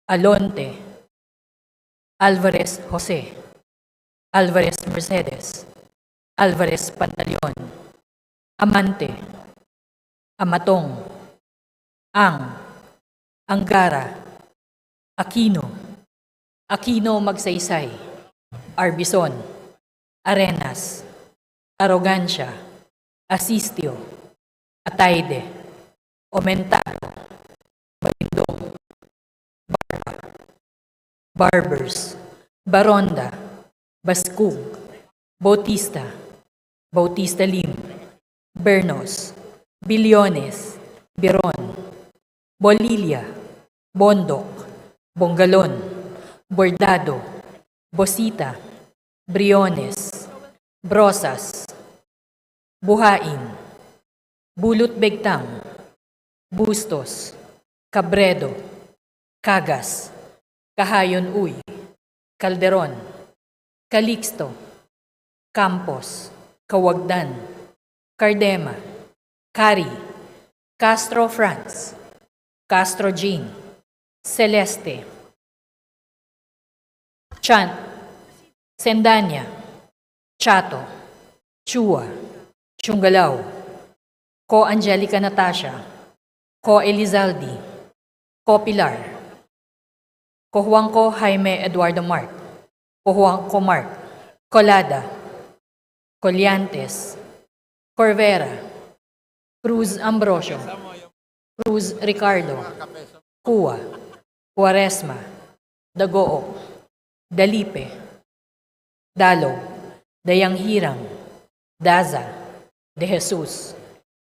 Alonte, Alvarez Jose, Alvarez Mercedes, Alvarez Pantaleon, Amante, Amatong, Angara, Aquino, Aquino Magsaysay, Arbison, Arenas, Arrogancia, Asistio, Ataide, Omentado, Balindong, Barbers, Baronda, Baskug, Bautista, Bautista Lim, Bernos, Bilyones, Biron, Bolilia, Bondok, Bongalon, Bordado, Bosita, Briones, Brosas, Buhain, Bulot Begtang, Bustos, Cabredo, Cagas, Kahayon Uy, Calderon, Calixto, Campos, Kawagdan, Cardema, Cari, Castro France, Castro Jean, Celeste, Chant, Sendanya, Chato, Chua, Chungalaw, Ko Angelica Natasha, Ko Elizaldi, Ko Pilar, Ko Juanco Jaime Eduardo Mark, Ko Juanco Mark, Colada, Colliantes, Corvera, Cruz Ambrosio, Cruz Ricardo, Cua, Cuaresma, Dagoo, Dalipe, Dalo, Dayang Hirang, Daza, De Jesus,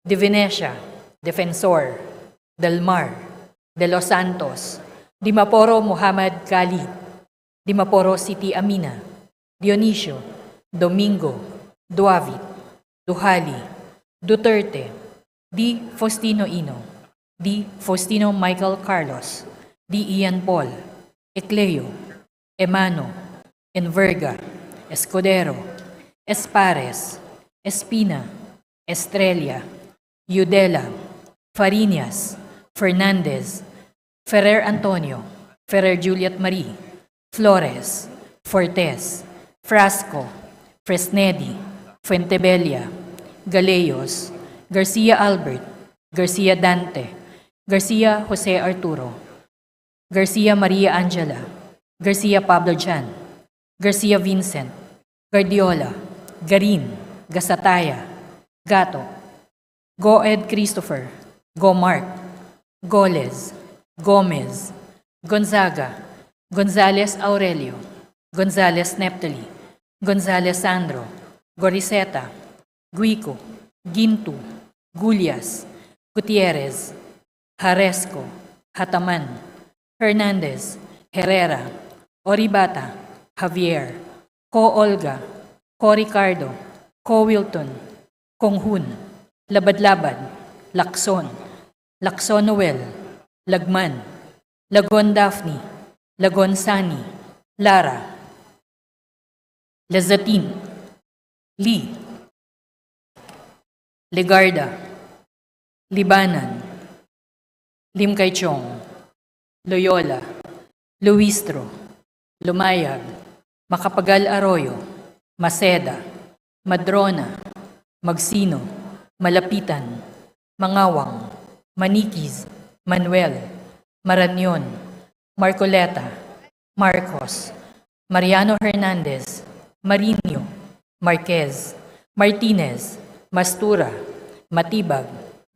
De Venecia, Defensor, Del Mar, De Los Santos, Dimaporo Muhammad Khalid, Dimaporo City Amina, Dionisio, Domingo, Duavit, Duhali, Duterte, D. Faustino Ino, D. Faustino Michael Carlos, D. Ian Paul, Ecleo, Emano, Enverga, Escudero, Espares, Espina, Estrella, Yudela, Fariñas, Fernandez, Ferrer Antonio, Ferrer Juliet Marie, Flores, Fortes, Frasco, Fresnedi, Fuentebella, Galeyos, Garcia Albert, Garcia Dante, Garcia Jose Arturo, Garcia Maria Angela, Garcia Pablo Jan, Garcia Vincent, Guardiola, Garin, Gasataya, Gato, Goed Christopher, Gomark, Goles, Gomez, Gonzaga, Gonzales Aurelio, Gonzales Neptali, Gonzales Sandro, Goriseta, Guico, Gintu, Gulyas, Gutierrez, Haresco, Hataman, Hernandez, Herrera, Oribata, Javier, Ko Olga, Ko Ricardo, Ko Wilton, Konghun, Labad-Labad, Lacson, Lacson Noel, Lagman, Lagon Daphne, Lagon Sani, Lara, Lazatin, Lee, Legarda, Libanan, Lim Kay Chong, Loyola, Luistro, Lumayag, Macapagal Arroyo, Maceda, Madrona, Magsino, Malapitan, Mangawang, Maniquis, Manuel, Marañon, Marcoleta, Marcos, Mariano Hernandez, Marinho, Marquez, Martinez, Mastura, Matibag,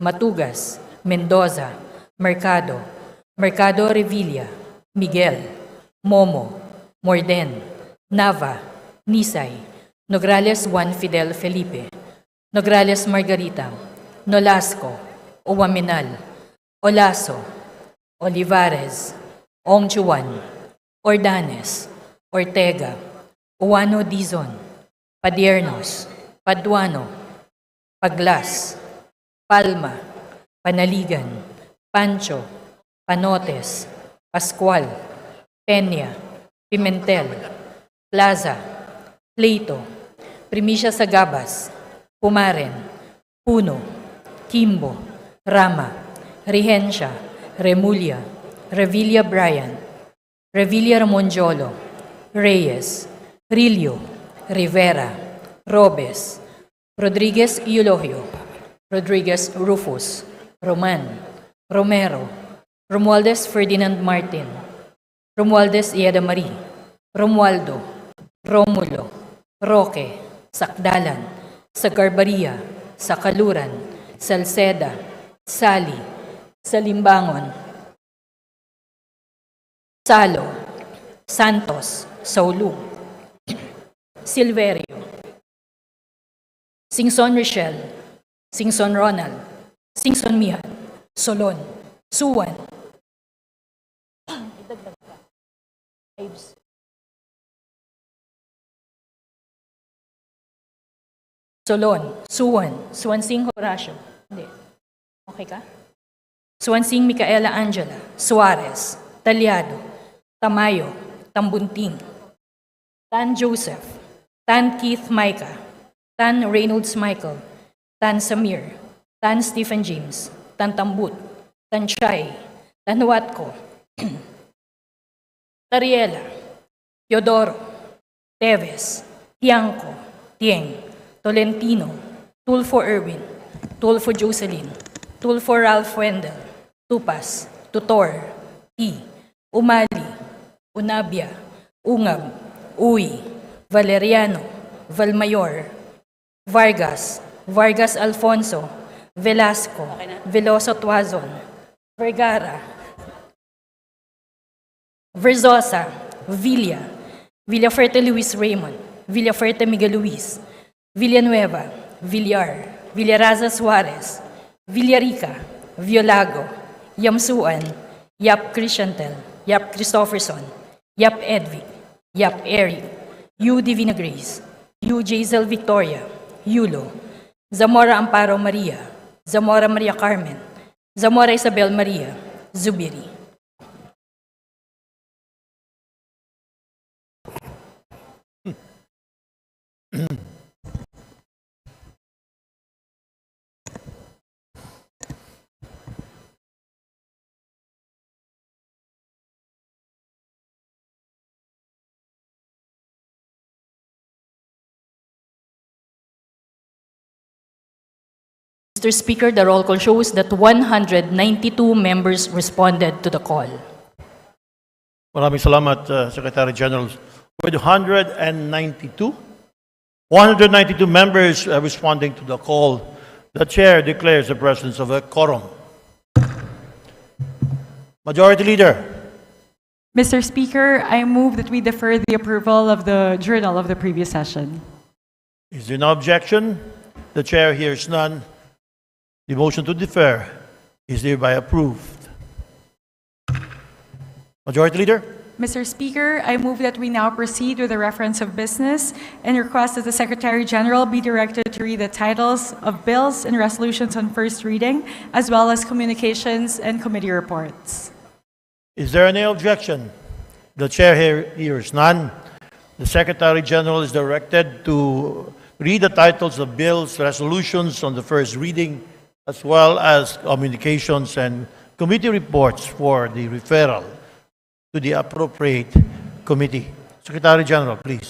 Matugas, Mendoza, Mercado, Mercado Revilla, Miguel, Momo, Morden, Nava, Nisay, Nograles Juan Fidel Felipe, Nograles Margarita, Nolasco, Uwaminal, Olaso, Olivares, Ongchuan, Ordanes, Ortega, Uwano Dizon, Padiernos, Paduano, Paglas, Palma, Panaligan, Pancho, Panotes, Pascual, Peña, Pimentel, Plaza, Pleito, Primicia Sagabas, Pumaren, Puno, Kimbo, Rama, Rehencia, Remulla, Revilla Bryan, Revilla Ramonjolo, Reyes, Rillo, Rivera, Robes, Rodriguez Eulogio, Rodriguez Rufus, Roman, Romero, Romualdez Ferdinand Martin, Romualdez Ieda Marie, Romualdo, Romulo, Roque, Sakdalan, Sagarbaria, Sakaluran, Salceda, Sali, Salimbangon, Salo, Santos, Saulug, Silverio, Singson Richelle, Singson Ronald, Singson Mihan, Solon, Suwan, Solon, Suwan, Suwansing Horacio. Hindi. Okay ka? Suwansing Micaela Angela, Suarez, Talyado, Tamayo, Tambunting, Tan Joseph, Tan Keith Micah, Tan Reynolds Michael, Tan Samir, Tan Stephen James, Tan Tambut, Tan Chay, Tan Watko, Tariela, Teodoro, Teves, Tiangco, Tieng, Tolentino, Tulfo Erwin, Tulfo Jocelyn, Tulfo Ralph Wendell, Tupas, Tutor, T, Umali, Unabia, Ungab, Uy, Valeriano, Valmayor, Vargas, Vargas Alfonso, Velasco, Veloso Tuazon, Vergara, Verzosa, Villa, Villaferte Luis Raymond, Villaferte Miguel Luis, Villanueva, Villar, Villaraza Suarez, Villarica, Violago, Yamsuan, Yap Christiantel, Yap Christopherson, Yap Edvic, Yap Eric, U Divina Grace, U Jazel Victoria, Yulo, Zamora Amparo Maria, Zamora Maria Carmen, Zamora Isabel Maria, Zubiri. Mr. Speaker, the roll call shows that 192 members responded to the call. Maraming salamat, Secretary General. With 192 members responding to the call, the Chair declares the presence of a quorum. Majority Leader. Mr. Speaker, I move that we defer the approval of the journal of the previous session. Is there no objection? The Chair hears none. The motion to defer is hereby approved. Majority Leader. Mr. Speaker, I move that we now proceed with the reference of business and request that the Secretary General be directed to read the titles of bills and resolutions on first reading, as well as communications and committee reports. Is there any objection? The Chair hears none. The Secretary General is directed to read the titles of bills, resolutions on the first reading, as well as communications and committee reports for the referral to the appropriate committee. Secretary General, please.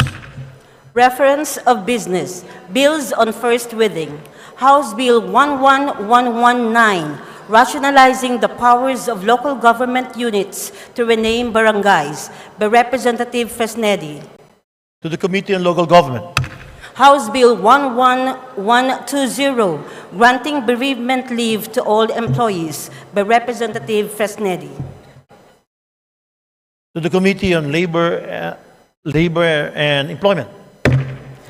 Reference of business. Bills on first reading. House Bill 11119, rationalizing the powers of local government units to rename barangays, by Representative Fresnedi. To the Committee on Local Government. House Bill 11120, granting bereavement leave to all employees, by Representative Fresnedi. To the Committee on Labor and Employment.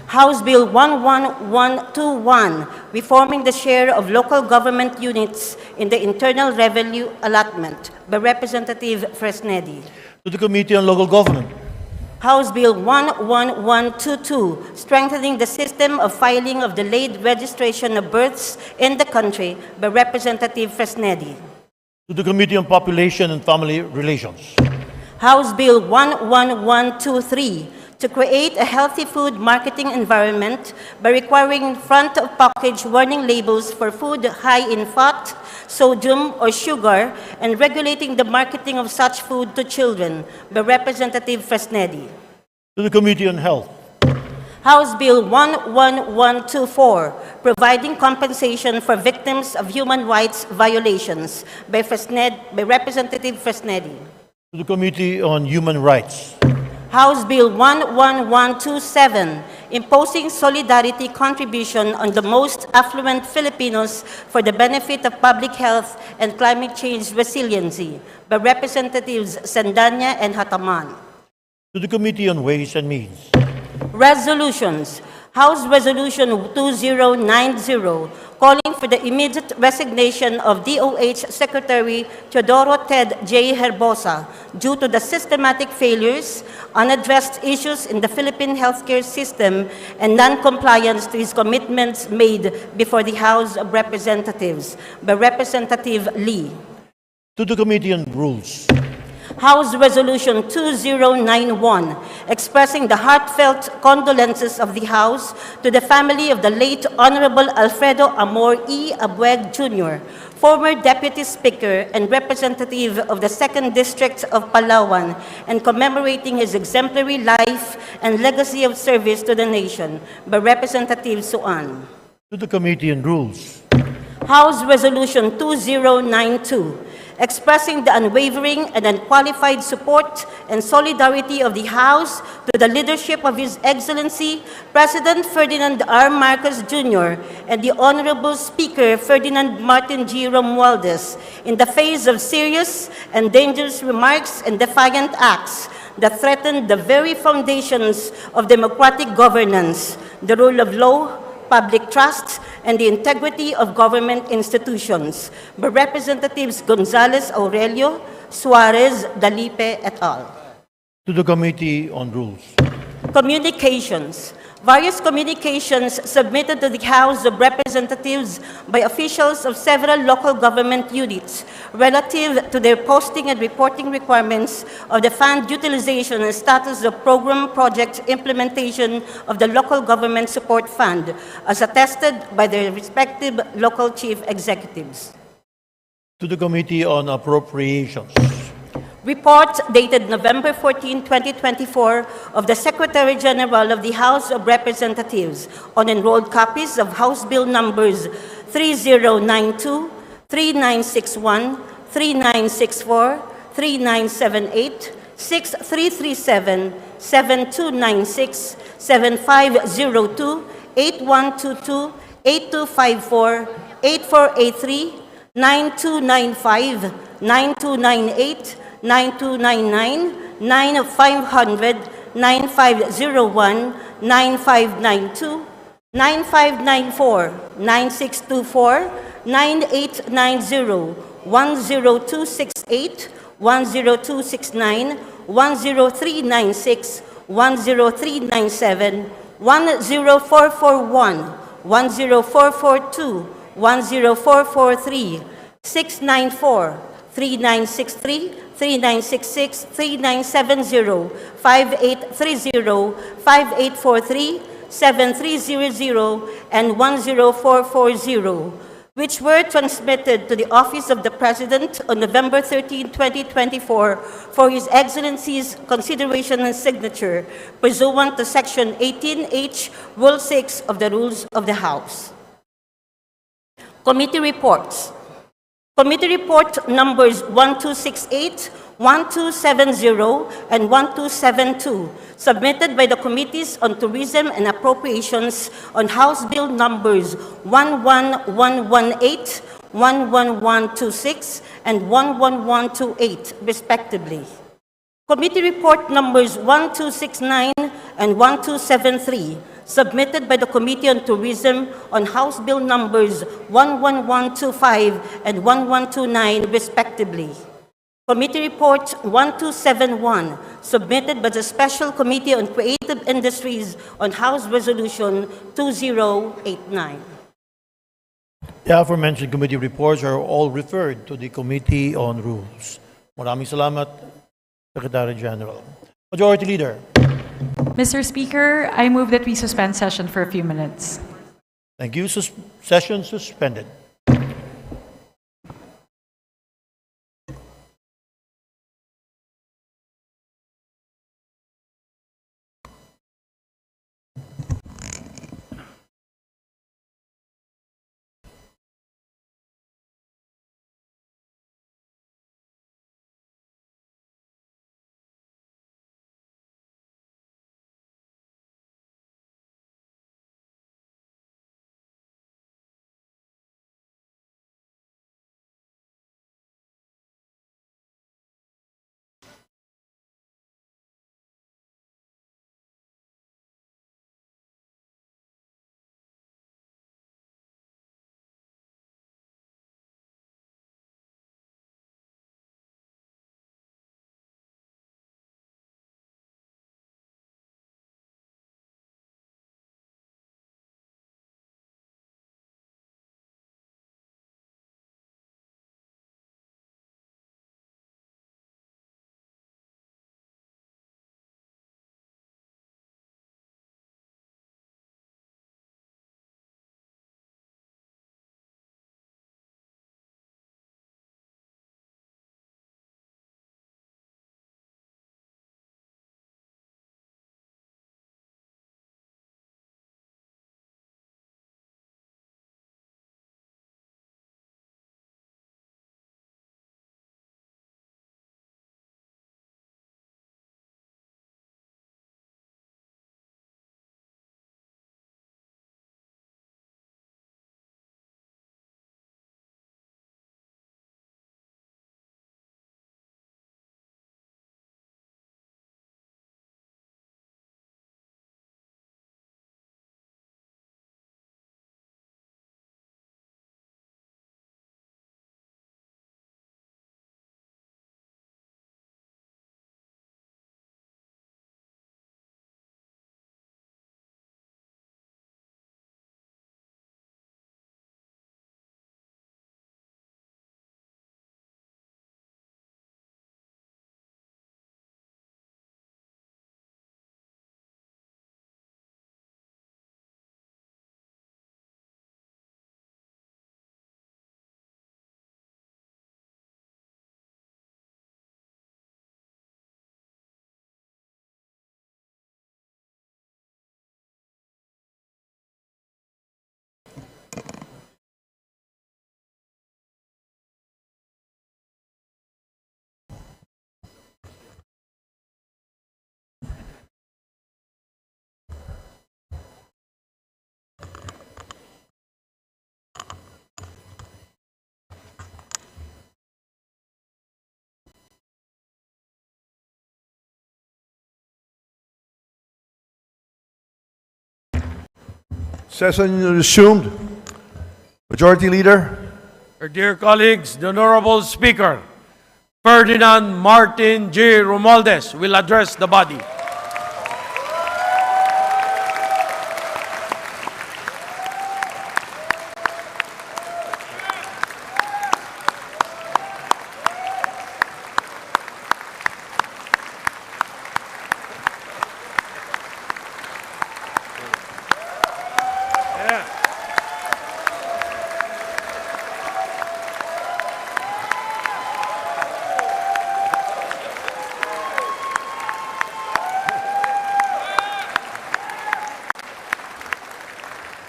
House Bill 11121, reforming the share of local government units in the Internal Revenue Allotment, by Representative Fresnedi. To the Committee on Local Government. House Bill 11122, strengthening the system of filing of delayed registration of births in the country, by Representative Fresnedi. To the Committee on Population and Family Relations. House Bill 11123, to create a healthy food marketing environment by requiring front-of-package warning labels for food high in fat, sodium, or sugar, and regulating the marketing of such food to children by Representative Fresnedi. To the Committee on Health. House Bill 11124, providing compensation for victims of human rights violations by Representative Fresnedi. To the Committee on Human Rights. House Bill 11127, imposing solidarity contribution on the most affluent Filipinos for the benefit of public health and climate change resiliency by Representatives Sandanya and Hataman. To the Committee on Ways and Means. Resolutions. House Resolution 2090, calling for the immediate resignation of DOH Secretary Teodoro Ted J. Herbosa due to the systematic failures, unaddressed issues in the Philippine healthcare system, and non-compliance to his commitments made before the House of Representatives by Representative Lee. To the Committee on Rules. House Resolution 2091, expressing the heartfelt condolences of the House to the family of the late Honorable Alfredo Amor E. Abueg Jr., former Deputy Speaker and representative of the 2nd District of Palawan, and commemorating his exemplary life and legacy of service to the nation by Representative Suan. To the Committee on Rules. House Resolution 2092, expressing the unwavering and unqualified support and solidarity of the House to the leadership of His Excellency President Ferdinand R. Marcos Jr. and the Honorable Speaker Ferdinand Martin G. Romualdez in the face of serious and dangerous remarks and defiant acts that threaten the very foundations of democratic governance, the rule of law, public trust, and the integrity of government institutions by Representatives Gonzales Aurelio, Suarez, Dalipe, et al. To the Committee on Rules. Communications. Various communications submitted to the House of Representatives by officials of several local government units relative to their posting and reporting requirements of the fund utilization and status of program project implementation of the Local Government Support Fund, as attested by their respective local chief executives. To the Committee on Appropriations. Report dated November 14, 2024 of the Secretary General of the House of Representatives on enrolled copies of House Bill numbers 3092, 3961, 3964, 3978, 6337, 7296, 7502, 8122, 8254, 8483, 9295, 9298, 9299, 9500, 9501, 9592, 9594, 9624, 9890, 10268, 10269, 10396, 10397, 10441, 10442, 10443, 694, 3963, 3966, 3970, 5830, 5843, 7300, and 10440, which were transmitted to the Office of the President on November 13, 2024 for His Excellency's consideration and signature, pursuant to Section 18H, Rule 6 of the Rules of the House. Committee reports. Committee report numbers 1268, 1270, and 1272, submitted by the Committees on Tourism and Appropriations on House Bill numbers 11118, 11126, and 11128, respectively. Committee report numbers 1269 and 1273, submitted by the Committee on Tourism on House Bill numbers 11125 and 1129, respectively. Committee Report 1271, submitted by the Special Committee on Creative Industries on House Resolution 2089. The aforementioned committee reports are all referred to the Committee on Rules. Maraming salamat, Secretary General. Majority Leader. Mr. Speaker, I move that we suspend session for a few minutes. Thank you. Session suspended. Session resumed. Majority Leader. Our dear colleagues, the Honorable Speaker, Ferdinand Martin J. Romualdez will address the body.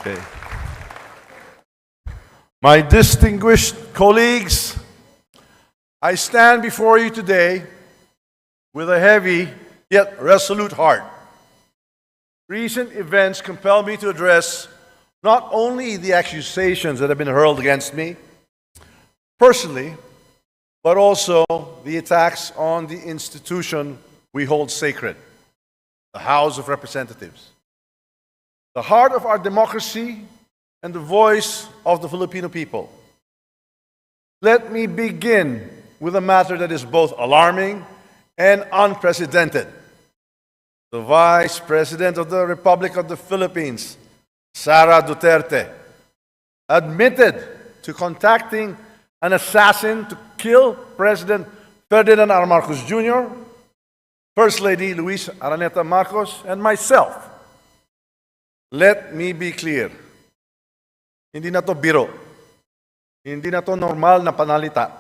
Okay. My distinguished colleagues, I stand before you today with a heavy yet resolute heart. Recent events compel me to address not only the accusations that have been hurled against me personally, but also the attacks on the institution we hold sacred, the House of Representatives. The heart of our democracy and the voice of the Filipino people. Let me begin with a matter that is both alarming and unprecedented. The Vice President of the Republic of the Philippines, Sara Duterte, admitted to contacting an assassin to kill President Ferdinand R. Marcos Jr., First Lady Luis Araneta Marcos, and myself. Let me be clear. Hindi na to biro. Hindi na to normal na panalita.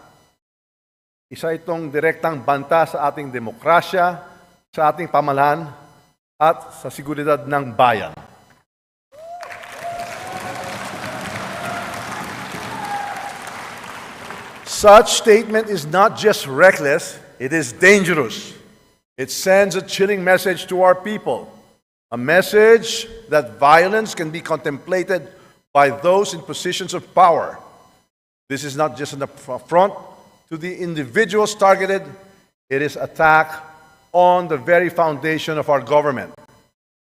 Isa itong direktang banta sa ating demokrasya, sa ating pamahalaan, at sa seguridad ng bayan. Such statement is not just reckless, it is dangerous. It sends a chilling message to our people. A message that violence can be contemplated by those in positions of power. This is not just an affront to the individuals targeted, it is attack on the very foundation of our government.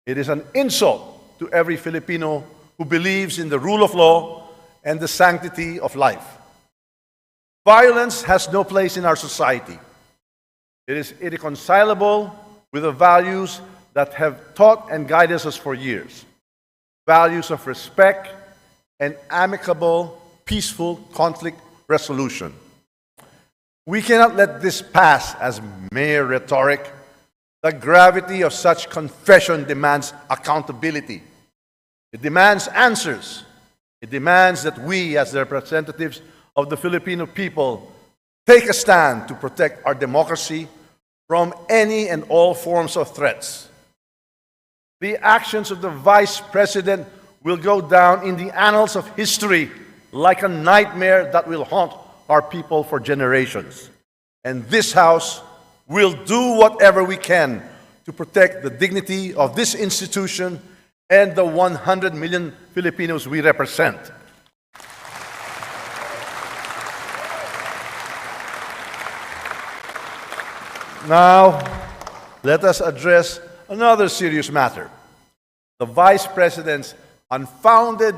It is an insult to every Filipino who believes in the rule of law and the sanctity of life. Violence has no place in our society. It is irreconcilable with the values that have taught and guided us for years. Values of respect and amicable, peaceful conflict resolution. We cannot let this pass as mere rhetoric. The gravity of such confession demands accountability. It demands answers. It demands that we, as the representatives of the Filipino people, take a stand to protect our democracy from any and all forms of threats. The actions of the Vice President will go down in the annals of history like a nightmare that will haunt our people for generations. And this House will do whatever we can to protect the dignity of this institution and the 100 million Filipinos we represent. Now, let us address another serious matter. The Vice President's unfounded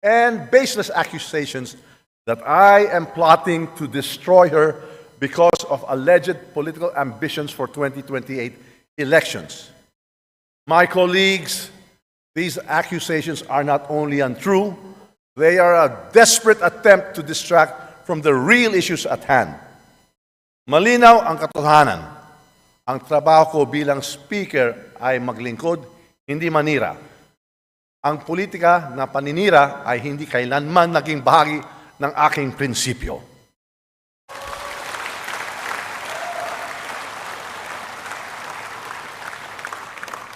and baseless accusations that I am plotting to destroy her because of alleged political ambitions for 2028 elections. My colleagues, these accusations are not only untrue, they are a desperate attempt to distract from the real issues at hand. Malinaw ang katotohanan. Ang trabaho ko bilang speaker ay maglingkod, hindi manira. Ang politika na paninira ay hindi kailanman naging bahagi ng aking prinsipyo.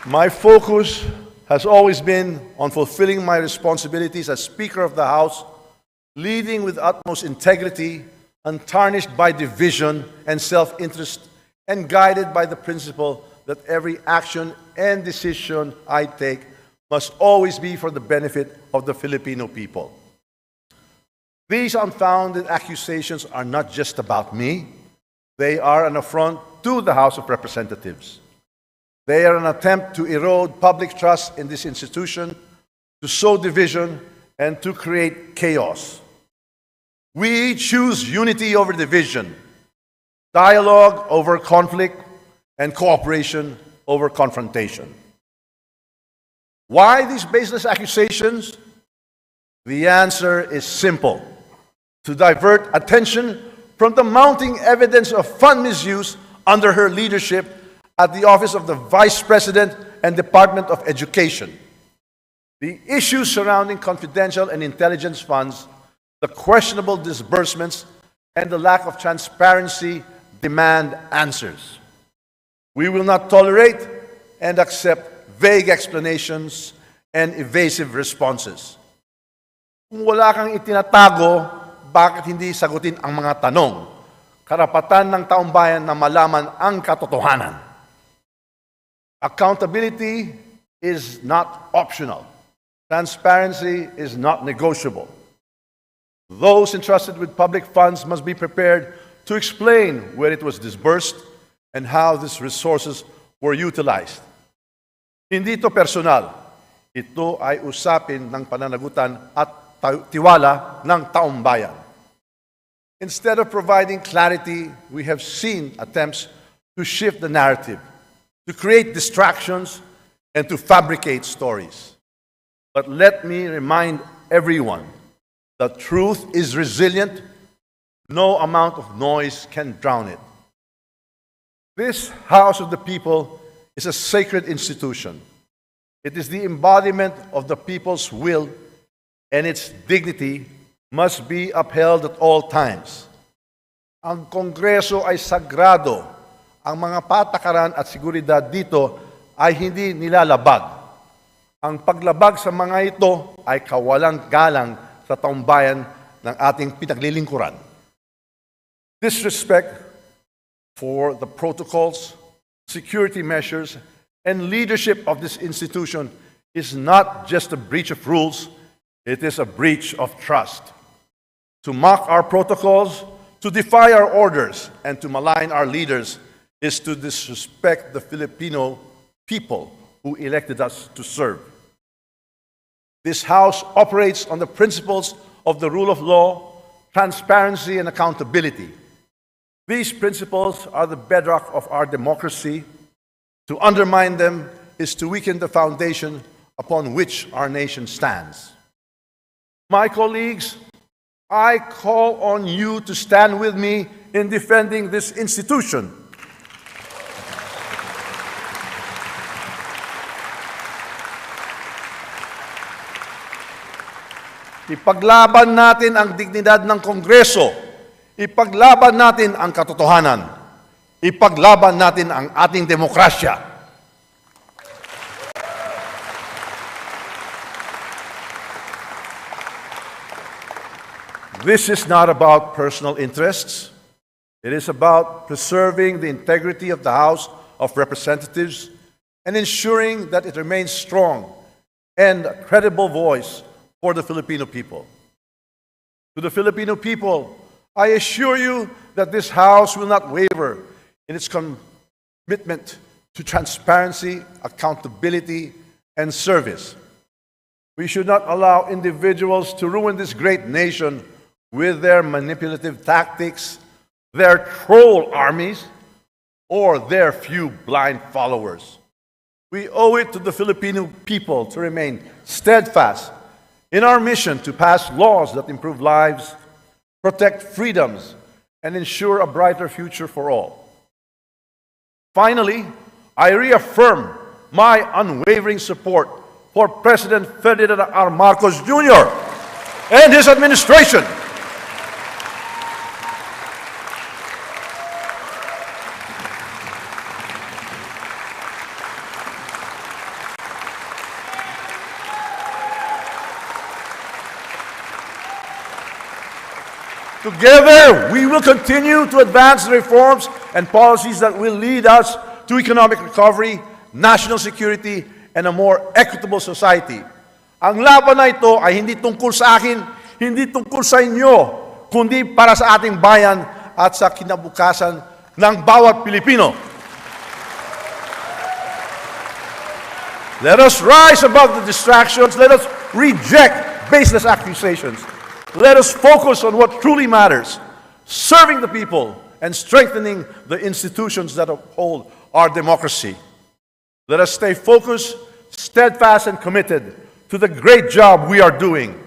My focus has always been on fulfilling my responsibilities as Speaker of the House, leading with utmost integrity, untarnished by division and self-interest, and guided by the principle that every action and decision I take must always be for the benefit of the Filipino people. These unfounded accusations are not just about me. They are an affront to the House of Representatives. They are an attempt to erode public trust in this institution to sow division, and to create chaos. We choose unity over division, dialogue over conflict, and cooperation over confrontation. Why these baseless accusations? The answer is simple: to divert attention from the mounting evidence of fund misuse under her leadership at the office of the Vice President and Department of Education. The issues surrounding confidential and intelligence funds, the questionable disbursements, and the lack of transparency demand answers. We will not tolerate and accept vague explanations and evasive responses. Kung wala kang itinatago, bakit hindi sagutin ang mga tanong? Karapatan ng taumbayan na malaman ang katotohanan. Accountability is not optional. Transparency is not negotiable. Those entrusted with public funds must be prepared to explain where it was disbursed and how these resources were utilized. Hindi ito personal. Ito ay usapin ng pananagutan at tiwala ng taumbayan. Instead of providing clarity, we have seen attempts to shift the narrative, to create distractions, and to fabricate stories. But let me remind everyone that truth is resilient. No amount of noise can drown it. This House of the People is a sacred institution. It is the embodiment of the people's will, and its dignity must be upheld at all times. Ang Kongreso ay sagrado. Ang mga patakaran at seguridad dito ay hindi nilalabag. Ang paglabag sa mga ito ay kawalang galang sa taumbayan ng ating pinaglilingkuran. Disrespect for the protocols, security measures, and leadership of this institution is not just a breach of rules, it is a breach of trust. To mock our protocols, to defy our orders, and to malign our leaders is to disrespect the Filipino people who elected us to serve. This House operates on the principles of the rule of law, transparency, and accountability. These principles are the bedrock of our democracy. To undermine them is to weaken the foundation upon which our nation stands. My colleagues, I call on you to stand with me in defending this institution. Ipaglaban natin ang dignidad ng Kongreso. Ipaglaban natin ang katotohanan. Ipaglaban natin ang ating demokrasya. This is not about personal interests. It is about preserving the integrity of the House of Representatives and ensuring that it remains strong and a credible voice for the Filipino people. To the Filipino people, I assure you that this House will not waver in its commitment to transparency, accountability, and service. We should not allow individuals to ruin this great nation with their manipulative tactics, their troll armies, or their few blind followers. We owe it to the Filipino people to remain steadfast in our mission to pass laws that improve lives, protect freedoms, and ensure a brighter future for all. Finally, I reaffirm my unwavering support for President Ferdinand R. Marcos Jr. and his administration. Together, we will continue to advance the reforms and policies that will lead us to economic recovery, national security, and a more equitable society. Ang laban na ito ay hindi tungkol sa akin, hindi tungkol sa inyo, kundi para sa ating bayan at sa kinabukasan ng bawat Pilipino. Let us rise above the distractions. Let us reject baseless accusations. Let us focus on what truly matters, serving the people and strengthening the institutions that uphold our democracy. Let us stay focused, steadfast, and committed to the great job we are doing.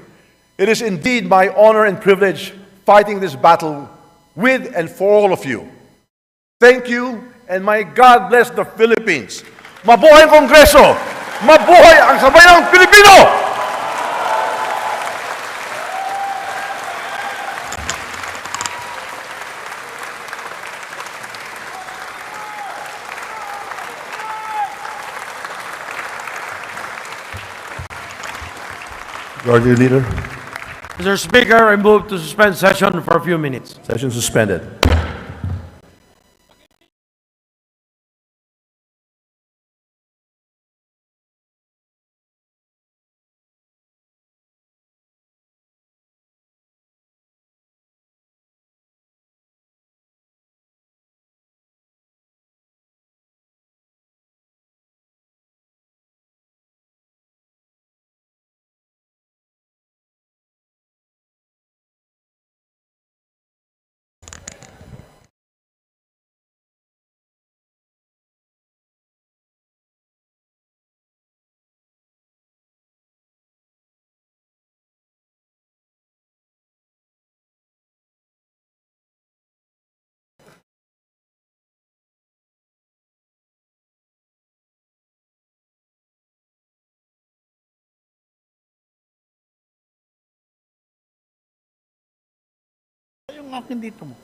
It is indeed my honor and privilege fighting this battle with and for all of you. Thank you, and may God bless the Philippines. Mabuhay ang Kongreso! Mabuhay ang Sambayang Pilipino! Majority Leader, Mr. Speaker, I move to suspend session for a few minutes. session suspended. Yung akin dito mo.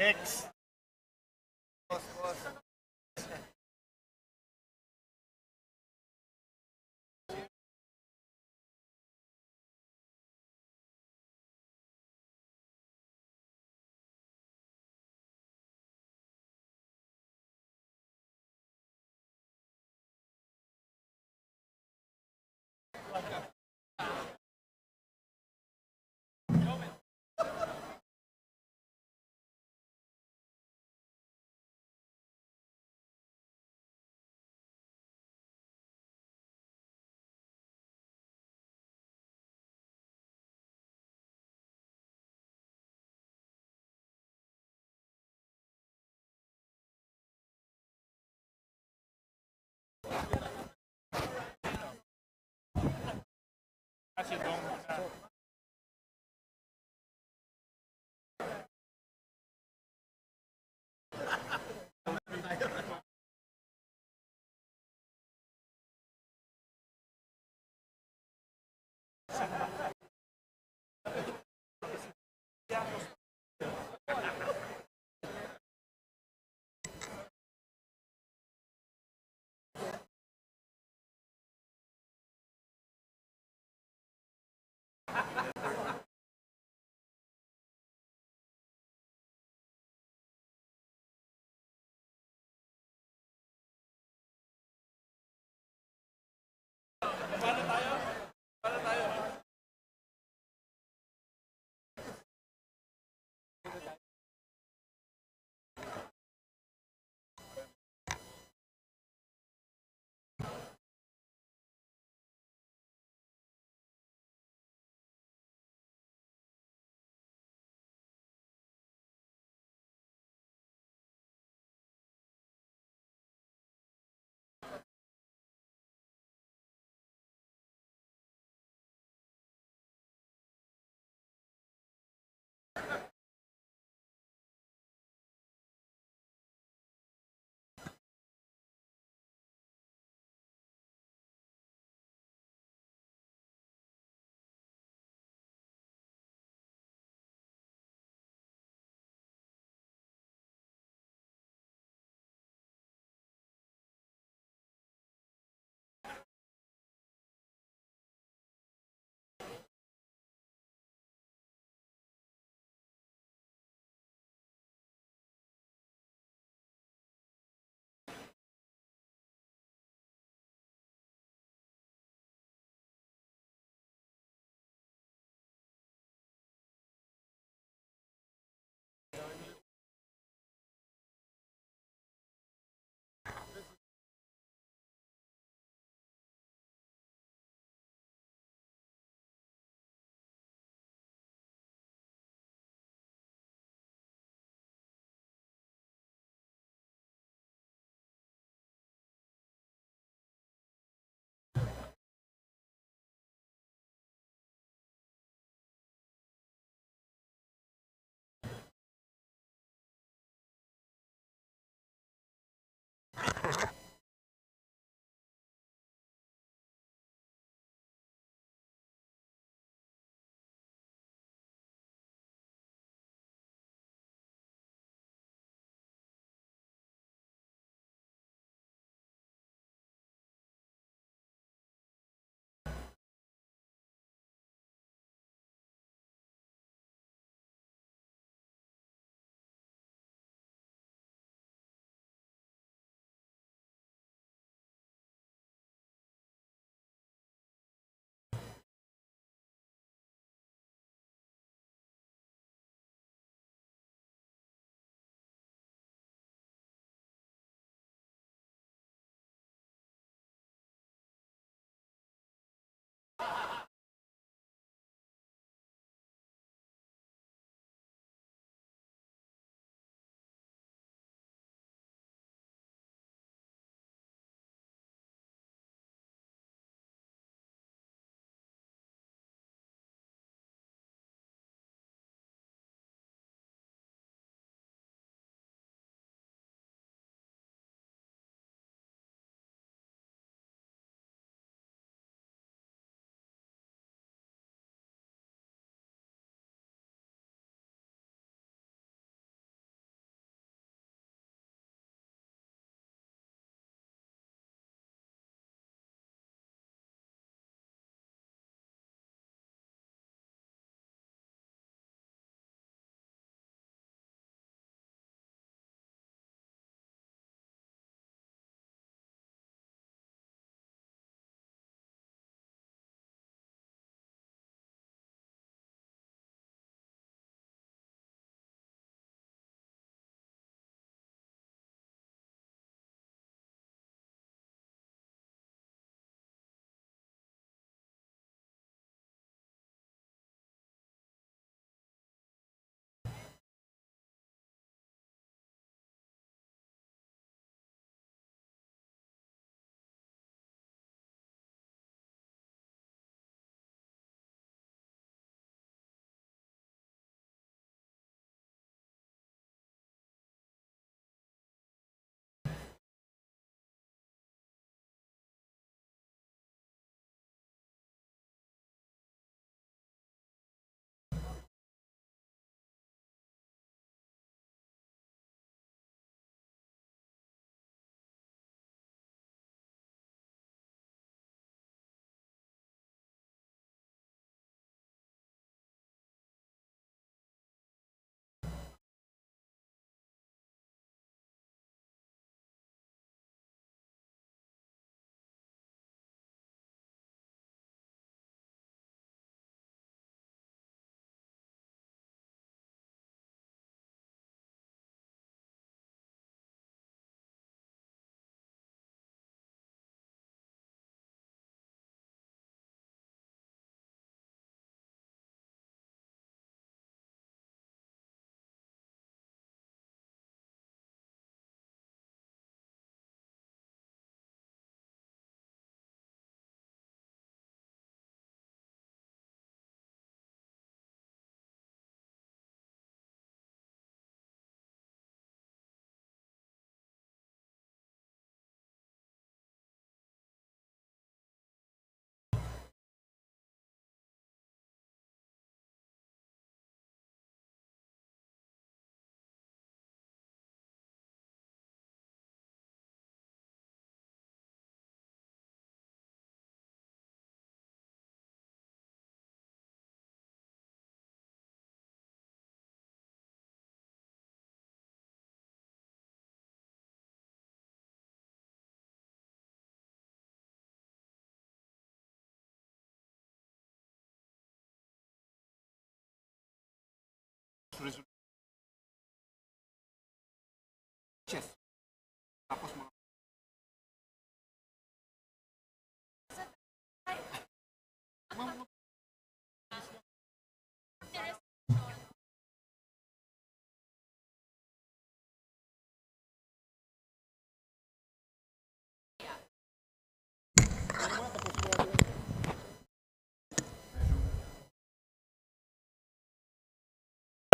Next.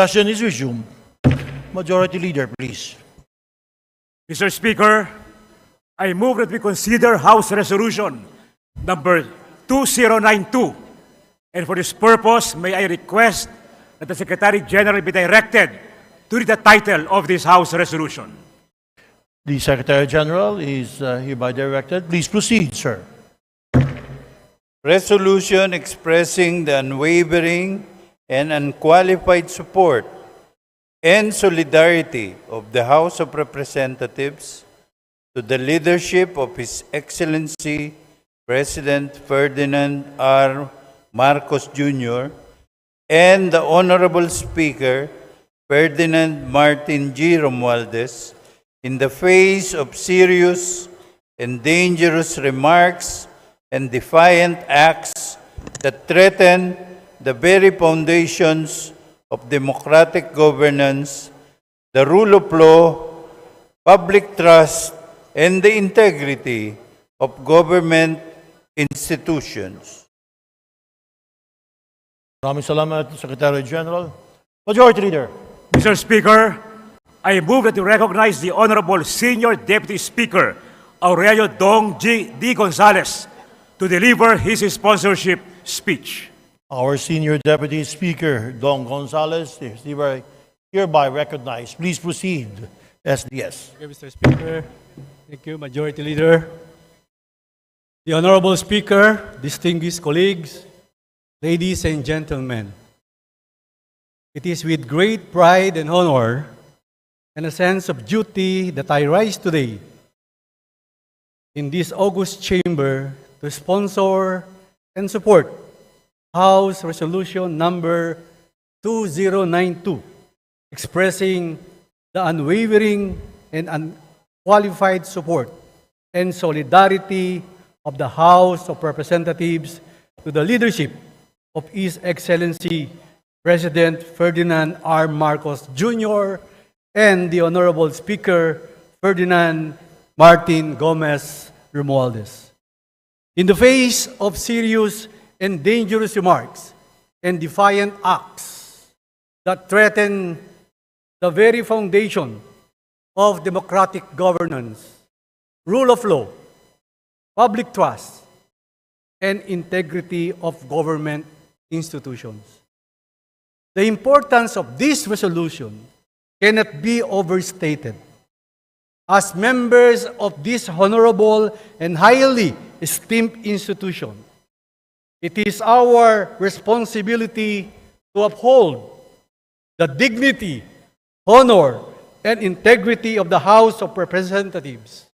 Session is resumed. Majority Leader, please. Mr. Speaker, I move that we consider House Resolution number 2092. And for this purpose, may I request that the Secretary General be directed to read the title of this House Resolution. The Secretary General is hereby directed. Please proceed, sir. Resolution expressing the unwavering and unqualified support and solidarity of the House of Representatives to the leadership of His Excellency President Ferdinand R. Marcos Jr. and the Honorable Speaker Ferdinand Martin G. Romualdez in the face of serious and dangerous remarks and defiant acts that threaten the very foundations of democratic governance, the rule of law, public trust, and the integrity of government institutions. Maraming salamat, Secretary General. Majority Leader. Mr. Speaker, I move that we recognize the Honorable Senior Deputy Speaker Aurelio Dong G. D. Gonzales to deliver his sponsorship speech. Our Senior Deputy Speaker, Dong Gonzales, is hereby recognized. Please proceed, SDS. Okay, Mr. Speaker. Thank you, Majority Leader. The Honorable Speaker, distinguished colleagues, ladies and gentlemen, it is with great pride and honor and a sense of duty that I rise today in this august chamber to sponsor and support House Resolution number 2092, expressing the unwavering and unqualified support and solidarity of the House of Representatives to the leadership of His Excellency President Ferdinand R. Marcos Jr. and the Honorable Speaker Ferdinand Martin Gomez Romualdez. In the face of serious and dangerous remarks and defiant acts that threaten the very foundation of democratic governance, rule of law, public trust, and integrity of government institutions. The importance of this resolution cannot be overstated. As members of this honorable and highly esteemed institution, it is our responsibility to uphold the dignity, honor, and integrity of the House of Representatives.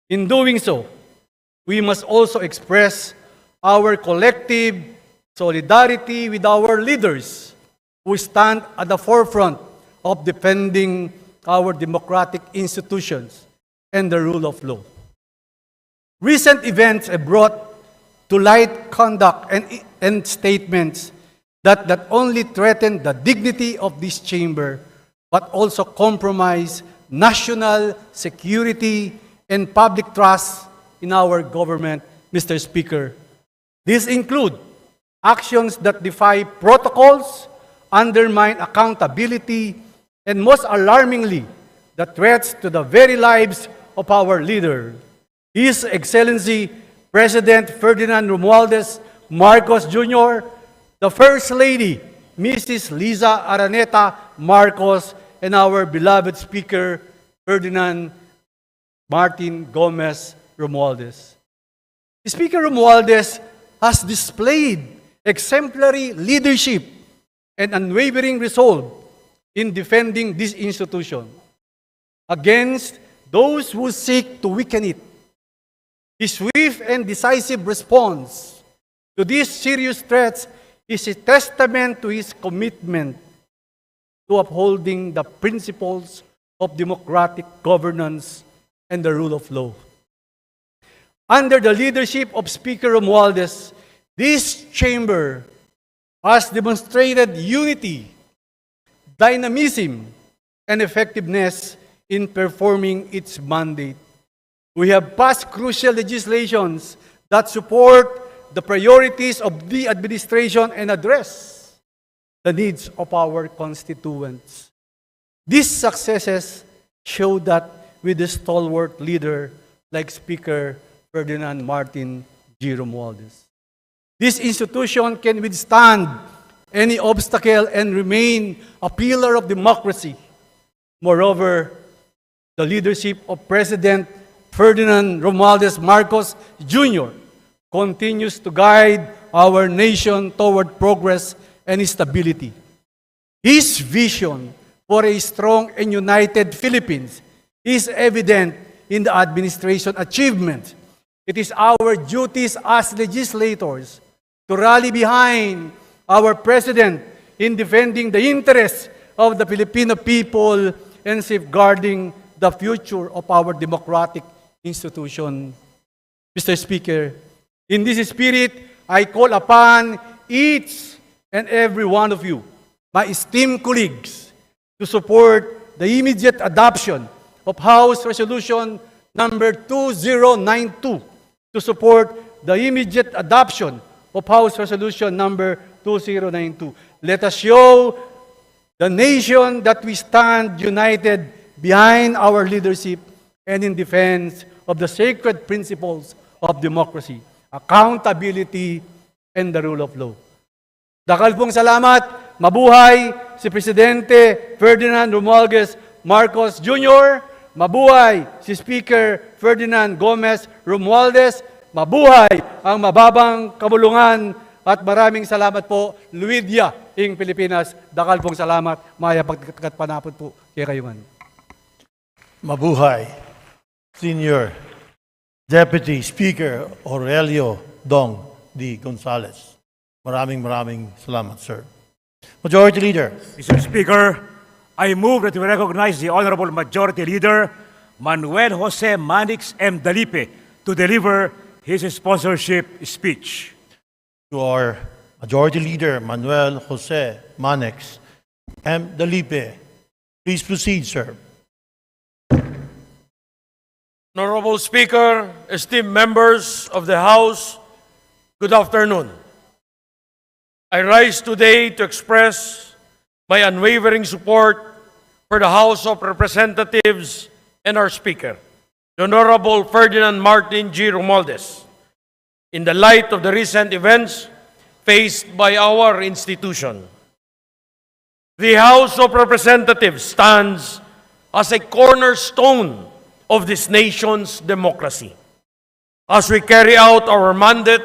In doing so, we must also express our collective solidarity with our leaders who stand at the forefront of defending our democratic institutions and the rule of law. Recent events have brought to light conduct and statements that not only threaten the dignity of this chamber, but also compromise national security and public trust in our government, Mr. Speaker. These include actions that defy protocols, undermine accountability, and most alarmingly, the threats to the very lives of our leader, His Excellency President Ferdinand Romualdez Marcos Jr., the First Lady, Mrs. Liza Araneta Marcos, and our beloved Speaker Ferdinand Martin Gomez Romualdez. Speaker Romualdez has displayed exemplary leadership and unwavering resolve in defending this institution against those who seek to weaken it. His swift and decisive response to these serious threats is a testament to his commitment to upholding the principles of democratic governance and the rule of law. Under the leadership of Speaker Romualdez, this chamber has demonstrated unity, dynamism, and effectiveness in performing its mandate. We have passed crucial legislations that support the priorities of the administration and address the needs of our constituents. These successes show that with a stalwart leader like Speaker Ferdinand Martin Romualdez, this institution can withstand any obstacle and remain a pillar of democracy. Moreover, the leadership of President Ferdinand Romualdez Marcos Jr. continues to guide our nation toward progress and stability. His vision for a strong and united Philippines is evident in the administration achievements. It is our duties as legislators to rally behind our President in defending the interests of the Filipino people and safeguarding the future of our democratic institution. Mr. Speaker, in this spirit, I call upon each and every one of you, my esteemed colleagues, to support the immediate adoption of House Resolution number 2092, to support the immediate adoption of House Resolution number 2092. Let us show the nation that we stand united behind our leadership and in defense of the sacred principles of democracy, accountability, and the rule of law. Dakal pong salamat. Mabuhay si Presidente Ferdinand Romualdez Marcos Jr. Mabuhay si Speaker Ferdinand Gomez Romualdez. Mabuhay ang mababang kabulungan. At maraming salamat po, Luidia, ing Pilipinas. Dakal pong salamat. Maya pagkat panapot po kay kayuman. Mabuhay, Senior Deputy Speaker Aurelio Dong D. Gonzales. Maraming salamat, sir. Majority Leader. Mr. Speaker, I move that we recognize the Honorable Majority Leader, Manuel Jose Manix M. Dalipe, to deliver his sponsorship speech. To our Majority Leader, Manuel Jose Manix M. Dalipe. Please proceed, sir. Honorable Speaker, esteemed members of the House, good afternoon. I rise today to express my unwavering support for the House of Representatives and our Speaker, the Honorable Ferdinand Martin Romualdez, in the light of the recent events faced by our institution. The House of Representatives stands as a cornerstone of this nation's democracy. As we carry out our mandate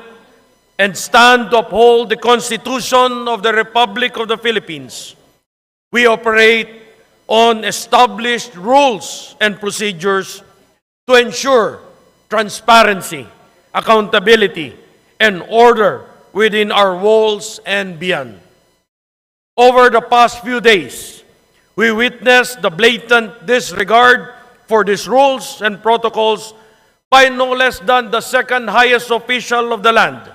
and stand to uphold the Constitution of the Republic of the Philippines, we operate on established rules and procedures to ensure transparency, accountability, and order within our walls and beyond. Over the past few days, we witnessed the blatant disregard for these rules and protocols by no less than the second highest official of the land.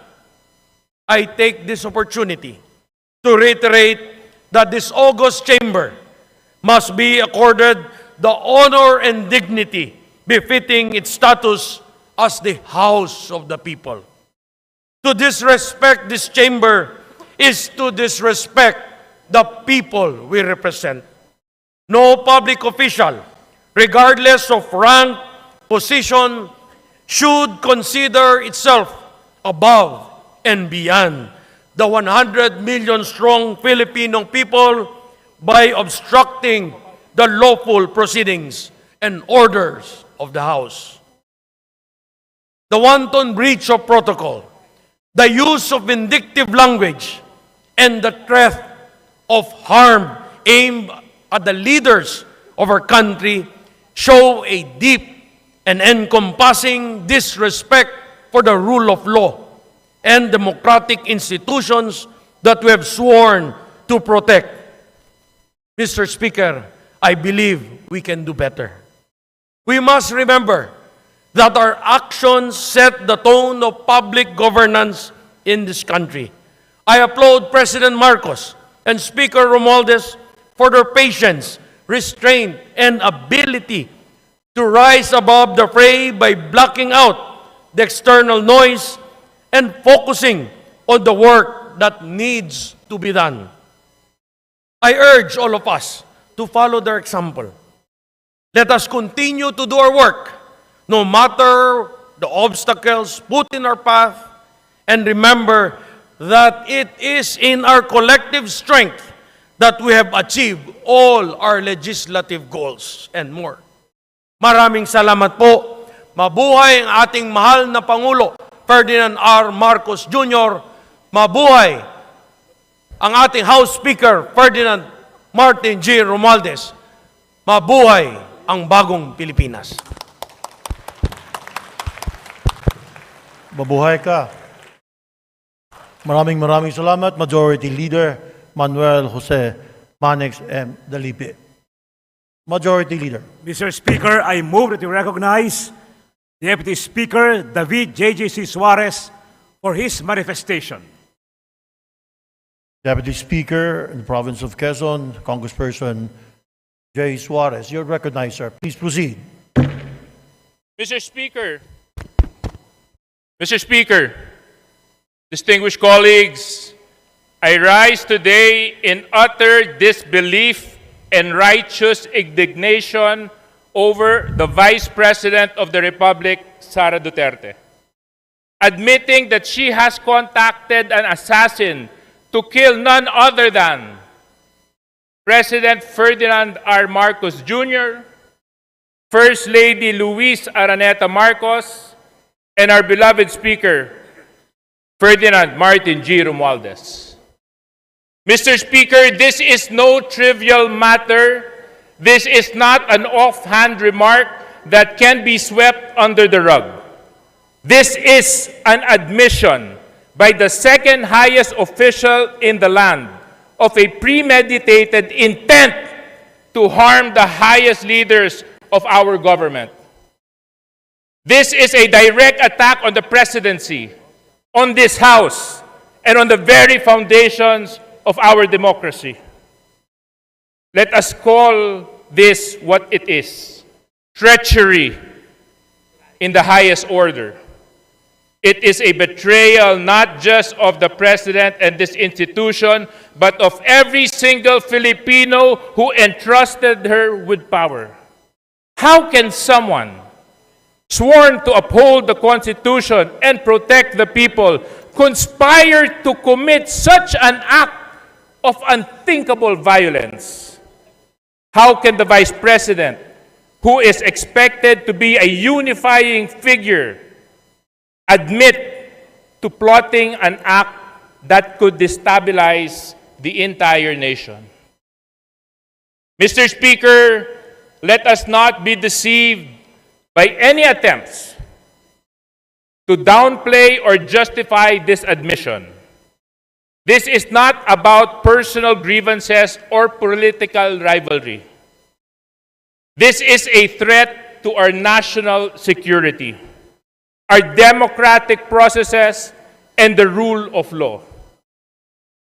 I take this opportunity to reiterate that this august chamber must be accorded the honor and dignity befitting its status as the House of the people. To disrespect this chamber is to disrespect the people we represent. No public official, regardless of rank, position, should consider itself above and beyond the 100 million strong Filipino people by obstructing the lawful proceedings and orders of the House. The wanton breach of protocol, the use of vindictive language, and the threat of harm aimed at the leaders of our country show a deep and encompassing disrespect for the rule of law and democratic institutions that we have sworn to protect. Mr. Speaker, I believe we can do better. We must remember that our actions set the tone of public governance in this country. I applaud President Marcos and Speaker Romualdez for their patience, restraint, and ability to rise above the fray by blocking out the external noise and focusing on the work that needs to be done. I urge all of us to follow their example. Let us continue to do our work, no matter the obstacles put in our path, and remember that it is in our collective strength that we have achieved all our legislative goals and more. Maraming salamat po. Mabuhay ang ating mahal na Pangulo, Ferdinand R. Marcos Jr. Mabuhay ang ating House Speaker, Ferdinand Martin G. Romualdez. Mabuhay ang bagong Pilipinas. Mabuhay ka. Maraming salamat, Majority Leader Manuel Jose Manex M. Dalipe. Majority Leader. Mr. Speaker, I move that you recognize Deputy Speaker David J.J.C. Suarez for his manifestation. Deputy Speaker in the province of Quezon, Congressperson J. Suarez. You're recognized, sir. Please proceed. Mr. Speaker, distinguished colleagues, I rise today in utter disbelief and righteous indignation over the Vice President of the Republic, Sara Duterte, admitting that she has contacted an assassin to kill none other than President Ferdinand R. Marcos Jr., First Lady Luis Araneta Marcos, and our beloved Speaker, Ferdinand Martin G. Romualdez. Mr. Speaker, this is no trivial matter. This is not an offhand remark that can be swept under the rug. This is an admission by the second highest official in the land of a premeditated intent to harm the highest leaders of our government. This is a direct attack on the presidency, on this House, and on the very foundations of our democracy. Let us call this what it is: treachery in the highest order. It is a betrayal not just of the President and this institution, but of every single Filipino who entrusted her with power. How can someone sworn to uphold the Constitution and protect the people conspire to commit such an act of unthinkable violence? How can the Vice President, who is expected to be a unifying figure, admit to plotting an act that could destabilize the entire nation? Mr. Speaker, let us not be deceived by any attempts to downplay or justify this admission. This is not about personal grievances or political rivalry. This is a threat to our national security, our democratic processes, and the rule of law.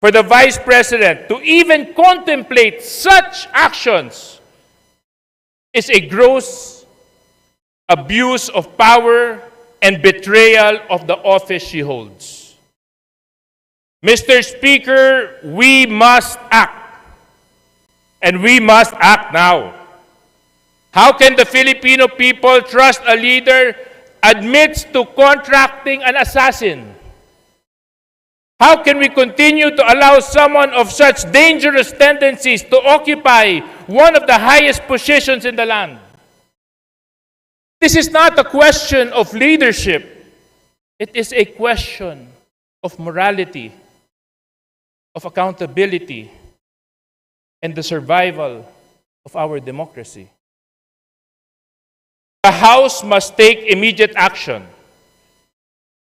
For the Vice President to even contemplate such actions is a gross abuse of power and betrayal of the office she holds. Mr. Speaker, we must act, and we must act now. How can the Filipino people trust a leader admits to contracting an assassin? How can we continue to allow someone of such dangerous tendencies to occupy one of the highest positions in the land? This is not a question of leadership. It is a question of morality, of accountability, and the survival of our democracy. The House must take immediate action.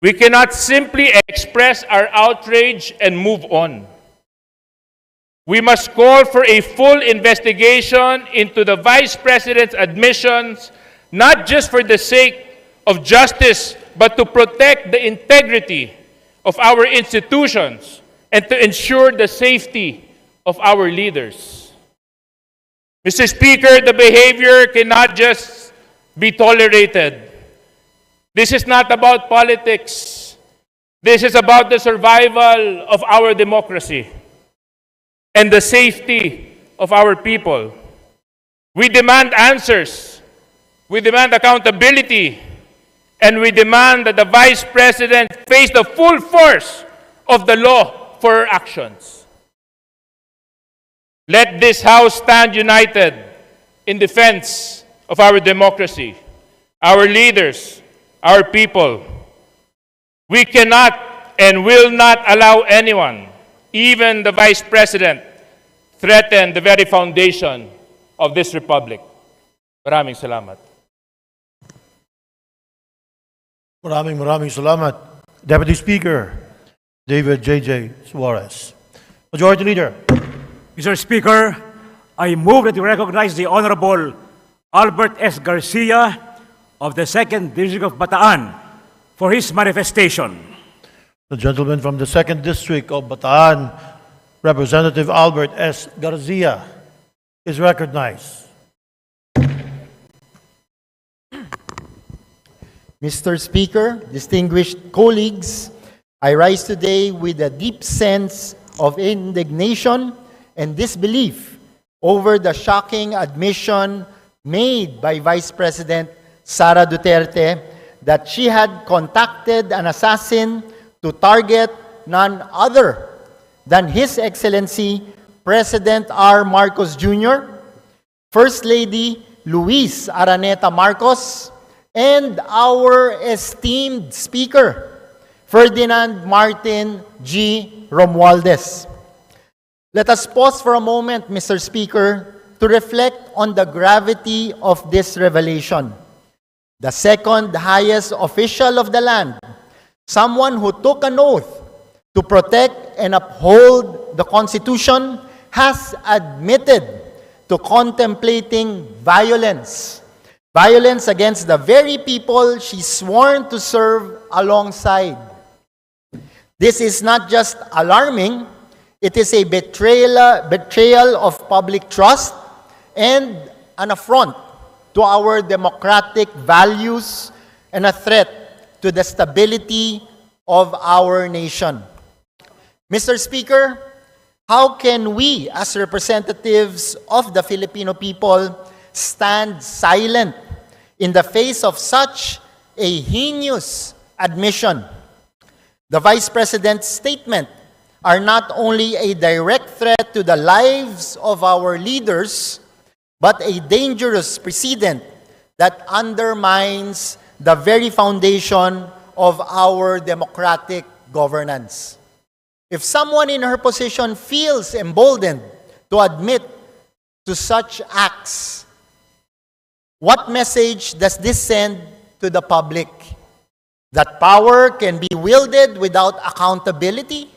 We cannot simply express our outrage and move on. We must call for a full investigation into the Vice President's admissions, not just for the sake of justice, but to protect the integrity of our institutions and to ensure the safety of our leaders. Mr. Speaker, the behavior cannot just be tolerated. This is not about politics. This is about the survival of our democracy and the safety of our people. We demand answers. We demand accountability. And we demand that the Vice President face the full force of the law for her actions. Let this House stand united in defense of our democracy, our leaders, our people. We cannot and will not allow anyone, even the Vice President, threaten the very foundation of this republic. Maraming salamat. Maraming salamat. Deputy Speaker David J.J. Suarez. Majority Leader. Mr. Speaker, I move that we recognize the Honorable Albert S. Garcia of the 2nd District of Bataan for his manifestation. The gentleman from the 2nd District of Bataan, Representative Albert S. Garcia, is recognized. Mr. Speaker, distinguished colleagues, I rise today with a deep sense of indignation and disbelief over the shocking admission made by Vice President Sara Duterte that she had contacted an assassin to target none other than His Excellency President R. Marcos Jr., First Lady Luis Araneta Marcos, and our esteemed Speaker, Ferdinand Martin G. Romualdez. Let us pause for a moment, Mr. Speaker, to reflect on the gravity of this revelation. The second highest official of the land, someone who took an oath to protect and uphold the Constitution, has admitted to contemplating violence against the very people she sworn to serve alongside. This is not just alarming, it is a betrayal of public trust and an affront to our democratic values and a threat to the stability of our nation. Mr. Speaker, how can we as representatives of the Filipino people stand silent in the face of such a heinous admission? The Vice President's statement are not only a direct threat to the lives of our leaders, but a dangerous precedent that undermines the very foundation of our democratic governance. If someone in her position feels emboldened to admit to such acts, what message does this send to the public? That power can be wielded without accountability?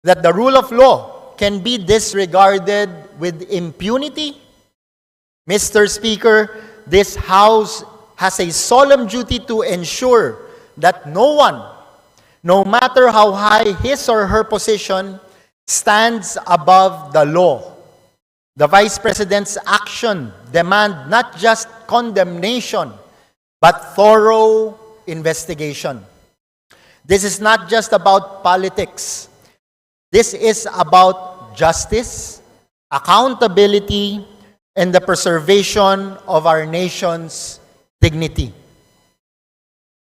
That the rule of law can be disregarded with impunity? Mr. Speaker, this House has a solemn duty to ensure that no one, no matter how high his or her position, stands above the law. The Vice President's action demand not just condemnation, but thorough investigation. This is not just about politics. This is about justice, accountability, and the preservation of our nation's dignity.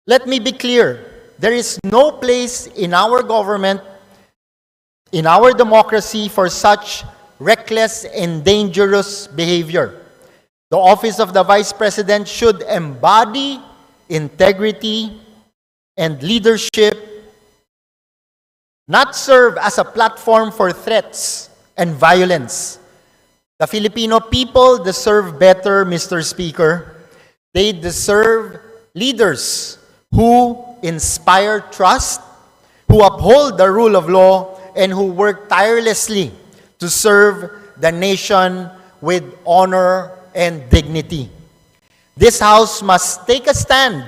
Let me be clear, there is no place in our government, in our democracy, for such reckless and dangerous behavior. The office of the Vice President should embody integrity and leadership, not serve as a platform for threats and violence. The Filipino people deserve better, Mr. Speaker. They deserve leaders who inspire trust, who uphold the rule of law, and who work tirelessly to serve the nation with honor and dignity. This House must take a stand.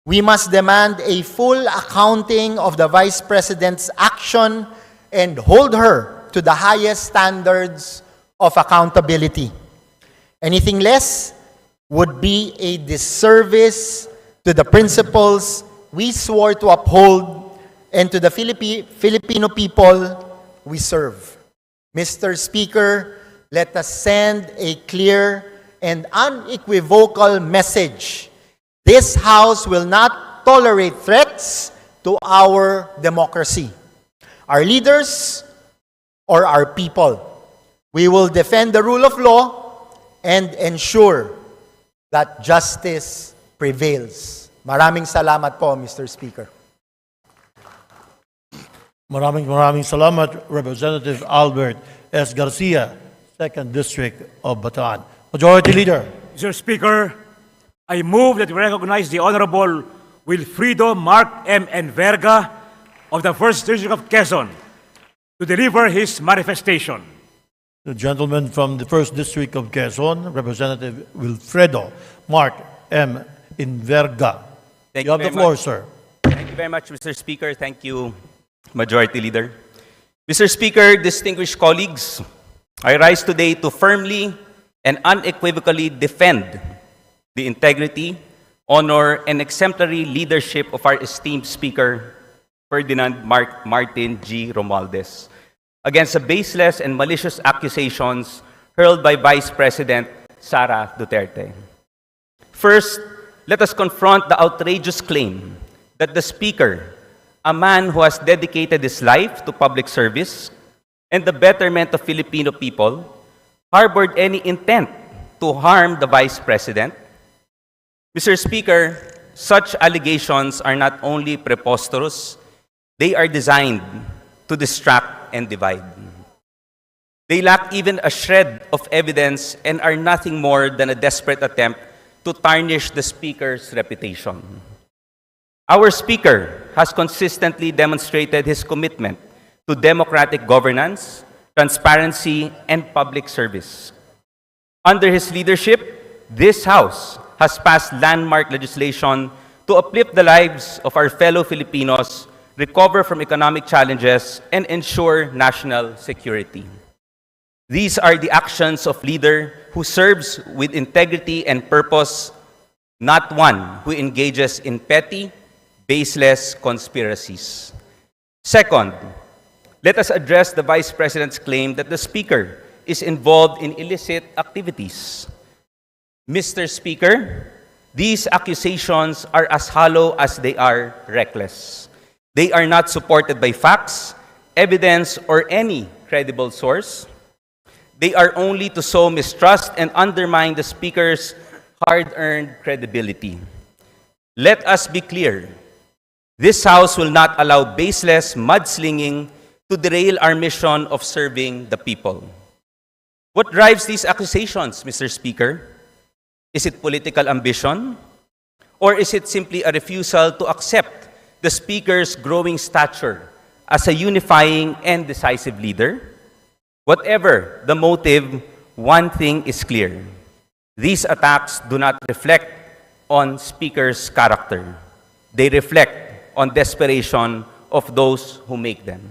We must demand a full accounting of the Vice President's action and hold her to the highest standards of accountability. Anything less would be a disservice to the principles we swore to uphold and to the Filipino people we serve. Mr. Speaker, let us send a clear and unequivocal message. This House will not tolerate threats to our democracy, our leaders, or our people. We will defend the rule of law and ensure that justice prevails. Maraming salamat po, Mr. Speaker. Maraming salamat, Representative Albert S. Garcia, 2nd District of Bataan. Majority Leader. Mr. Speaker, I move that we recognize the Honorable Wilfrido Mark M. Enverga of the 1st District of Quezon to deliver his manifestation. The gentleman from the 1st District of Quezon, Representative Wilfredo Mark M. Enverga. You have the floor, sir. Thank you very much, Mr. Speaker. Thank you, Majority Leader. Mr. Speaker, distinguished colleagues, I rise today to firmly and unequivocally defend the integrity, honor, and exemplary leadership of our esteemed Speaker, Ferdinand Martin G. Romualdez, against the baseless and malicious accusations hurled by Vice President Sara Duterte. First, let us confront the outrageous claim that the Speaker, a man who has dedicated his life to public service and the betterment of Filipino people, harbored any intent to harm the Vice President. Mr. Speaker, such allegations are not only preposterous, they are designed to distract and divide. They lack even a shred of evidence and are nothing more than a desperate attempt to tarnish the Speaker's reputation. Our Speaker has consistently demonstrated his commitment to democratic governance, transparency, and public service. Under his leadership, this House has passed landmark legislation to uplift the lives of our fellow Filipinos, recover from economic challenges, and ensure national security. These are the actions of a leader who serves with integrity and purpose, not one who engages in petty, baseless conspiracies. Second, let us address the Vice President's claim that the Speaker is involved in illicit activities. Mr. Speaker, these accusations are as hollow as they are reckless. They are not supported by facts, evidence, or any credible source. They are only to sow mistrust and undermine the Speaker's hard-earned credibility. Let us be clear. This House will not allow baseless mudslinging to derail our mission of serving the people. What drives these accusations, Mr. Speaker? Is it political ambition? Or is it simply a refusal to accept the Speaker's growing stature as a unifying and decisive leader? Whatever the motive, one thing is clear. These attacks do not reflect on Speaker's character. They reflect on desperation of those who make them.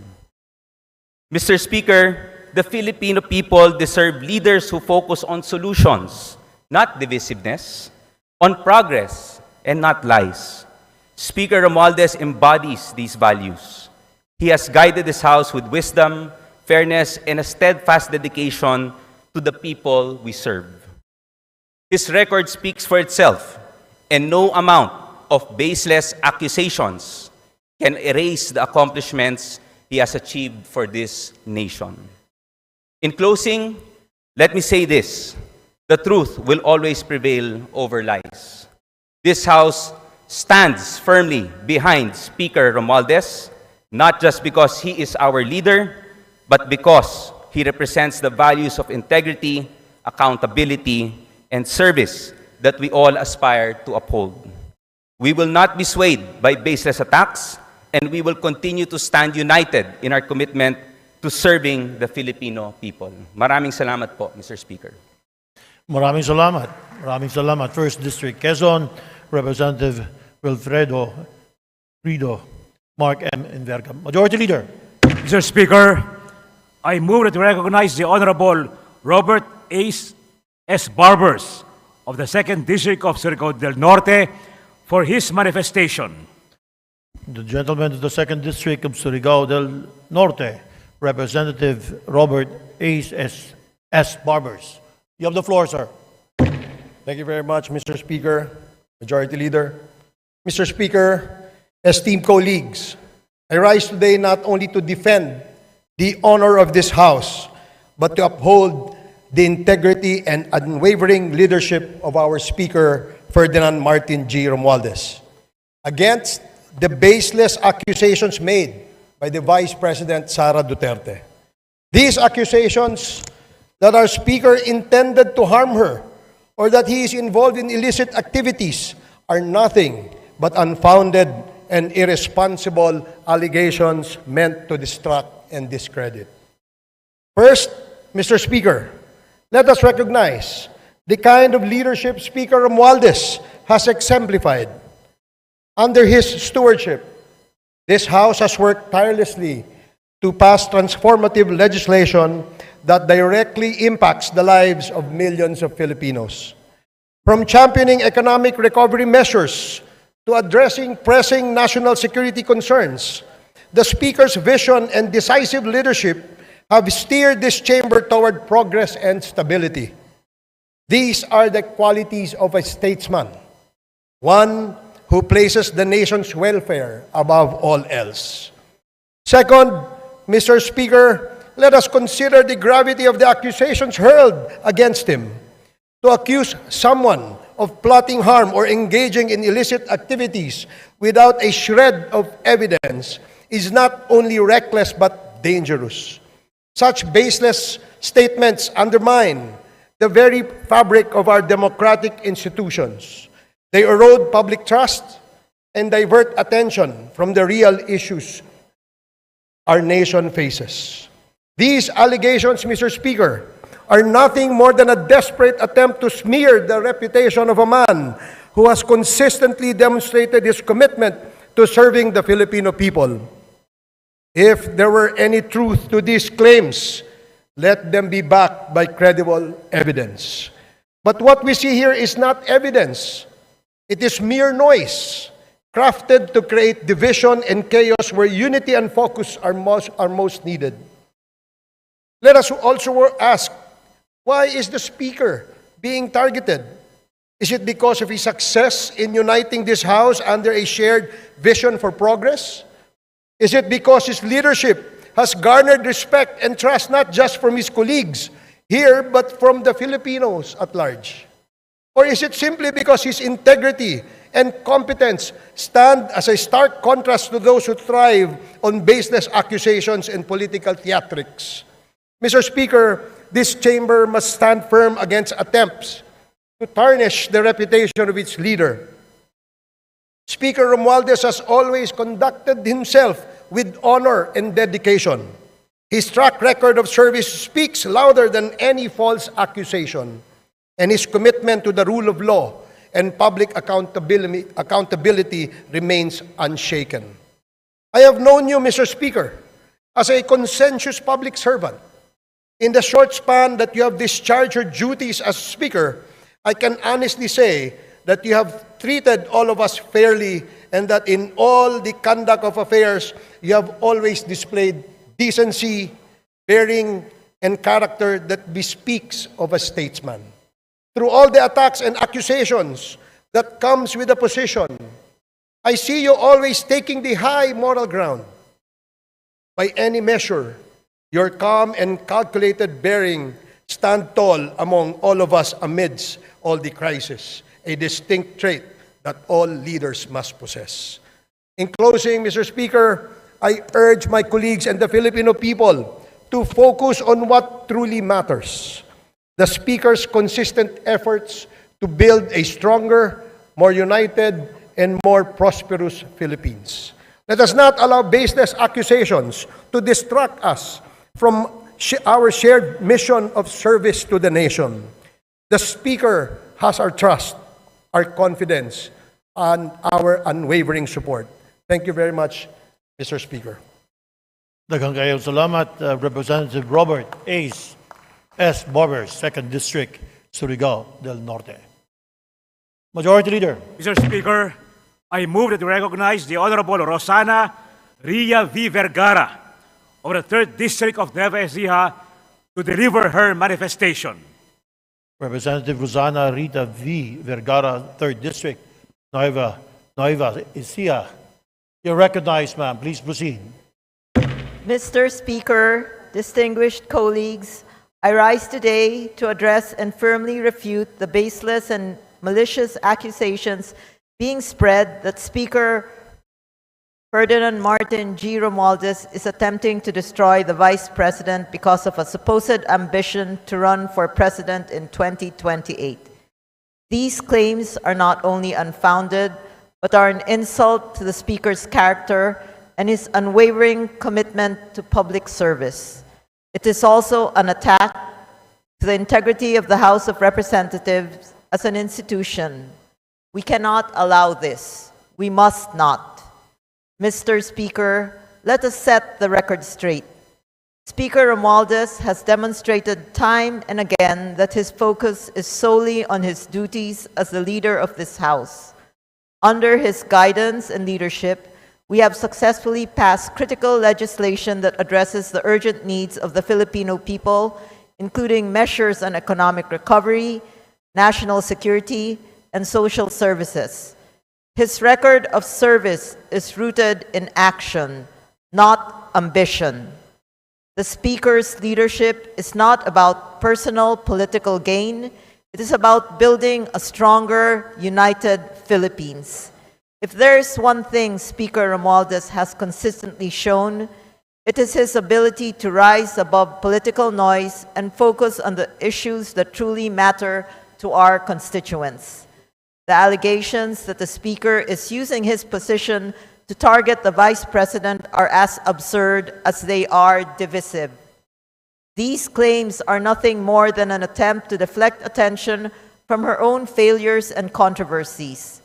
Mr. Speaker, the Filipino people deserve leaders who focus on solutions, not divisiveness, on progress, and not lies. Speaker Romualdez embodies these values. He has guided this House with wisdom, fairness, and a steadfast dedication to the people we serve. His record speaks for itself, and no amount of baseless accusations can erase the accomplishments he has achieved for this nation. In closing, let me say this: the truth will always prevail over lies. This House stands firmly behind Speaker Romualdez, not just because he is our leader, but because he represents the values of integrity, accountability, and service that we all aspire to uphold. We will not be swayed by baseless attacks, and we will continue to stand united in our commitment to serving the Filipino people. Maraming salamat po, Mr. Speaker. Maraming salamat. Maraming salamat. First District, Quezon, Representative Wilfredo Rido, Mark M. Enverga. Majority Leader. Mr. Speaker, I move that we recognize the Honorable Robert S. Barbers of the 2nd District of Surigao del Norte for his manifestation. The gentleman of the 2nd District of Surigao del Norte, Representative Robert S. Barbers. You have the floor, sir. Thank you very much, Mr. Speaker, Majority Leader. Mr. Speaker, esteemed colleagues, I rise today not only to defend the honor of this House, but to uphold the integrity and unwavering leadership of our Speaker, Ferdinand Martin G. Romualdez, against the baseless accusations made by the Vice President Sara Duterte. These accusations that our Speaker intended to harm her or that he is involved in illicit activities are nothing but unfounded and irresponsible allegations meant to distract and discredit. First, Mr. Speaker, let us recognize the kind of leadership Speaker Romualdez has exemplified. Under his stewardship, this House has worked tirelessly to pass transformative legislation that directly impacts the lives of millions of Filipinos. From championing economic recovery measures to addressing pressing national security concerns, the Speaker's vision and decisive leadership have steered this chamber toward progress and stability. These are the qualities of a statesman, one who places the nation's welfare above all else. Second, Mr. Speaker, let us consider the gravity of the accusations hurled against him. To accuse someone of plotting harm or engaging in illicit activities without a shred of evidence is not only reckless but dangerous. Such baseless statements undermine the very fabric of our democratic institutions. They erode public trust and divert attention from the real issues our nation faces. These allegations, Mr. Speaker, are nothing more than a desperate attempt to smear the reputation of a man who has consistently demonstrated his commitment to serving the Filipino people. If there were any truth to these claims, let them be backed by credible evidence. But what we see here is not evidence. It is mere noise, crafted to create division and chaos where unity and focus are most needed. Let us also ask, why is the Speaker being targeted? Is it because of his success in uniting this House under a shared vision for progress? Is it because his leadership has garnered respect and trust not just from his colleagues here, but from the Filipinos at large? Or is it simply because his integrity and competence stand as a stark contrast to those who thrive on baseless accusations and political theatrics? Mr. Speaker, this chamber must stand firm against attempts to tarnish the reputation of its leader. Speaker Romualdez has always conducted himself with honor and dedication. His track record of service speaks louder than any false accusation, and his commitment to the rule of law and public accountability remains unshaken. I have known you, Mr. Speaker, as a conscientious public servant. In the short span that you have discharged your duties as Speaker, I can honestly say that you have treated all of us fairly and that in all the conduct of affairs, you have always displayed decency, bearing, and character that bespeaks of a statesman. Through all the attacks and accusations that comes with a position, I see you always taking the high moral ground. By any measure, your calm and calculated bearing stand tall among all of us amidst all the crisis, a distinct trait that all leaders must possess. In closing, Mr. Speaker, I urge my colleagues and the Filipino people to focus on what truly matters: the Speaker's consistent efforts to build a stronger, more united, and more prosperous Philippines. Let us not allow baseless accusations to distract us from our shared mission of service to the nation. The Speaker has our trust, our confidence, and our unwavering support. Thank you very much, Mr. Speaker. Daghang kayong salamat, Representative Robert Ace S. Barbers, 2nd District, Surigao del Norte. Majority Leader. Mr. Speaker, I move that we recognize the Honorable Rosana Ria V. Vergara of the 3rd District of Nueva Ecija to deliver her manifestation. Representative Rosana Rita V. Vergara, 3rd District, Nueva Ecija. You're recognized, ma'am. Please proceed. Mr. Speaker, distinguished colleagues, I rise today to address and firmly refute the baseless and malicious accusations being spread that Speaker Ferdinand Martin G. Romualdez is attempting to destroy the Vice President because of a supposed ambition to run for President in 2028. These claims are not only unfounded, but are an insult to the Speaker's character and his unwavering commitment to public service. It is also an attack to the integrity of the House of Representatives as an institution. We cannot allow this. We must not. Mr. Speaker, let us set the record straight. Speaker Romualdez has demonstrated time and again that his focus is solely on his duties as the leader of this House. Under his guidance and leadership, we have successfully passed critical legislation that addresses the urgent needs of the Filipino people, including measures on economic recovery, national security, and social services. His record of service is rooted in action, not ambition. The Speaker's leadership is not about personal political gain. It is about building a stronger, united Philippines. If there is one thing Speaker Romualdez has consistently shown, it is his ability to rise above political noise and focus on the issues that truly matter to our constituents. The allegations that the Speaker is using his position to target the Vice President are as absurd as they are divisive. These claims are nothing more than an attempt to deflect attention from her own failures and controversies.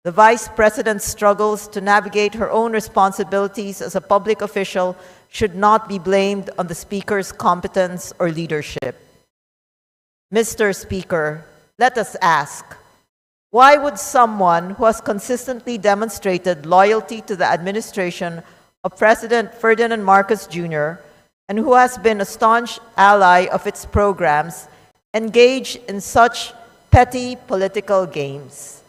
The Vice President's struggles to navigate her own responsibilities as a public official should not be blamed on the Speaker's competence or leadership. Mr. Speaker, let us ask, why would someone who has consistently demonstrated loyalty to the administration of President Ferdinand Marcos Jr. and who has been a staunch ally of its programs engage in such petty political games?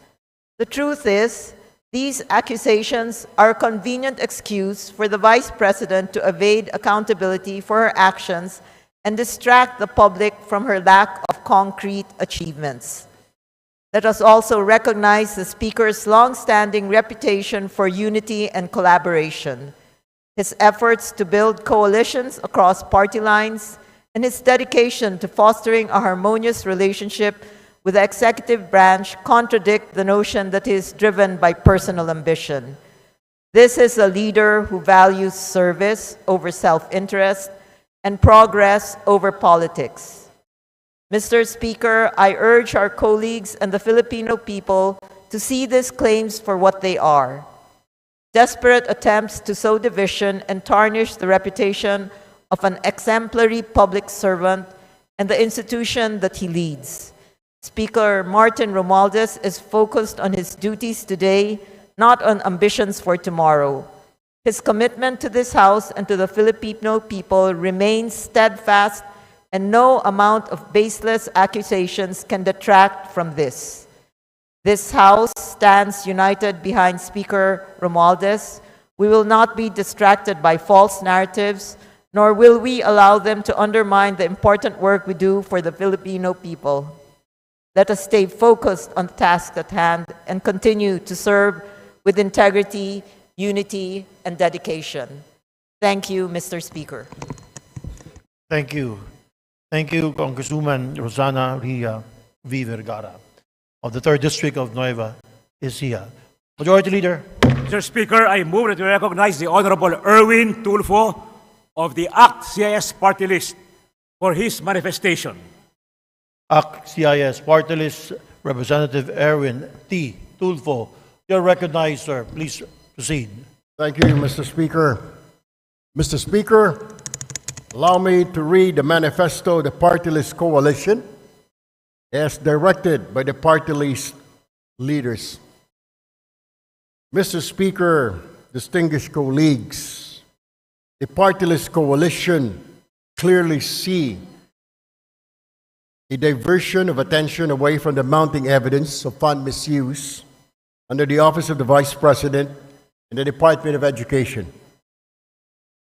The truth is, these accusations are a convenient excuse for the Vice President to evade accountability for her actions and distract the public from her lack of concrete achievements. Let us also recognize the Speaker's long-standing reputation for unity and collaboration, his efforts to build coalitions across party lines, and his dedication to fostering a harmonious relationship with the executive branch contradict the notion that he is driven by personal ambition. This is a leader who values service over self-interest and progress over politics. Mr. Speaker, I urge our colleagues and the Filipino people to see these claims for what they are: desperate attempts to sow division and tarnish the reputation of an exemplary public servant and the institution that he leads. Speaker Martin Romualdez is focused on his duties today, not on ambitions for tomorrow. His commitment to this House and to the Filipino people remains steadfast, and no amount of baseless accusations can detract from this. This House stands united behind Speaker Romualdez. We will not be distracted by false narratives, nor will we allow them to undermine the important work we do for the Filipino people. Let us stay focused on the task at hand and continue to serve with integrity, unity, and dedication. Thank you, Mr. Speaker. Thank you. Thank you, Congresswoman Rosana Ria V. Vergara of the 3rd District of Nueva Ecija. Majority Leader. Mr. Speaker, I move that we recognize the Honorable Erwin Tulfo of the ACT-CIS party list for his manifestation. ACT-CIS Party List, Representative Erwin T. Tulfo. You're recognized, sir. Please proceed. Thank you, Mr. Speaker. Mr. Speaker, allow me to read the manifesto of the Party List Coalition as directed by the party list leaders. Mr. Speaker, distinguished colleagues, the Party List Coalition clearly see a diversion of attention away from the mounting evidence of fund misuse under the Office of the Vice President and the Department of Education.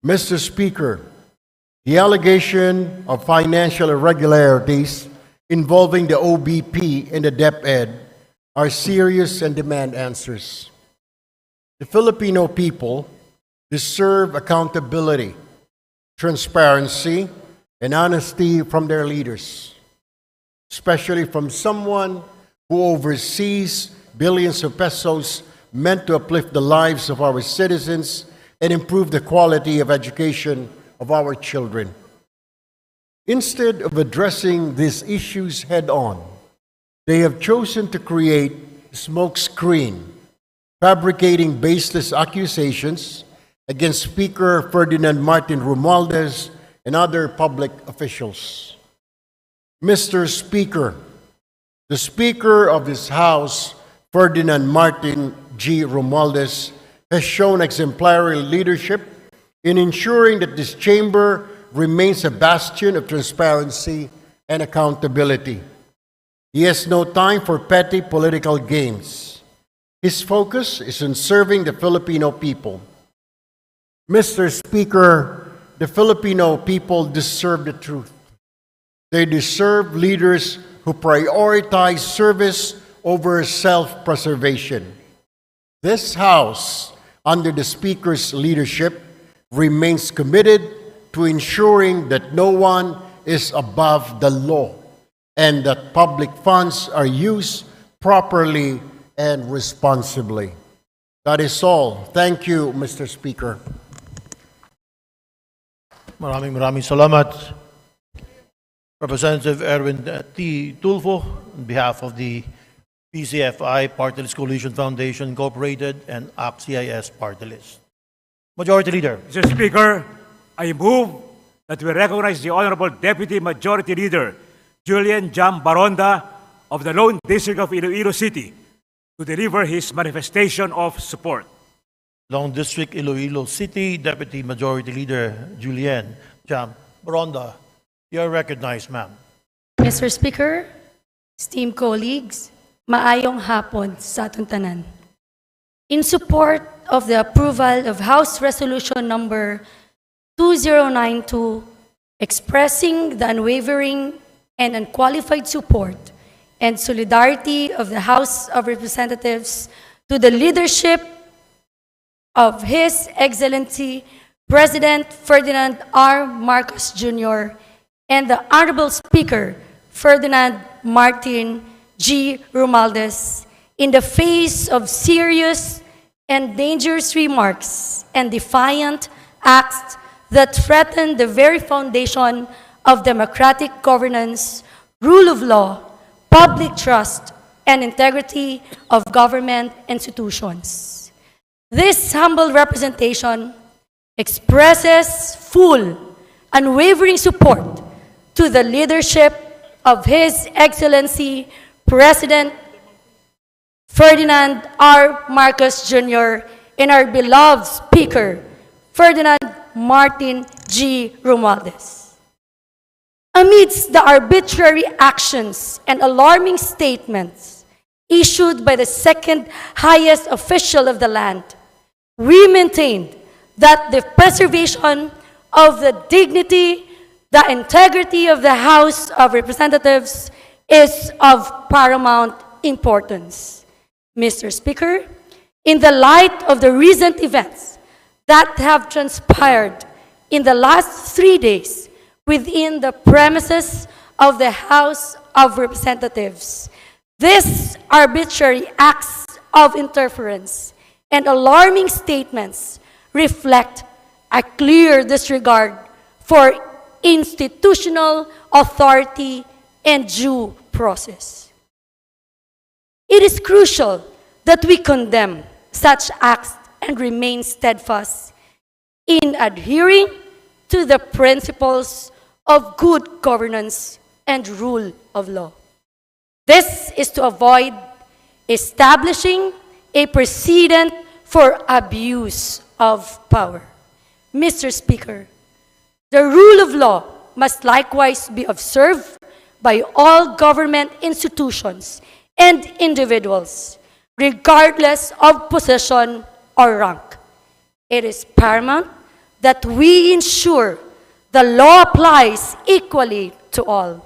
Mr. Speaker, the allegation of financial irregularities involving the OBP and the DepEd are serious and demand answers. The Filipino people deserve accountability, transparency, and honesty from their leaders, especially from someone who oversees billions of pesos meant to uplift the lives of our citizens and improve the quality of education of our children. Instead of addressing these issues head-on, they have chosen to create a smokescreen, fabricating baseless accusations against Speaker Ferdinand Martin Romualdez and other public officials. Mr. Speaker, the Speaker of this House, Ferdinand Martin G. Romualdez, has shown exemplary leadership in ensuring that this chamber remains a bastion of transparency and accountability. He has no time for petty political games. His focus is on serving the Filipino people. Mr. Speaker, the Filipino people deserve the truth. They deserve leaders who prioritize service over self-preservation. This House, under the Speaker's leadership, remains committed to ensuring that no one is above the law and that public funds are used properly and responsibly. That is all. Thank you, Mr. Speaker. Maraming salamat. Representative Erwin T. Tulfo, on behalf of the PCFI Party List Coalition Foundation Incorporated and ACT-CIS Party List. Majority Leader. Mr. Speaker, I move that we recognize the Honorable Deputy Majority Leader, Julian Jam Baronda of the Lone District of Iloilo City, to deliver his manifestation of support. Lone District, Iloilo City, Deputy Majority Leader Julian Jam Baronda. You are recognized, ma'am. Mr. Speaker, esteemed colleagues, maayong hapon sa atong tanan. In support of the approval of House Resolution Number 2092, expressing the unwavering and unqualified support and solidarity of the House of Representatives to the leadership of His Excellency President Ferdinand R. Marcos Jr. and the Honorable Speaker Ferdinand Martin G. Romualdez, in the face of serious and dangerous remarks and defiant acts that threaten the very foundation of democratic governance, rule of law, public trust, and integrity of government institutions. This humble representation expresses full, unwavering support to the leadership of His Excellency President Ferdinand R. Marcos Jr. and our beloved Speaker, Ferdinand Martin G. Romualdez. Amidst the arbitrary actions and alarming statements issued by the second highest official of the land, we maintained that the preservation of the dignity, the integrity of the House of Representatives is of paramount importance. Mr. Speaker, in the light of the recent events that have transpired in the last 3 days within the premises of the House of Representatives, these arbitrary acts of interference and alarming statements reflect a clear disregard for institutional authority and due process. It is crucial that we condemn such acts and remain steadfast in adhering to the principles of good governance and rule of law. This is to avoid establishing a precedent for abuse of power. Mr. Speaker, the rule of law must likewise be observed by all government institutions and individuals, regardless of position or rank. It is paramount that we ensure the law applies equally to all,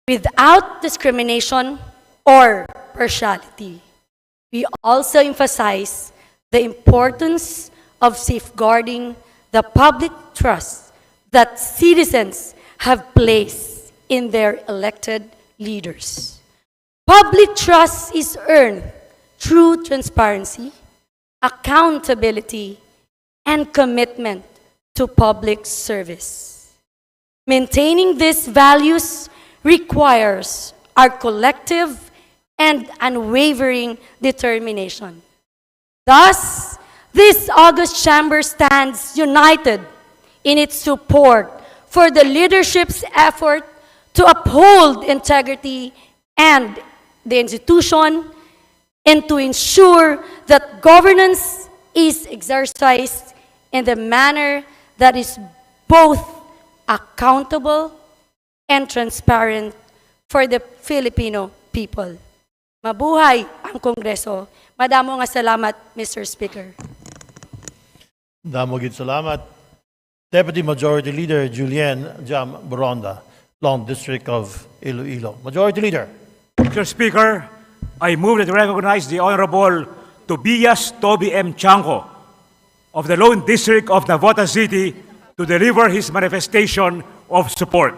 without discrimination or partiality. We also emphasize the importance of safeguarding the public trust that citizens have placed in their elected leaders. Public trust is earned through transparency, accountability, and commitment to public service. Maintaining these values requires our collective and unwavering determination. Thus, this august chamber stands united in its support for the leadership's effort to uphold integrity and the institution and to ensure that governance is exercised in the manner that is both accountable and transparent for the Filipino people. Mabuhay ang Kongreso. Madamo nga salamat, Mr. Speaker. Damo gid salamat. Deputy Majority Leader Julian Jam Boronda, Long District of Iloilo. Majority Leader. Mr. Speaker, I move that we recognize the Honorable Tobias Toby M. Chanco of the Lone District of Navotas City to deliver his manifestation of support.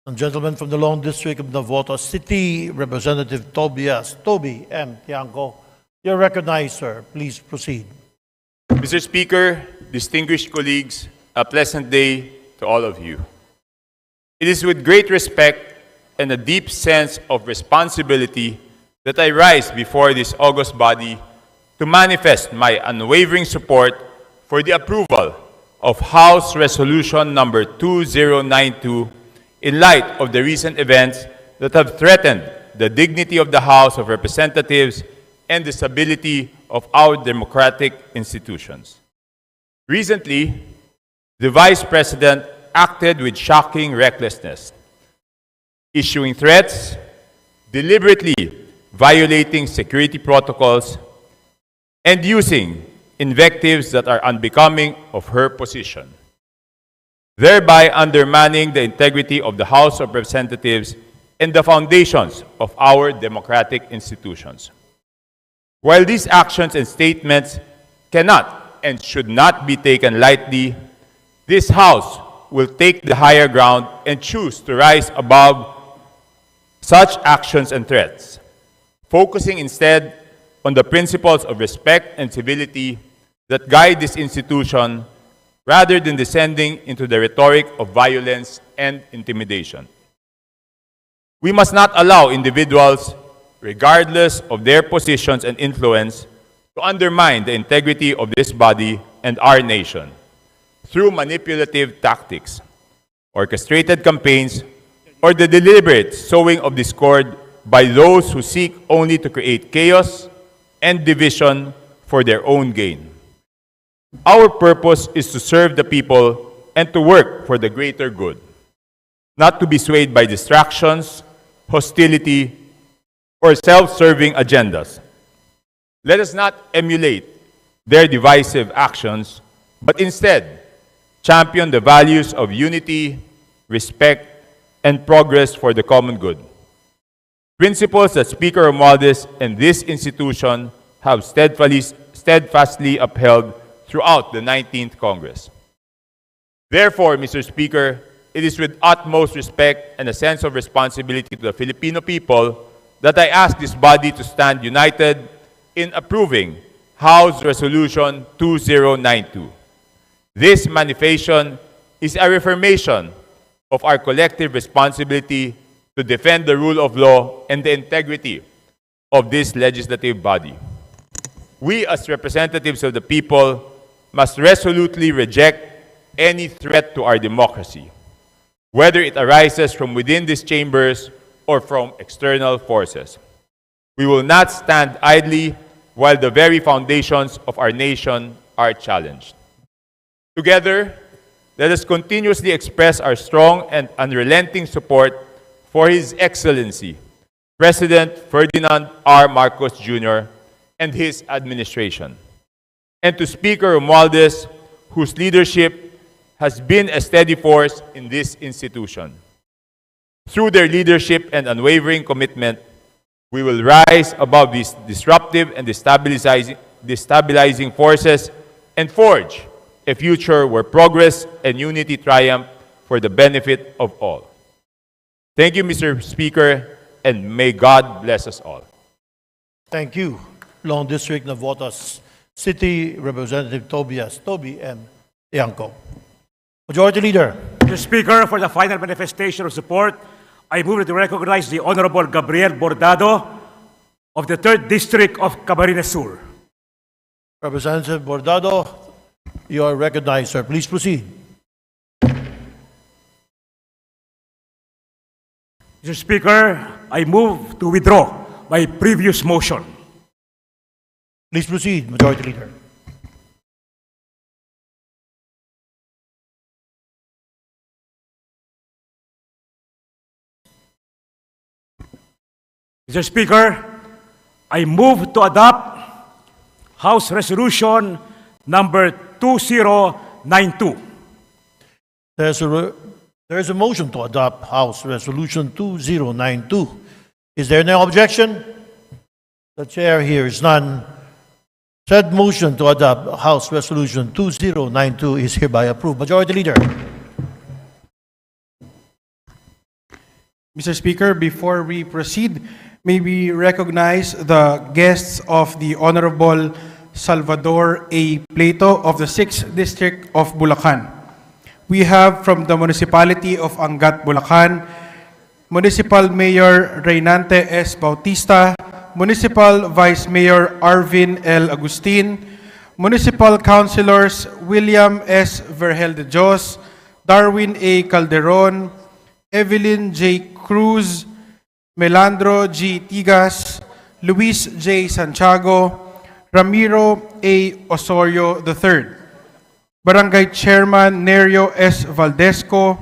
And gentleman from the Lone District of Navotas City, Representative Toby M. Tiangco. You're recognized, sir. Please proceed. Mr. Speaker, distinguished colleagues, a pleasant day to all of you. It is with great respect and a deep sense of responsibility that I rise before this august body to manifest my unwavering support for the approval of House Resolution number 2092 in light of the recent events that have threatened the dignity of the House of Representatives and the stability of our democratic institutions. Recently, the Vice President acted with shocking recklessness, issuing threats, deliberately violating security protocols, and using invectives that are unbecoming of her position, thereby undermining the integrity of the House of Representatives and the foundations of our democratic institutions. While these actions and statements cannot and should not be taken lightly, this House will take the higher ground and choose to rise above such actions and threats, focusing instead on the principles of respect and civility that guide this institution rather than descending into the rhetoric of violence and intimidation. We must not allow individuals, regardless of their positions and influence, to undermine the integrity of this body and our nation through manipulative tactics, orchestrated campaigns, or the deliberate sowing of discord by those who seek only to create chaos and division for their own gain. Our purpose is to serve the people and to work for the greater good, not to be swayed by distractions, hostility, or self-serving agendas. Let us not emulate their divisive actions, but instead champion the values of unity, respect, and progress for the common good. Principles that Speaker Romualdez and this institution have steadfastly upheld throughout the 19th Congress. Therefore, Mr. Speaker, it is with utmost respect and a sense of responsibility to the Filipino people that I ask this body to stand united in approving House Resolution 2092. This manifestation is a reaffirmation of our collective responsibility to defend the rule of law and the integrity of this legislative body. We, as representatives of the people, must resolutely reject any threat to our democracy, whether it arises from within these chambers or from external forces. We will not stand idly while the very foundations of our nation are challenged. Together, let us continuously express our strong and unrelenting support for His Excellency, President Ferdinand R. Marcos Jr. and his administration, and to Speaker Romualdez, whose leadership has been a steady force in this institution. Through their leadership and unwavering commitment, we will rise above these disruptive and destabilizing forces and forge a future where progress and unity triumph for the benefit of all. Thank you, Mr. Speaker, and may God bless us all. Thank you. Long District Navotas City Representative Toby M. Ianco. Majority Leader. Mr. Speaker, for the final manifestation of support, I move to recognize the Honorable Gabriel Bordado of the 3rd District of Camarines Sur. Representative Bordado, you are recognized, sir. Please proceed. Mr. Speaker, I move to withdraw my previous motion. Please proceed, Majority Leader. Mr. Speaker, I move to adopt House Resolution number 2092. There is a motion to adopt House Resolution 2092. Is there no objection? The chair hears none. Said motion to adopt House Resolution 2092 is hereby approved. Majority Leader. Mr. Speaker, before we proceed, may we recognize the guests of the Honorable Salvador A. Plato of the 6th District of Bulacan. We have from the Municipality of Angat, Bulacan, Municipal Mayor Reynante S. Bautista, Municipal Vice Mayor Arvin L. Agustin, Municipal Councilors William S. Vergel de Dios, Darwin A. Calderon, Evelyn J. Cruz, Melandro G. Tigas, Luis J. Santiago, Ramiro A. Osorio III, Barangay Chairman Nerio S. Valdesco,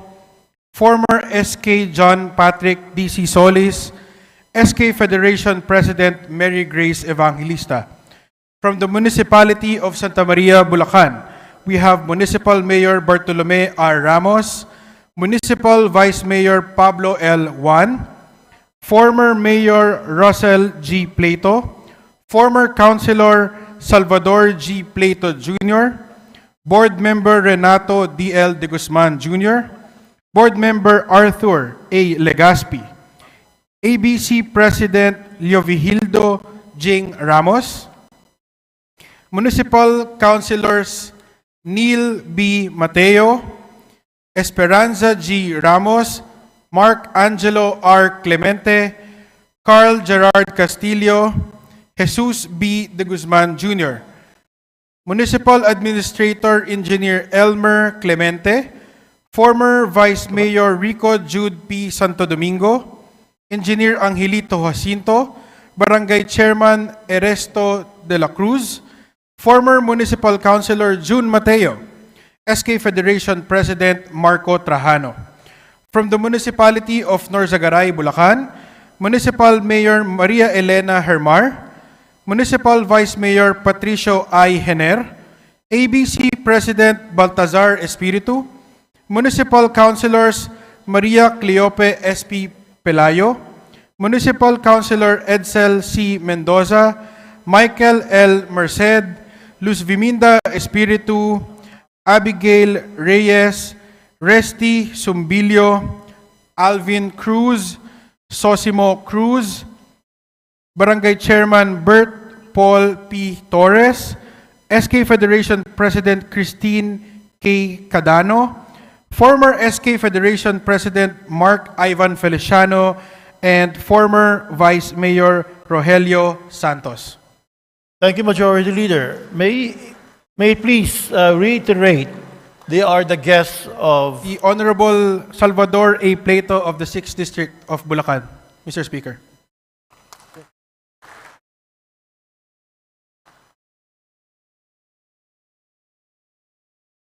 former SK John Patrick D.C. Solis, SK Federation President Mary Grace Evangelista. From the Municipality of Santa Maria, Bulacan, we have Municipal Mayor Bartolome R. Ramos, Municipal Vice Mayor Pablo L. Juan, former Mayor Russell G. Plato, former Councilor Salvador G. Plato Jr., Board Member Renato D.L. de Guzman Jr., Board Member Arthur A. Legaspi, ABC President Leovigildo Jing Ramos, Municipal Councilors Neil B. Mateo, Esperanza G. Ramos, Mark Angelo R. Clemente, Carl Gerard Castillo, Jesus B. de Guzman Jr., Municipal Administrator Engineer Elmer Clemente, former Vice Mayor Rico Jude P. Santo Domingo, Engineer Angelito Jacinto, Barangay Chairman Eresto de la Cruz, former Municipal Councilor June Mateo, SK Federation President Marco Trajano. From the Municipality of Norzagaray, Bulacan, Municipal Mayor Maria Elena Hermar, Municipal Vice Mayor Patricio I. Hener, ABC President Baltazar Espiritu, Municipal Councilors Maria Cleope S.P. Pelayo, Municipal Councilor Edsel C. Mendoza, Michael L. Merced, Luz Viminda Espiritu, Abigail Reyes, Resty Sumbilio, Alvin Cruz, Sosimo Cruz, Barangay Chairman Bert Paul P. Torres, SK Federation President Christine K. Cadano, former SK Federation President Mark Ivan Feliciano, and former Vice Mayor Rogelio Santos. Thank you, Majority Leader. May it please reiterate, they are the guests of The Honorable Salvador A. Plato of the 6th District of Bulacan, Mr. Speaker.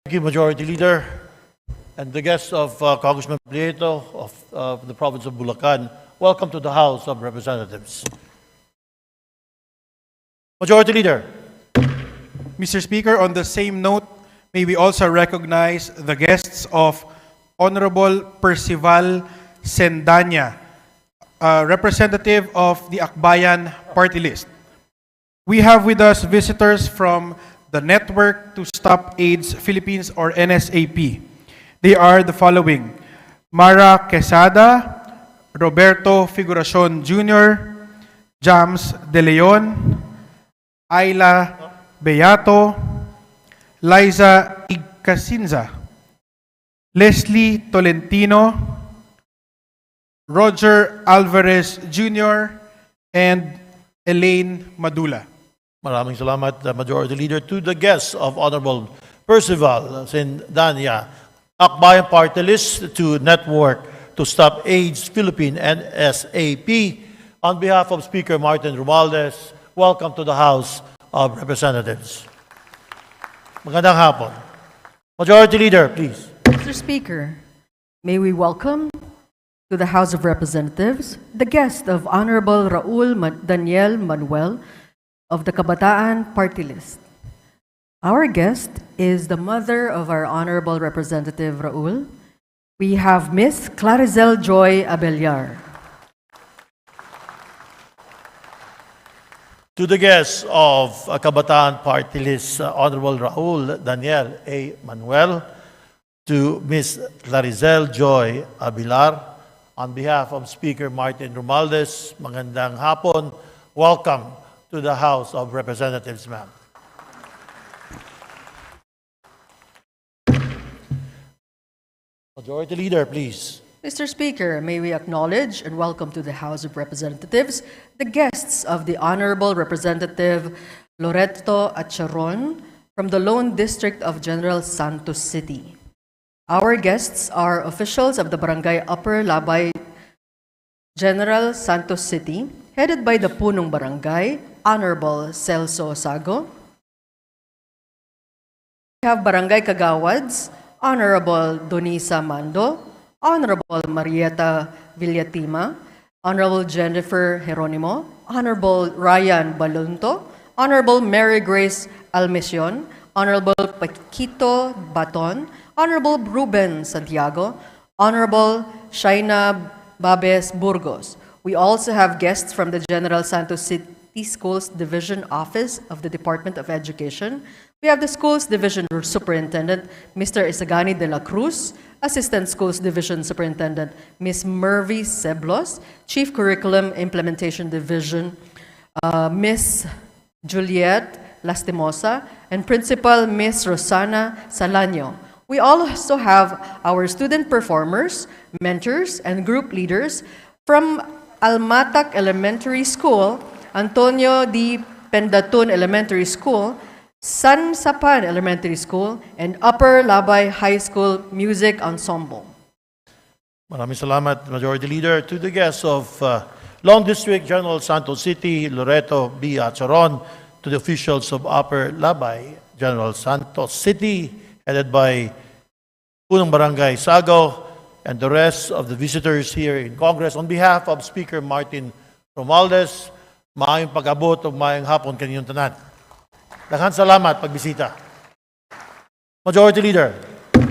Thank you, Majority Leader. And the guests of Congressman Prieto of the province of Bulacan, welcome to the House of Representatives. Majority Leader. Mr. Speaker, on the same note, may we also recognize the guests of Honorable Percival Sendanya, a representative of the Akbayan Party List. We have with us visitors from the Network to Stop AIDS Philippines, or NSAP. They are the following: Mara Quesada, Roberto Figuracion Jr., Jams De Leon, Ayla Beato, Liza Igcasinza, Leslie Tolentino, Roger Alvarez Jr., and Elaine Madula. Maraming salamat, Majority Leader. To the guests of Honorable Percival Sendanya, Akbayan Party List, to Network to Stop AIDS Philippines, NSAP, on behalf of Speaker Martin Romualdez, welcome to the House of Representatives. Magandang hapon. Majority Leader, please. Mr. Speaker, may we welcome to the House of Representatives the guest of Honorable Daniel Manuel of the Kabataan Party List. Our guest is the mother of our Honorable Representative Raul. We have Miss Clarizel Joy Abellar. To the guests of Kabataan Party List, Honorable Raul Daniel A. Manuel, to Miss Clarizel Joy Abilar, on behalf of Speaker Martin Romualdez, magandang hapon. Welcome to the House of Representatives, ma'am. Majority Leader, please. Mr. Speaker, may we acknowledge and welcome to the House of Representatives the guests of the Honorable Representative Loreto Acharon from the Lone District of General Santos City. Our guests are officials of the Barangay Upper Labay, General Santos City, headed by the Punong Barangay, Honorable Celso Sago. We have Barangay Kagawads, Honorable Donisa Mando, Honorable Marieta Villatima, Honorable Jennifer Jeronimo, Honorable Ryan Balunto, Honorable Mary Grace Almesion, Honorable Paquito Baton, Honorable Ruben Santiago, Honorable Shaina Babes Burgos. We also have guests from the General Santos City Schools Division Office of the Department of Education. We have the Schools Division Superintendent, Mr. Isagani de la Cruz, Assistant Schools Division Superintendent, Ms. Mervy Seblos, Chief Curriculum Implementation Division, Ms. Juliet Lastimosa, and Principal Ms. Rosana Salaño. We also have our student performers, mentors, and group leaders from Almatac Elementary School, Antonio D. Pendatun Elementary School, San Sapan Elementary School, and Upper Labay High School Music Ensemble. Maraming salamat, Majority Leader. To the guests of Long District General Santos City, Loreto B. Acharon, to the officials of Upper Labay General Santos City, headed by Punong Barangay Sago, and the rest of the visitors here in Congress, on behalf of Speaker Martin Romualdez, maayong pag-abot o maayong hapon kaninyong tanan. Daghang salamat pagbisita. Majority Leader.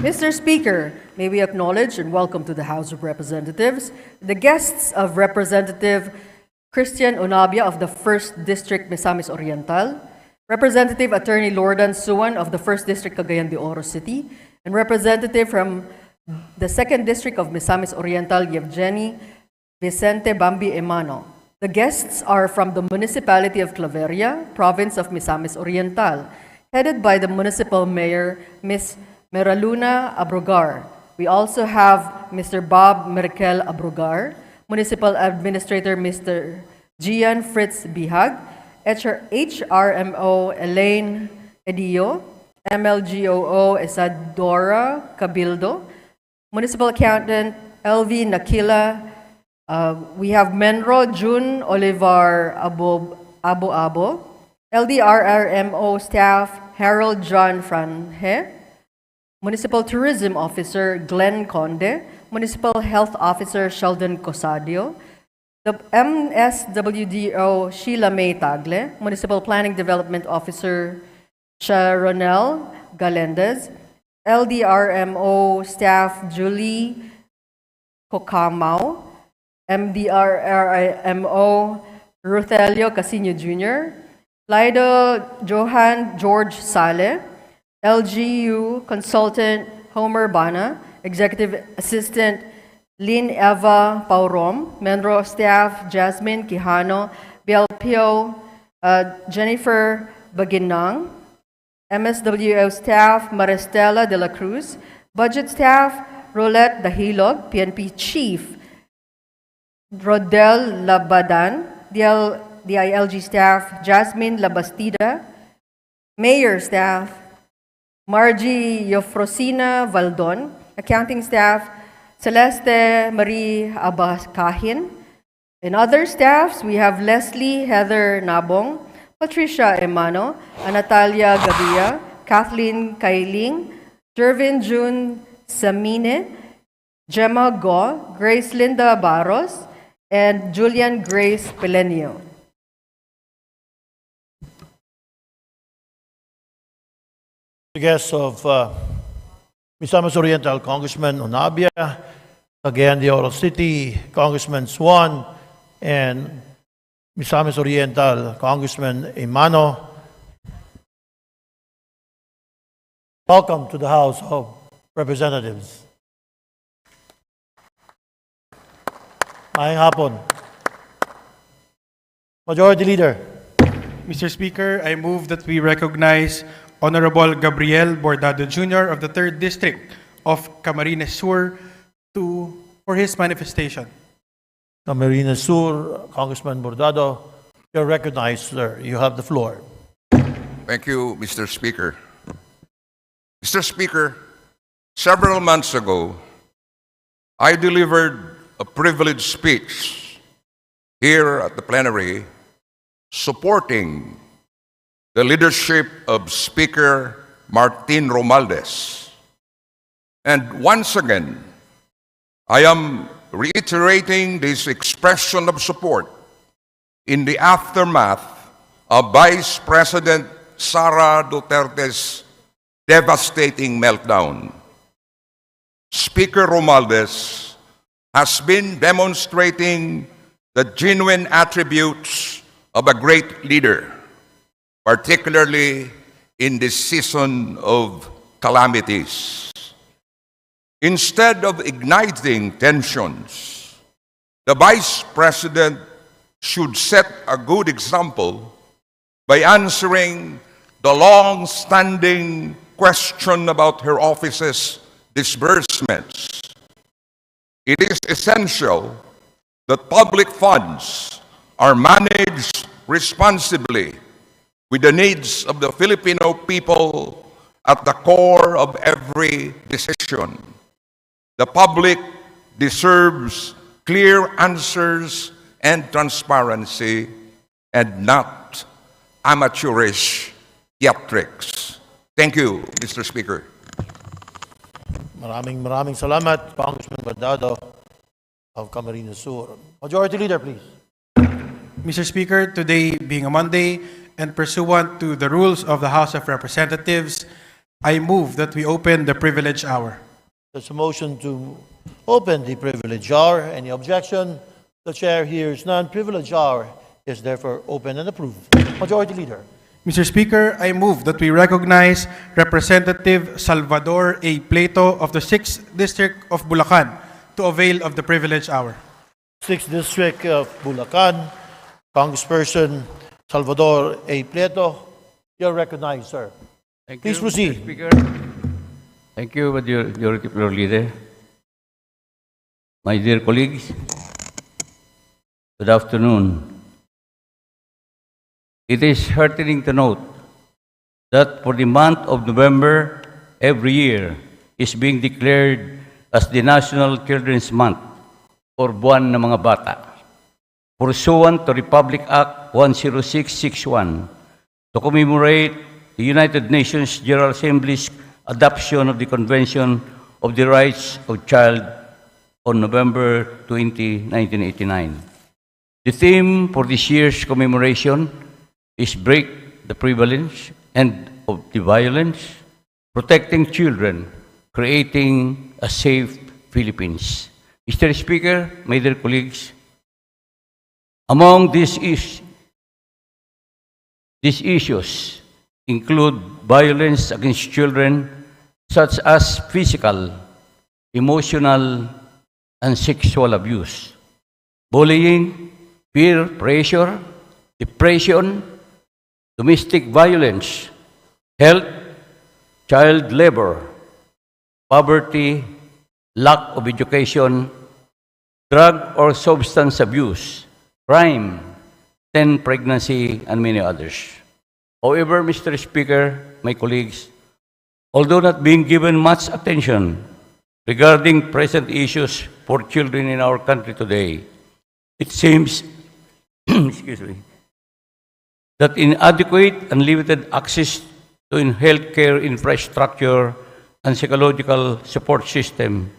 Mr. Speaker, may we acknowledge and welcome to the House of Representatives the guests of Representative Christian Onabia of the 1st District Misamis Oriental, Representative Attorney Lordan Suwan of the 1st District Cagayan de Oro City, and Representative from the 2nd District of Misamis Oriental, Yevgeny Vicente Bambi Emano. The guests are from the Municipality of Claveria, Province of Misamis Oriental, headed by the Municipal Mayor, Ms. Meraluna Abrogar. We also have Mr. Bob Merkel Abrogar, Municipal Administrator Mr. Gian Fritz Bihag, HRMO Elaine Edillo, MLGOO Isadora Cabildo, Municipal Accountant LV Nakila. We have Menro June Olivar Abo, LDRRMO staff Harold John Franhe, Municipal Tourism Officer Glenn Conde, Municipal Health Officer Sheldon Cosadio, the MSWDO Sheila May Tagle, Municipal Planning Development Officer Sharonel Galendez, LDRMO staff Julie Cocamao, MDRRMO Ruthelio Casino Jr., Lido Johan George Sale, LGU Consultant Homer Bana, Executive Assistant Lynn Eva Paurom, Menro Staff Jasmine Quijano, BLPO Jennifer Baginang, MSWO Staff Maristela de la Cruz, Budget Staff Rolette Dahilog, PNP Chief Rodel Labadan, DILG Staff Jasmine Labastida, Mayor Staff Margie Yofrosina Valdon, Accounting Staff Celeste Marie Abascahin. In other staffs, we have Leslie Heather Nabong, Patricia Emano, Natalia Gabia, Kathleen Kailing, Jervin June Samine, Gemma Go, Grace Linda Barros, and Julian Grace Pelenio. The guests of Misamis Oriental, Congressman Onabia, again the Oro City, Congressman Swan, and Misamis Oriental, Congressman Emano. Welcome to the House of Representatives. Maayong hapon. Majority Leader. Mr. Speaker, I move that we recognize Honorable Gabriel Bordado Jr. of the 3rd District of Camarines Sur for his manifestation. Camarines Sur, Congressman Bordado, you're recognized, sir. You have the floor. Thank you, Mr. Speaker. Mr. Speaker, several months ago, I delivered a privileged speech here at the plenary supporting the leadership of Speaker Martin Romualdez. And once again, I am reiterating this expression of support in the aftermath of Vice President Sara Duterte's devastating meltdown. Speaker Romualdez has been demonstrating the genuine attributes of a great leader, particularly in this season of calamities. Instead of igniting tensions, the Vice President should set a good example by answering the long-standing question about her office's disbursements. It is essential that public funds are managed responsibly, with the needs of the Filipino people at the core of every decision. The public deserves clear answers and transparency, and not amateurish theatrics. Thank you, Mr. Speaker. Maraming salamat, Congressman Bordado of Camarines Sur. Majority Leader, please. Mr. Speaker, today being a Monday and pursuant to the rules of the House of Representatives, I move that we open the privilege hour. There's a motion to open the privilege hour. Any objection? The chair hears none. Privilege hour is therefore open and approved. Majority Leader. Mr. Speaker, I move that we recognize Representative Salvador A. Plato of the 6th District of Bulacan to avail of the privilege hour. 6th District of Bulacan, Congressperson Salvador A. Prieto, you're recognized, sir. Thank Please you, proceed. Mr. Speaker. Thank you, Majority Floor Leader. My dear colleagues, good afternoon. It is heartening to note that for the month of November every year is being declared as the National Children's Month or Buwan ng mga Bata, pursuant to Republic Act 10661 to commemorate the United Nations General Assembly's adoption of the Convention of the Rights of Child on November 20, 1989. The theme for this year's commemoration is Break the Prevalence and of the Violence, Protecting Children, Creating a Safe Philippines. Mr. Speaker, my dear colleagues, among these issues include violence against children such as physical, emotional, and sexual abuse, bullying, peer pressure, depression, domestic violence, health, child labor, poverty, lack of education, drug or substance abuse, crime, teen pregnancy, and many others. However, Mr. Speaker, my colleagues, although not being given much attention regarding present issues for children in our country today, it seems excuse me, that inadequate and limited access to healthcare infrastructure and psychological support system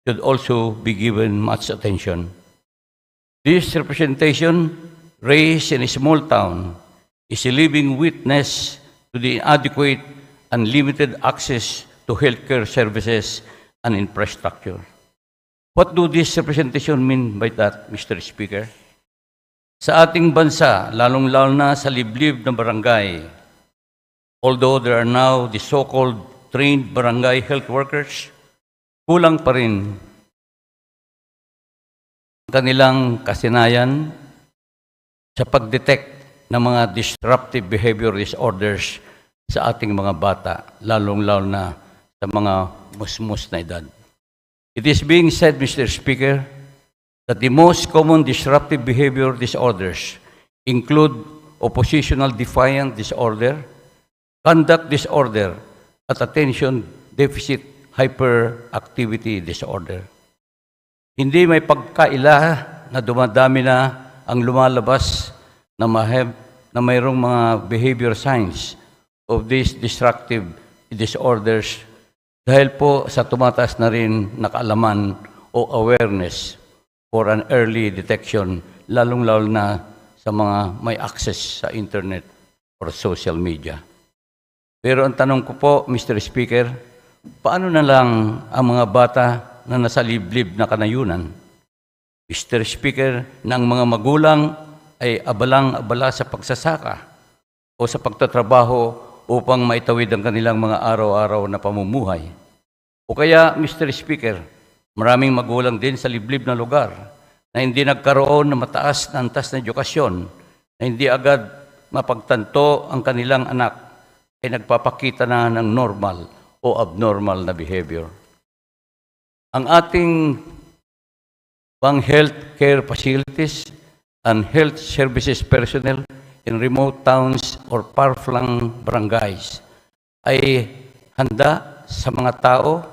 should also be given much attention. This representation, raised in a small town, is a living witness to the inadequate and limited access to healthcare services and infrastructure. What do this representation mean by that, Mr. Speaker? Sa ating bansa, lalong-lalo na sa liblib ng barangay, although there are now the so-called trained barangay health workers, kulang pa rin ang kanilang kasinayan sa pag-detect ng mga disruptive behavior disorders sa ating mga bata, lalong-lalo na sa mga musmus na edad. It is being said, Mr. Speaker, that the most common disruptive behavior disorders include oppositional defiant disorder, conduct disorder, at attention deficit hyperactivity disorder. Hindi may pagkaila na dumadami na ang lumalabas na mayroong mga behavior signs of these destructive disorders dahil po sa tumataas na rin na kaalaman o awareness for an early detection, lalong-lalo na sa mga may access sa internet or social media. Pero ang tanong ko po, Mr. Speaker, paano na lang ang mga bata na nasa liblib na kanayunan? Mr. Speaker, na ang mga magulang ay abalang-abala sa pagsasaka o sa pagtatrabaho upang maitawid ang kanilang mga araw-araw na pamumuhay. O kaya, Mr. Speaker, maraming magulang din sa liblib na lugar na hindi nagkaroon ng mataas na antas na edukasyon, na hindi agad mapagtanto ang kanilang anak ay nagpapakita na ng normal o abnormal na behavior. Ang ating pang health care facilities and health services personnel in remote towns or far-flung barangays ay handa sa mga tao,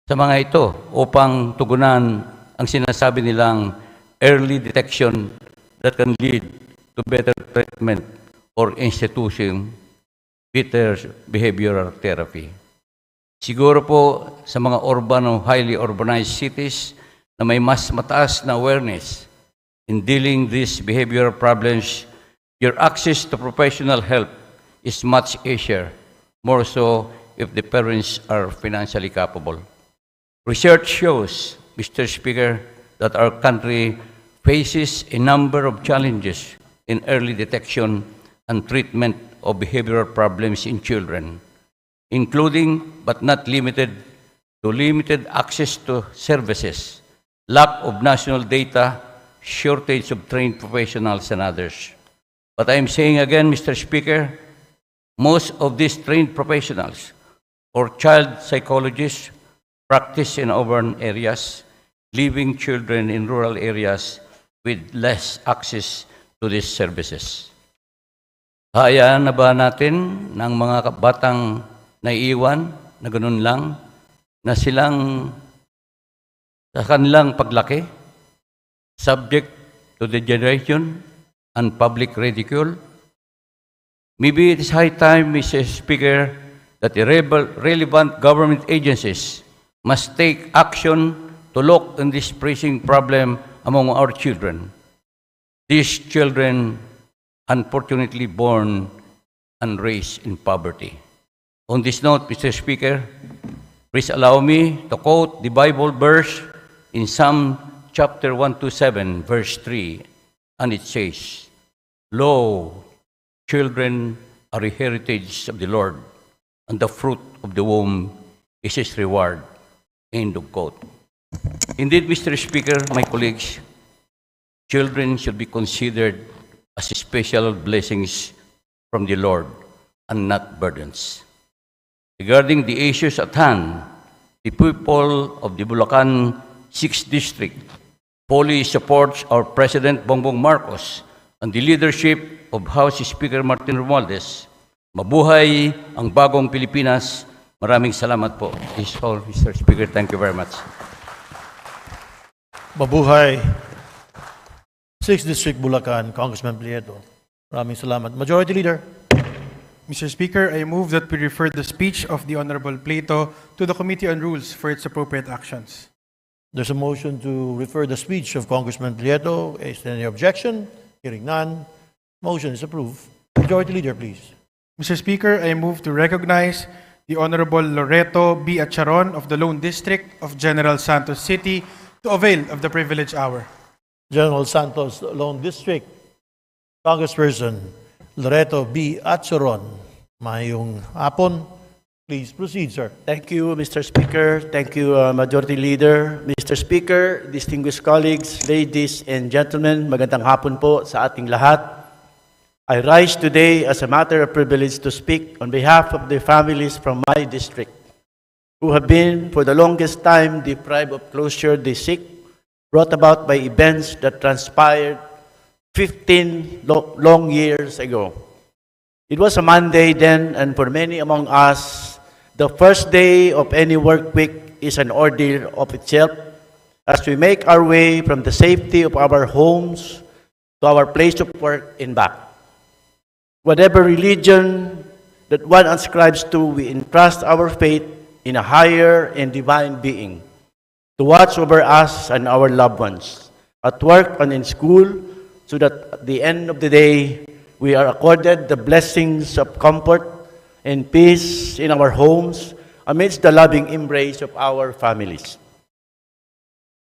sa mga ito, upang tugunan ang sinasabi nilang early detection that can lead to better treatment or institution better behavioral therapy. Siguro po sa mga urban o highly urbanized cities na may mas mataas na awareness in dealing these behavioral problems, your access to professional help is much easier, more so if the parents are financially capable. Research shows, Mr. Speaker, that our country faces a number of challenges in early detection and treatment of behavioral problems in children, including but not limited to limited access to services, lack of national data shortage of trained professionals and others. But I'm saying again, Mr. Speaker, most of these trained professionals or child psychologists practice in urban areas, leaving children in rural areas with less access to these services. Hayaan na ba natin ng mga batang naiiwan na ganun lang, na silang sa kanilang paglaki, subject to degeneration and public ridicule? Maybe it is high time, Mr. Speaker, that the relevant government agencies must take action to look in this pressing problem among our children. These children, unfortunately born and raised in poverty. On this note, Mr. Speaker, please allow me to quote the Bible verse in Psalm chapter 127, verse 3, and it says, "Lo, children are a heritage of the Lord, and the fruit of the womb is his reward." End of quote. Indeed, Mr. Speaker, my colleagues, children should be considered as special blessings from the Lord and not burdens. Regarding the issues at hand, the people of the Bulacan 6th District fully supports our President Bongbong Marcos and the leadership of House Speaker Martin Romualdez. Mabuhay ang bagong Pilipinas. Maraming salamat po. This is all, Mr. Speaker. Thank you very much. Mabuhay. 6th District, Bulacan, Congressman Prieto. Maraming salamat. Majority Leader. Mr. Speaker, I move that we refer the speech of the Honorable Plato to the Committee on Rules for its appropriate actions. There's a motion to refer the speech of Congressman Prieto. Is there any objection? Hearing none. Motion is approved. Majority Leader, please. Mr. Speaker, I move to recognize the Honorable Loreto B. Acharon of the Lone District of General Santos City to avail of the privilege hour. General Santos, Lone District, Congressperson Loreto B. Acharon. Mayong hapon. Please proceed, sir. Thank you, Mr. Speaker. Thank you, Majority Leader. Mr. Speaker, distinguished colleagues, ladies and gentlemen, magandang hapon po sa ating lahat. I rise today as a matter of privilege to speak on behalf of the families from my district who have been for the longest time deprived of closure they seek, brought about by events that transpired 15 long years ago. It was a Monday then, and for many among us, the first day of any work week is an ordeal of itself as we make our way from the safety of our homes to our place of work and back. Whatever religion that one ascribes to, we entrust our faith in a higher and divine being to watch over us and our loved ones at work and in school, so that at the end of the day, we are accorded the blessings of comfort and peace in our homes amidst the loving embrace of our families.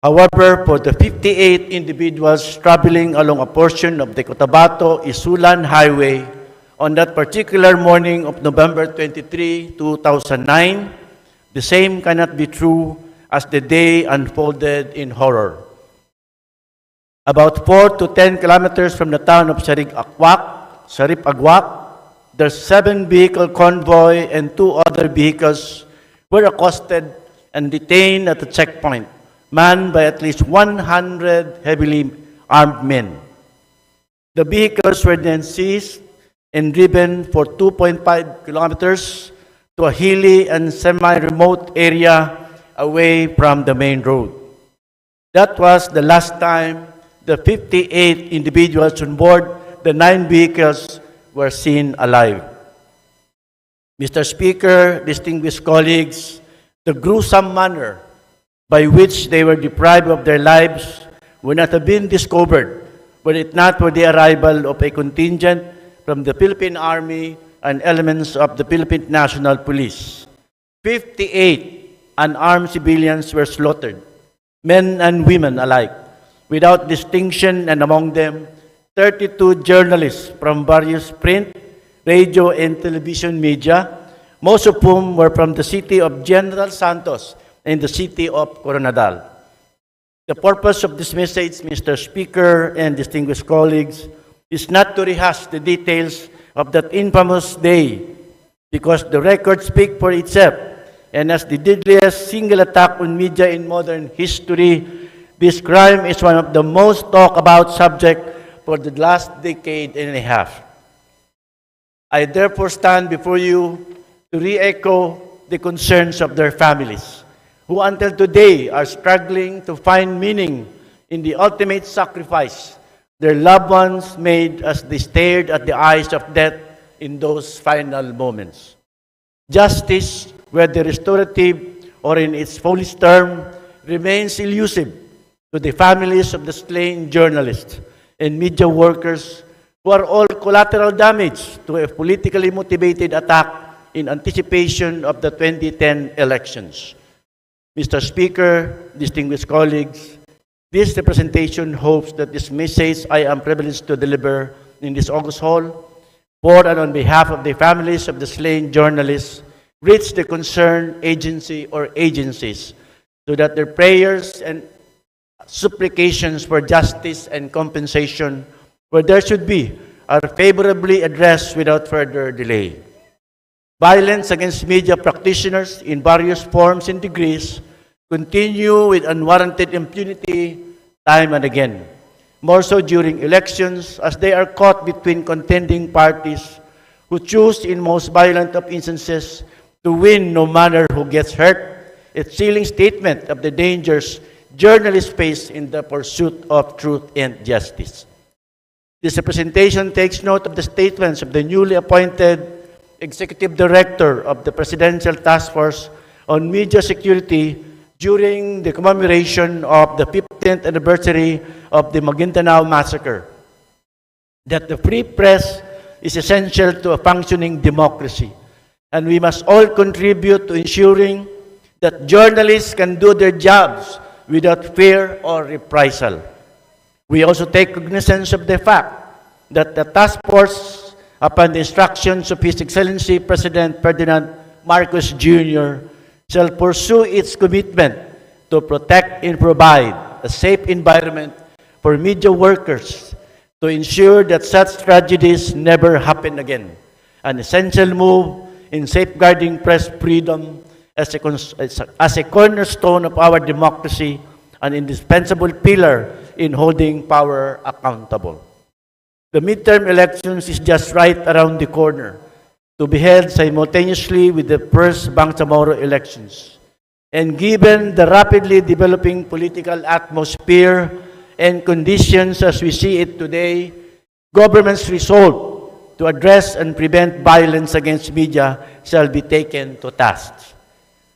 However, for the 58 individuals traveling along a portion of the Cotabato-Isulan Highway on that particular morning of November 23, 2009, the same cannot be true as the day unfolded in horror. About 4 to 10 kilometers from the town of Sarip-Agwak, the 7-vehicle convoy and 2 other vehicles were accosted and detained at the checkpoint, manned by at least 100 heavily armed men. The vehicles were then seized and driven for 2.5 kilometers to a hilly and semi-remote area away from the main road. That was the last time the 58 individuals on board the 9 vehicles were seen alive. Mr. Speaker, distinguished colleagues, the gruesome manner by which they were deprived of their lives would not have been discovered were it not for the arrival of a contingent from the Philippine Army and elements of the Philippine National Police. 58 unarmed civilians were slaughtered, men and women alike, without distinction, and among them, 32 journalists from various print, radio, and television media, most of whom were from the city of General Santos and the city of Coronadal. The purpose of this message, Mr. Speaker and distinguished colleagues, is not to rehash the details of that infamous day, because the records speak for itself. And as the deadliest single attack on media in modern history, this crime is one of the most talked about subjects for the last decade and a half. I therefore stand before you to re-echo the concerns of their families, who until today are struggling to find meaning in the ultimate sacrifice their loved ones made as they stared at the eyes of death in those final moments. Justice, whether restorative or in its fullest term, remains elusive to the families of the slain journalists and media workers who are all collateral damage to a politically motivated attack in anticipation of the 2010 elections. Mr. Speaker, distinguished colleagues, this representation hopes that this message I am privileged to deliver in this August Hall, for and on behalf of the families of the slain journalists, reach the concerned agency or agencies, so that their prayers and supplications for justice and compensation, where there should be, are favorably addressed without further delay. Violence against media practitioners in various forms and degrees continue with unwarranted impunity time and again, more so during elections, as they are caught between contending parties who choose in most violent of instances to win no matter who gets hurt. A chilling statement of the dangers journalists face in the pursuit of truth and justice. This representation takes note of the statements of the newly appointed Executive Director of the Presidential Task Force on Media Security during the commemoration of the 15th anniversary of the Maguindanao Massacre, that the free press is essential to a functioning democracy, and we must all contribute to ensuring that journalists can do their jobs without fear or reprisal. We also take cognizance of the fact that the task force, upon the instructions of His Excellency President Ferdinand Marcos Jr., shall pursue its commitment to protect and provide a safe environment for media workers to ensure that such tragedies never happen again, an essential move in safeguarding press freedom as a cornerstone of our democracy, an indispensable pillar in holding power accountable. The midterm elections is just right around the corner, to be held simultaneously with the first Bangsamoro elections. And given the rapidly developing political atmosphere and conditions as we see it today, government's resolve to address and prevent violence against media shall be taken to task.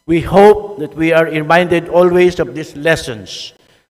We hope that we are reminded always of these lessons,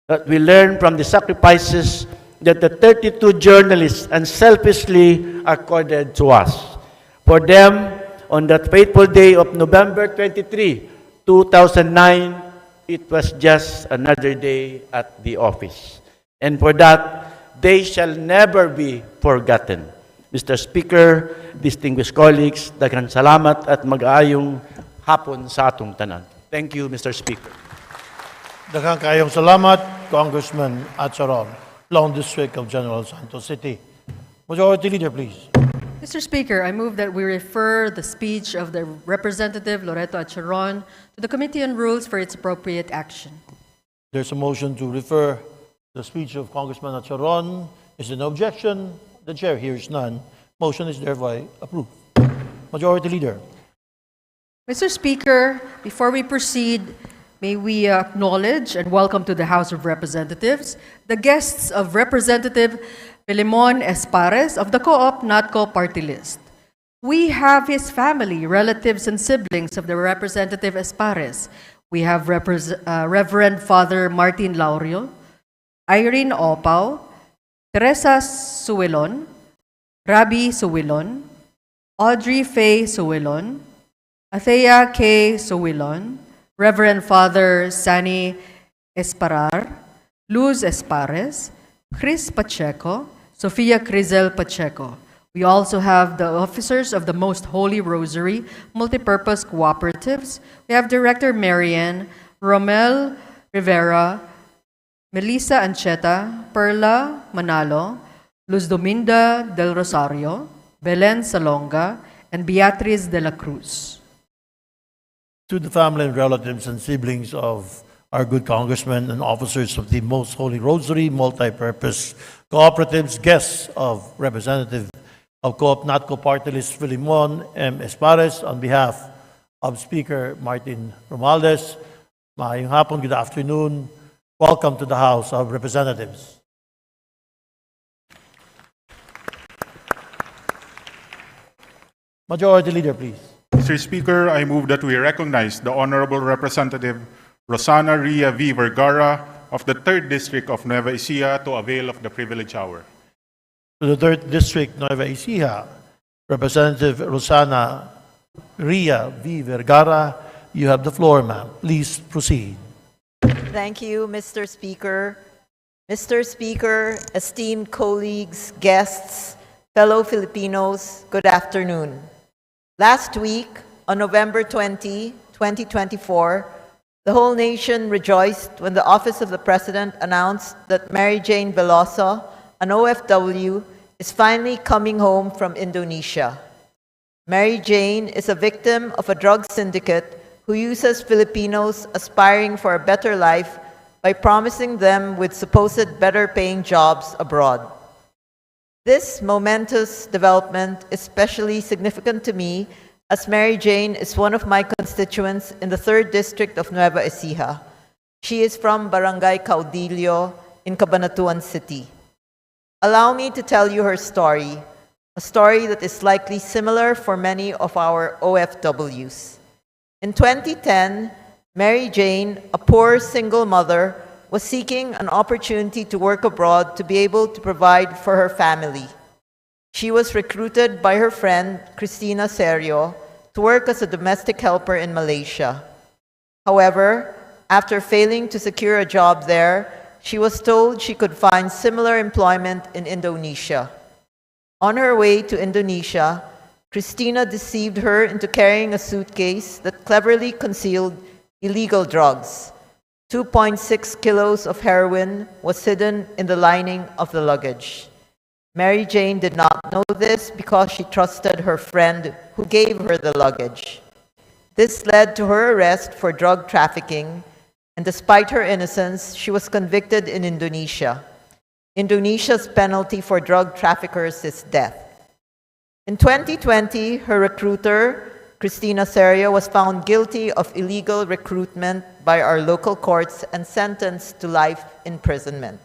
that we learn from the sacrifices that the 32 journalists unselfishly accorded to us. For them, on that fateful day of November 23, 2009, it was just another day at the office. And for that, they shall never be forgotten. Mr. Speaker, distinguished colleagues, daghang salamat at mag-aayong hapon sa atong tanan. Thank you, Mr. Speaker. Daghang kaayong salamat, Congressman Acharon, Long District of General Santos City. Majority Leader, please. Mr. Speaker, I move that we refer the speech of the Representative Loreto Acharon to the Committee on Rules for its appropriate action. There's a motion to refer the speech of Congressman Acharon. Is there no objection? The chair hears none. Motion is thereby approved. Majority Leader. Mr. Speaker, before we proceed, may we acknowledge and welcome to the House of Representatives the guests of Representative Filemon Espares of the Co-op NATCO party list. We have his family, relatives, and siblings of the Representative Espares. We have Reverend Father Martin Laurio, Irene Opao, Teresa Suwilon, Rabi Suwilon, Audrey Faye Suwilon, Athea K. Suwilon, Reverend Father Sani Esparar, Luz Espares, Chris Pacheco, Sofia Crizel Pacheco. We also have the officers of the Most Holy Rosary Multipurpose Cooperatives. We have Director Marian, Romel Rivera, Melissa Ancheta, Perla Manalo, Luz Dominda del Rosario, Belen Salonga, and Beatriz de la Cruz. To the family and relatives and siblings of our good congressmen and officers of the Most Holy Rosary Multi-Purpose Cooperatives, guests of Representative of Co-op NATCO Party List Filimon M. Espares, on behalf of Speaker Martin Romualdez, maayong hapon, good afternoon. Welcome to the House of Representatives. Majority Leader, please. Mr. Speaker, I move that we recognize the Honorable Representative Rosana Ria V. Vergara of the 3rd District of Nueva Ecija to avail of the privilege hour. To the 3rd District, Nueva Ecija, Representative Rosana Ria V. Vergara, you have the floor, ma'am. Please proceed. Thank you, Mr. Speaker. Mr. Speaker, esteemed colleagues, guests, fellow Filipinos, good afternoon. Last week, on November 20, 2024, the whole nation rejoiced when the Office of the President announced that Mary Jane Veloso, an OFW, is finally coming home from Indonesia. Mary Jane is a victim of a drug syndicate who uses Filipinos aspiring for a better life by promising them with supposed better-paying jobs abroad. This momentous development is especially significant to me as Mary Jane is one of my constituents in the 3rd District of Nueva Ecija. She is from Barangay Caudillo in Cabanatuan City. Allow me to tell you her story, a story that is likely similar for many of our OFWs. In 2010, Mary Jane, a poor single mother, was seeking an opportunity to work abroad to be able to provide for her family. She was recruited by her friend, Cristina Serio, to work as a domestic helper in Malaysia. However, after failing to secure a job there, she was told she could find similar employment in Indonesia. On her way to Indonesia, Cristina deceived her into carrying a suitcase that cleverly concealed illegal drugs. 2.6 kilos of heroin was hidden in the lining of the luggage. Mary Jane did not know this because she trusted her friend who gave her the luggage. This led to her arrest for drug trafficking, and despite her innocence, she was convicted in Indonesia. Indonesia's penalty for drug traffickers is death. In 2020, her recruiter, Cristina Serio, was found guilty of illegal recruitment by our local courts and sentenced to life imprisonment.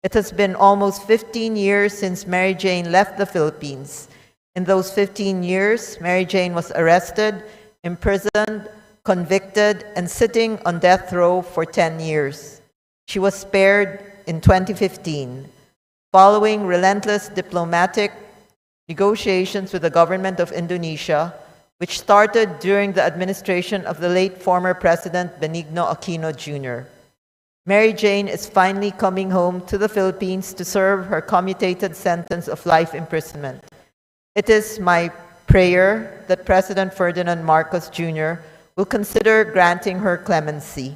It has been almost 15 years since Mary Jane left the Philippines. In those 15 years, Mary Jane was arrested, imprisoned, convicted, and sitting on death row for 10 years. She was spared in 2015. Following relentless diplomatic negotiations with the government of Indonesia, which started during the administration of the late former President Benigno Aquino Jr. Mary Jane is finally coming home to the Philippines to serve her commutated sentence of life imprisonment. It is my prayer that President Ferdinand Marcos Jr. will consider granting her clemency.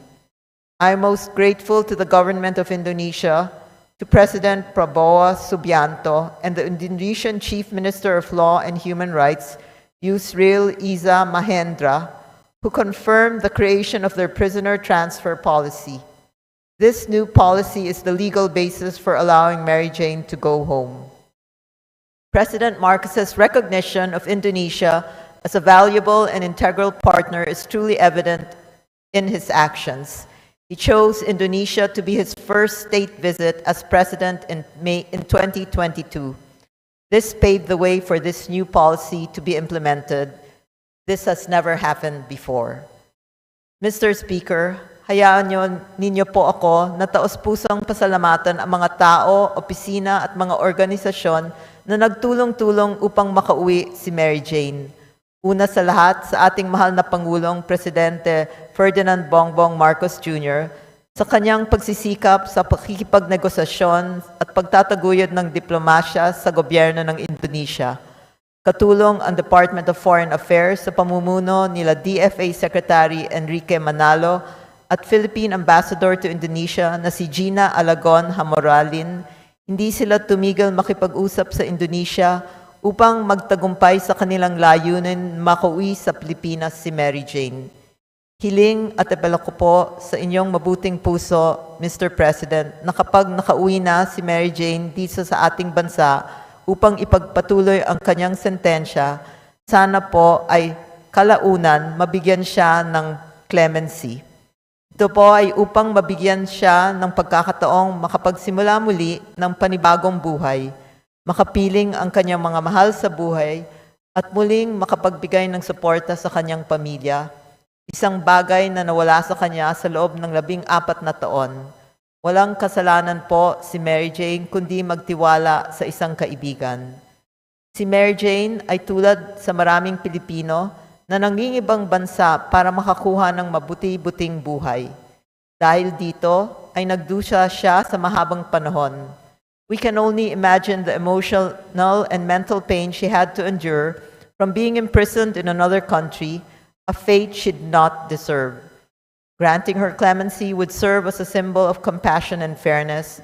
I am most grateful to the government of Indonesia, to President Prabowo Subianto, and the Indonesian Chief Minister of Law and Human Rights, Yusril Iza Mahendra, who confirmed the creation of their prisoner transfer policy. This new policy is the legal basis for allowing Mary Jane to go home. President Marcos's recognition of Indonesia as a valuable and integral partner is truly evident in his actions. He chose Indonesia to be his first state visit as president in 2022. This paved the way for this new policy to be implemented. This has never happened before. Mr. Speaker, hayaan ninyo po ako na taos-pusong pasalamatan ang mga tao, opisina at mga organisasyon na nagtulong-tulong upang makauwi si Mary Jane. Una sa lahat, sa ating mahal na Pangulong Presidente Ferdinand Bongbong Marcos Jr., sa kanyang pagsisikap sa pakikipagnegosasyon at pagtataguyod ng diplomasya sa gobyerno ng Indonesia. Katulong ang Department of Foreign Affairs sa pamumuno nila DFA Secretary Enrique Manalo at Philippine Ambassador to Indonesia na si Gina Alagon Hamoralin, hindi sila tumigil makipag-usap sa Indonesia upang magtagumpay sa kanilang layunin makauwi sa Pilipinas si Mary Jane. Hiling at apela ko po sa inyong mabuting puso, Mr. President, na kapag nakauwi na si Mary Jane dito sa ating bansa upang ipagpatuloy ang kanyang sentensya, sana po ay kalaunan mabigyan siya ng clemency. Ito po ay upang mabigyan siya ng pagkakataong makapagsimula muli ng panibagong buhay, makapiling ang kanyang mga mahal sa buhay, at muling makapagbigay ng suporta sa kanyang pamilya. Isang bagay na nawala sa kanya sa loob ng 14 na taon. Walang kasalanan po si Mary Jane kundi magtiwala sa isang kaibigan. Si Mary Jane ay tulad sa maraming Pilipino na nangingibang bansa para makakuha ng mabuti-buting buhay. Dahil dito ay nagdusa siya sa mahabang panahon. We can only imagine the emotional and mental pain she had to endure from being imprisoned in another country, a fate she did not deserve. Granting her clemency would serve as a symbol of compassion and fairness,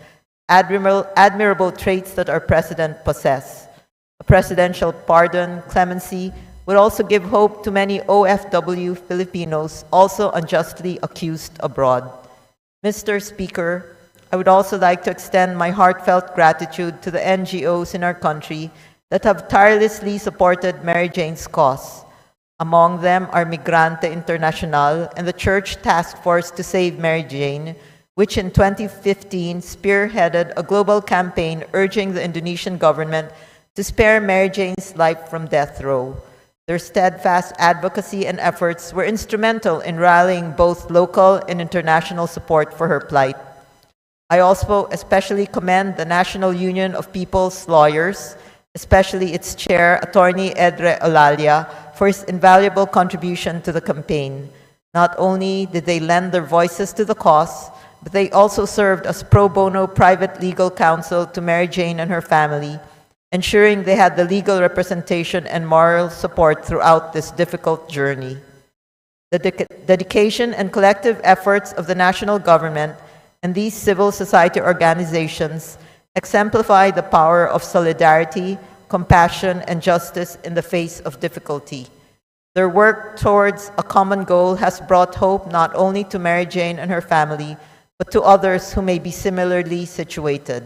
admirable traits that our president possess. A presidential pardon, clemency, would also give hope to many OFW Filipinos also unjustly accused abroad. Mr. Speaker, I would also like to extend my heartfelt gratitude to the NGOs in our country that have tirelessly supported Mary Jane's cause. Among them are Migrante Internacional and the Church Task Force to Save Mary Jane, which in 2015 spearheaded a global campaign urging the Indonesian government to spare Mary Jane's life from death row. Their steadfast advocacy and efforts were instrumental in rallying both local and international support for her plight. I also especially commend the National Union of People's Lawyers, especially its chair, Attorney Edre Olalia, for his invaluable contribution to the campaign. Not only did they lend their voices to the cause, but they also served as pro bono private legal counsel to Mary Jane and her family, ensuring they had the legal representation and moral support throughout this difficult journey. The dedication and collective efforts of the national government and these civil society organizations exemplify the power of solidarity, compassion, and justice in the face of difficulty. Their work towards a common goal has brought hope not only to Mary Jane and her family, but to others who may be similarly situated.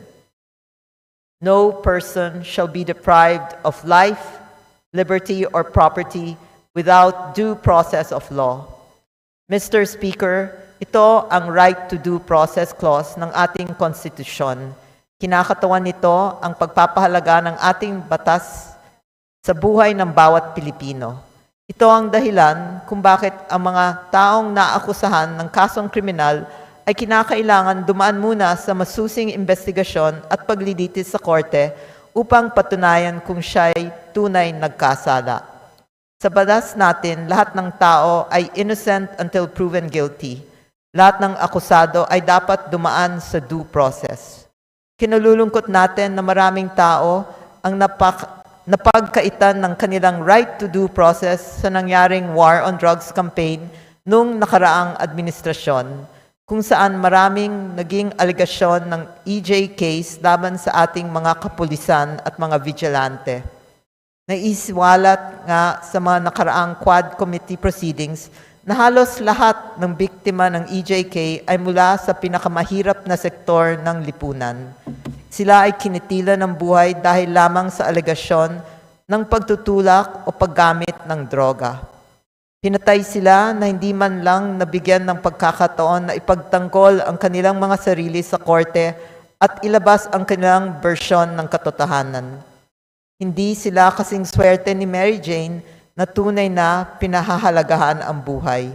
No person shall be deprived of life, liberty, or property without due process of law. Mr. Speaker, ito ang right to due process clause ng ating konstitusyon. Kinakatawan nito ang pagpapahalaga ng ating batas sa buhay ng bawat Pilipino. Ito ang dahilan kung bakit ang mga taong naakusahan ng kasong kriminal ay kinakailangan dumaan muna sa masusing investigasyon at paglilitis sa korte upang patunayan kung siya'y tunay nagkasala. Sa batas natin, lahat ng tao ay innocent until proven guilty. Lahat ng akusado ay dapat dumaan sa due process. Kinalulungkot natin na maraming tao ang napagkaitan ng kanilang right to due process sa nangyaring war on drugs campaign noong nakaraang administrasyon, kung saan maraming naging alegasyon ng EJ case laban sa ating mga kapulisan at mga vigilante. Naisiwalat nga sa mga nakaraang Quad Committee proceedings na halos lahat ng biktima ng EJK ay mula sa pinakamahirap na sektor ng lipunan. Sila ay kinitila ng buhay dahil lamang sa alegasyon ng pagtutulak o paggamit ng droga. Pinatay sila na hindi man lang nabigyan ng pagkakataon na ipagtanggol ang kanilang mga sarili sa korte at ilabas ang kanilang bersyon ng katotohanan. Hindi sila kasing swerte ni Mary Jane na tunay na pinahahalagahan ang buhay.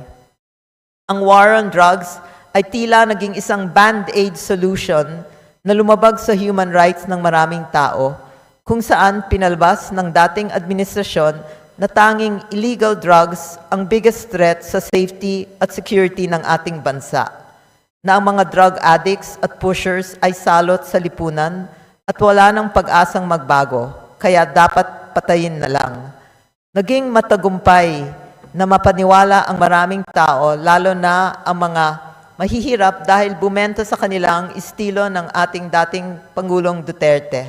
Ang war on drugs ay tila naging isang band-aid solution na lumabag sa human rights ng maraming tao, kung saan pinalabas ng dating administrasyon na tanging illegal drugs ang biggest threat sa safety at security ng ating bansa, na ang mga drug addicts at pushers ay salot sa lipunan at wala ng pag-asang magbago, kaya dapat patayin na lang. Naging matagumpay na mapaniwala ang maraming tao, lalo na ang mga Mahihirap dahil bumenta sa kanila ang estilo ng ating dating Pangulong Duterte.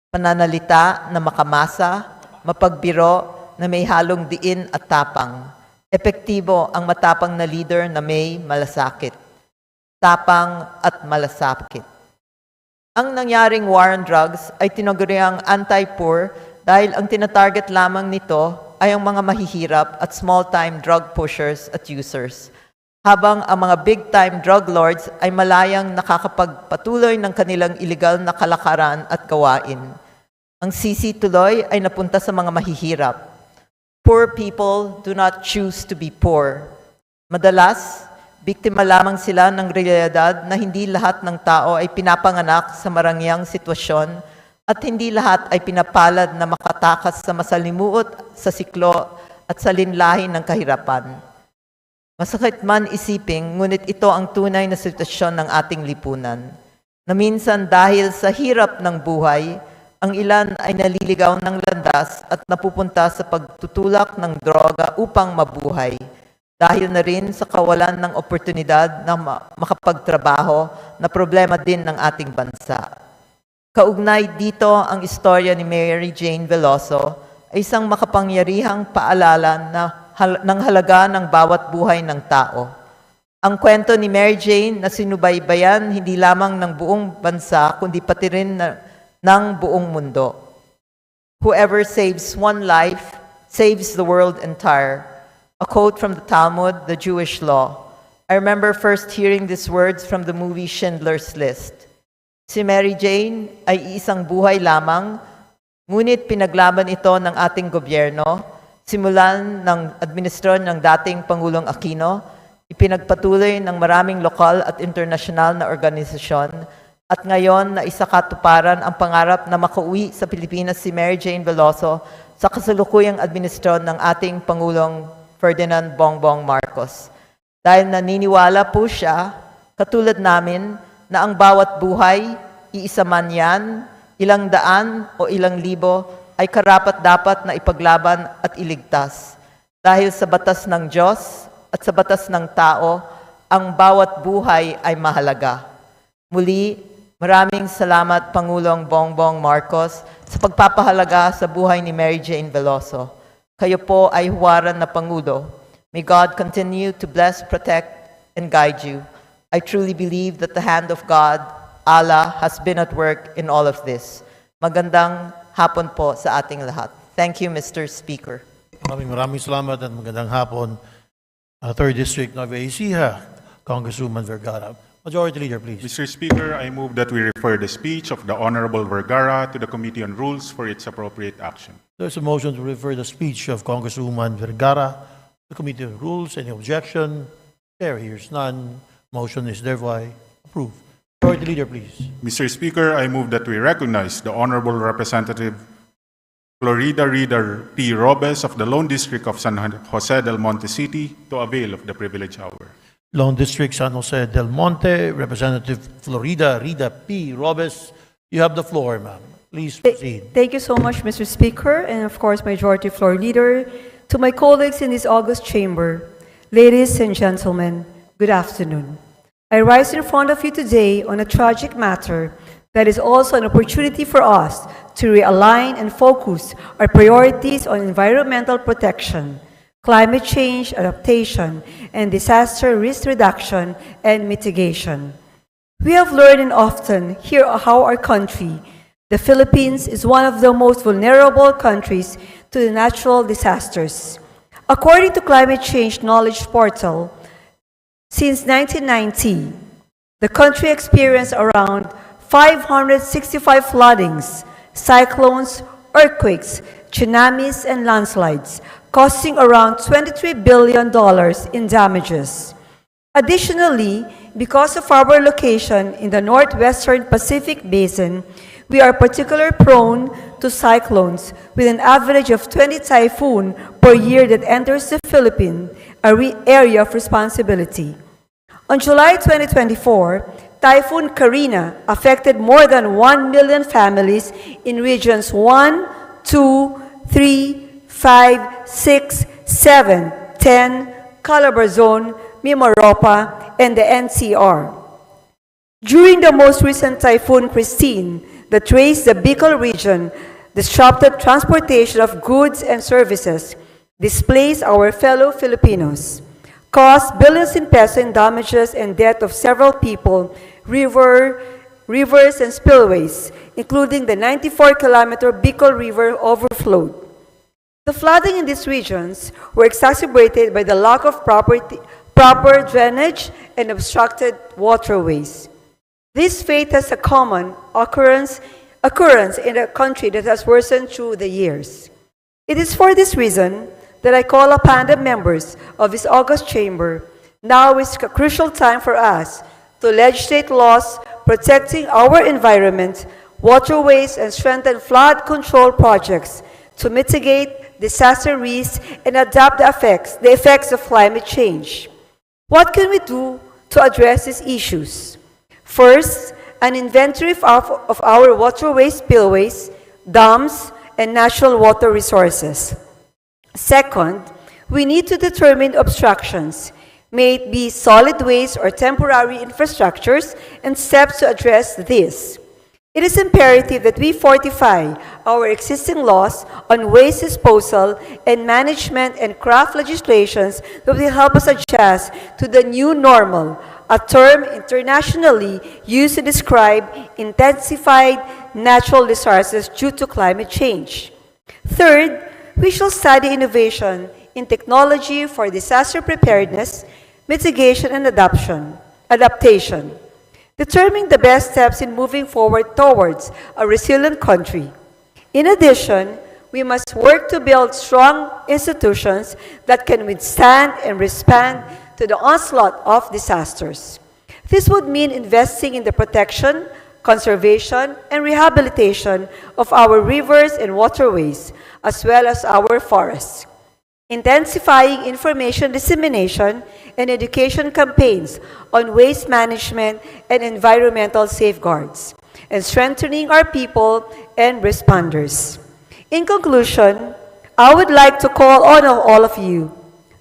Pananalita na makamasa, mapagbiro, na may halong diin at tapang. Epektibo ang matapang na leader na may malasakit. Tapang at malasakit. Ang nangyaring war on drugs ay tinaguriang anti-poor dahil ang tinatarget lamang nito ay ang mga mahihirap at small-time drug pushers at users. Habang ang mga big-time drug lords ay malayang nakakapagpatuloy ng kanilang iligal na kalakaran at gawain. Ang sisi tuloy ay napunta sa mga mahihirap. Poor people do not choose to be poor. Madalas, biktima lamang sila ng realidad na hindi lahat ng tao ay pinapanganak sa marangyang sitwasyon at hindi lahat ay pinapalad na makatakas sa masalimuot, sa siklo at sa linlahi ng kahirapan. Masakit man isiping, ngunit ito ang tunay na sitwasyon ng ating lipunan, na minsan dahil sa hirap ng buhay, ang ilan ay naliligaw ng landas at napupunta sa pagtutulak ng droga upang mabuhay, dahil na rin sa kawalan ng oportunidad na makapagtrabaho na problema din ng ating bansa. Kaugnay dito ang istorya ni Mary Jane Veloso ay isang makapangyarihang paalala ng halaga ng bawat buhay ng tao. Ang kwento ni Mary Jane na sinubaybayan hindi lamang ng buong bansa kundi pati rin ng buong mundo. Whoever saves one life saves the world entire. A quote from the Talmud, the Jewish law. I remember first hearing these words from the movie Schindler's List. Si Mary Jane ay isang buhay lamang, ngunit pinaglaban ito ng ating gobyerno, simulan ng administrasyon ng dating Pangulong Aquino, ipinagpatuloy ng maraming lokal at internasyonal na organisasyon, at ngayon na isakatuparan ang pangarap na makauwi sa Pilipinas si Mary Jane Veloso sa kasalukuyang administrasyon ng ating Pangulong Ferdinand Bongbong Marcos. Dahil naniniwala po siya, katulad namin, na ang bawat buhay, iisa man yan, ilang daan o ilang libo, ay karapat-dapat na ipaglaban at iligtas. Dahil sa batas ng Diyos at sa batas ng tao, ang bawat buhay ay mahalaga. Muli, maraming salamat Pangulong Bongbong Marcos sa pagpapahalaga sa buhay ni Mary Jane Veloso. Kayo po ay huwaran na Pangulo. May God continue to bless, protect, and guide you. I truly believe that the hand of God, Allah, has been at work in all of this. Magandang hapon po sa ating lahat. Thank you, Mr. Speaker. Maraming salamat at magandang hapon. 3rd District, Nueva Ecija, Congresswoman Vergara. Majority Leader, please. Mr. Speaker, I move that we refer the speech of the Honorable Vergara to the Committee on Rules for its appropriate action. There's a motion to refer the speech of Congresswoman Vergara to the Committee on Rules. Any objection? There hears none. Motion is thereby approved. Majority Leader, please. Mr. Speaker, I move that we recognize the Honorable Representative Florida Reader P. Robes of the Lone District of San Jose del Monte City to avail of the privilege hour. Lone District, San Jose del Monte, Representative Florida Rida P. Robes. You have the floor, ma'am. Please proceed. Thank you so much, Mr. Speaker, and of course, Majority Floor Leader. To my colleagues in this august chamber, ladies and gentlemen, good afternoon. I rise in front of you today on a tragic matter that is also an opportunity for us to realign and focus our priorities on environmental protection, climate change adaptation, and disaster risk reduction and mitigation. We have learned and often hear how our country, the Philippines, is one of the most vulnerable countries to the natural disasters. According to Climate Change Knowledge Portal, since 1990, the country experienced around 565 floodings, cyclones, earthquakes, tsunamis, and landslides, costing around $23 billion in damages. Additionally, because of our location in the northwestern Pacific Basin, we are particularly prone to cyclones with an average of 20 typhoons per year that enters the Philippines, area of responsibility. On July 2024, Typhoon Karina affected more than 1 million families in regions 1, 2, 3, 5, 6, 7, 10, Calabarzon, Mimaropa, and the NCR. During the most recent Typhoon Christine that razed the Bicol region, disrupted transportation of goods and services, displaced our fellow Filipinos, caused billions in peso in damages and death of several people, rivers and spillways, including the 94-kilometer Bicol River overflowed. The flooding in these regions were exacerbated by the lack of proper drainage and obstructed waterways. This fate has a common occurrence in a country that has worsened through the years. It is for this reason that I call upon the members of this august chamber. Now is a crucial time for us to legislate laws protecting our environment, waterways, and strengthen flood control projects to mitigate disaster risks and adapt the effects of climate change. What can we do to address these issues? First, an inventory of our waterways, spillways, dams, and natural water resources. Second, we need to determine obstructions, may it be solid waste or temporary infrastructures, and steps to address this. It is imperative that we fortify our existing laws on waste disposal and management and craft legislations that will help us adjust to the new normal, a term internationally used to describe intensified natural disasters due to climate change. Third, we shall study innovation in technology for disaster preparedness, mitigation, and adaptation, determining the best steps in moving forward towards a resilient country. In addition, we must work to build strong institutions that can withstand and respond to the onslaught of disasters. This would mean investing in the protection, conservation, and rehabilitation of our rivers and waterways, as well as our forests. Intensifying information dissemination and education campaigns on waste management and environmental safeguards, and strengthening our people and responders. In conclusion, I would like to call on all of you.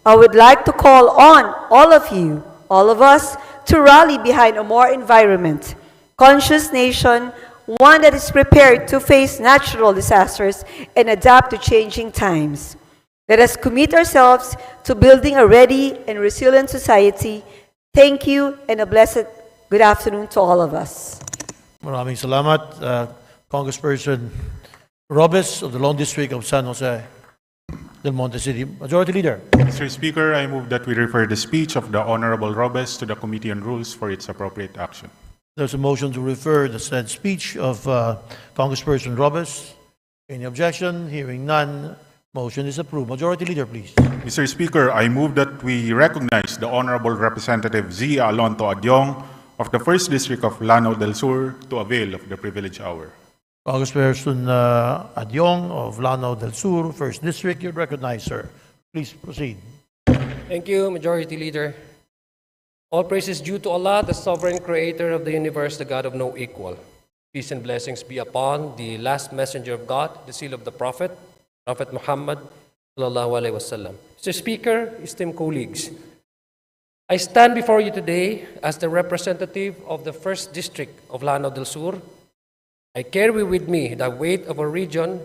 I would like to call on all of you, all of us, to rally behind a more environment-conscious nation, one that is prepared to face natural disasters and adapt to changing times. Let us commit ourselves to building a ready and resilient society. Thank you, and a blessed good afternoon to all of us. Maraming salamat, Congressperson Romualdez of the Lone District of San Jose del Monte City. Majority Leader. Mr. Speaker, I move that we refer the speech of the Honorable Romualdez to the Committee on Rules for its appropriate action. There's a motion to refer the said speech of Congressperson Romualdez. Any objection? Hearing none, motion is approved. Majority Leader, please. Mr. Speaker, I move that we recognize the Honorable Representative Zia Alonto Adyong of the 1st District of Lanao del Sur to avail of the privilege hour. Congressperson Adyong of Lanao del Sur, 1st District, you're recognized, sir. Please proceed. Thank you, Majority Leader. All praise is due to Allah, the sovereign creator of the universe, the God of no equal. Peace and blessings be upon the last messenger of God, the seal of the Prophet, Prophet Muhammad sallallahu alaihi wasallam. Mr. Speaker, esteemed colleagues, I stand before you today as the representative of the 1st District of Lanao del Sur. I carry with me the weight of a region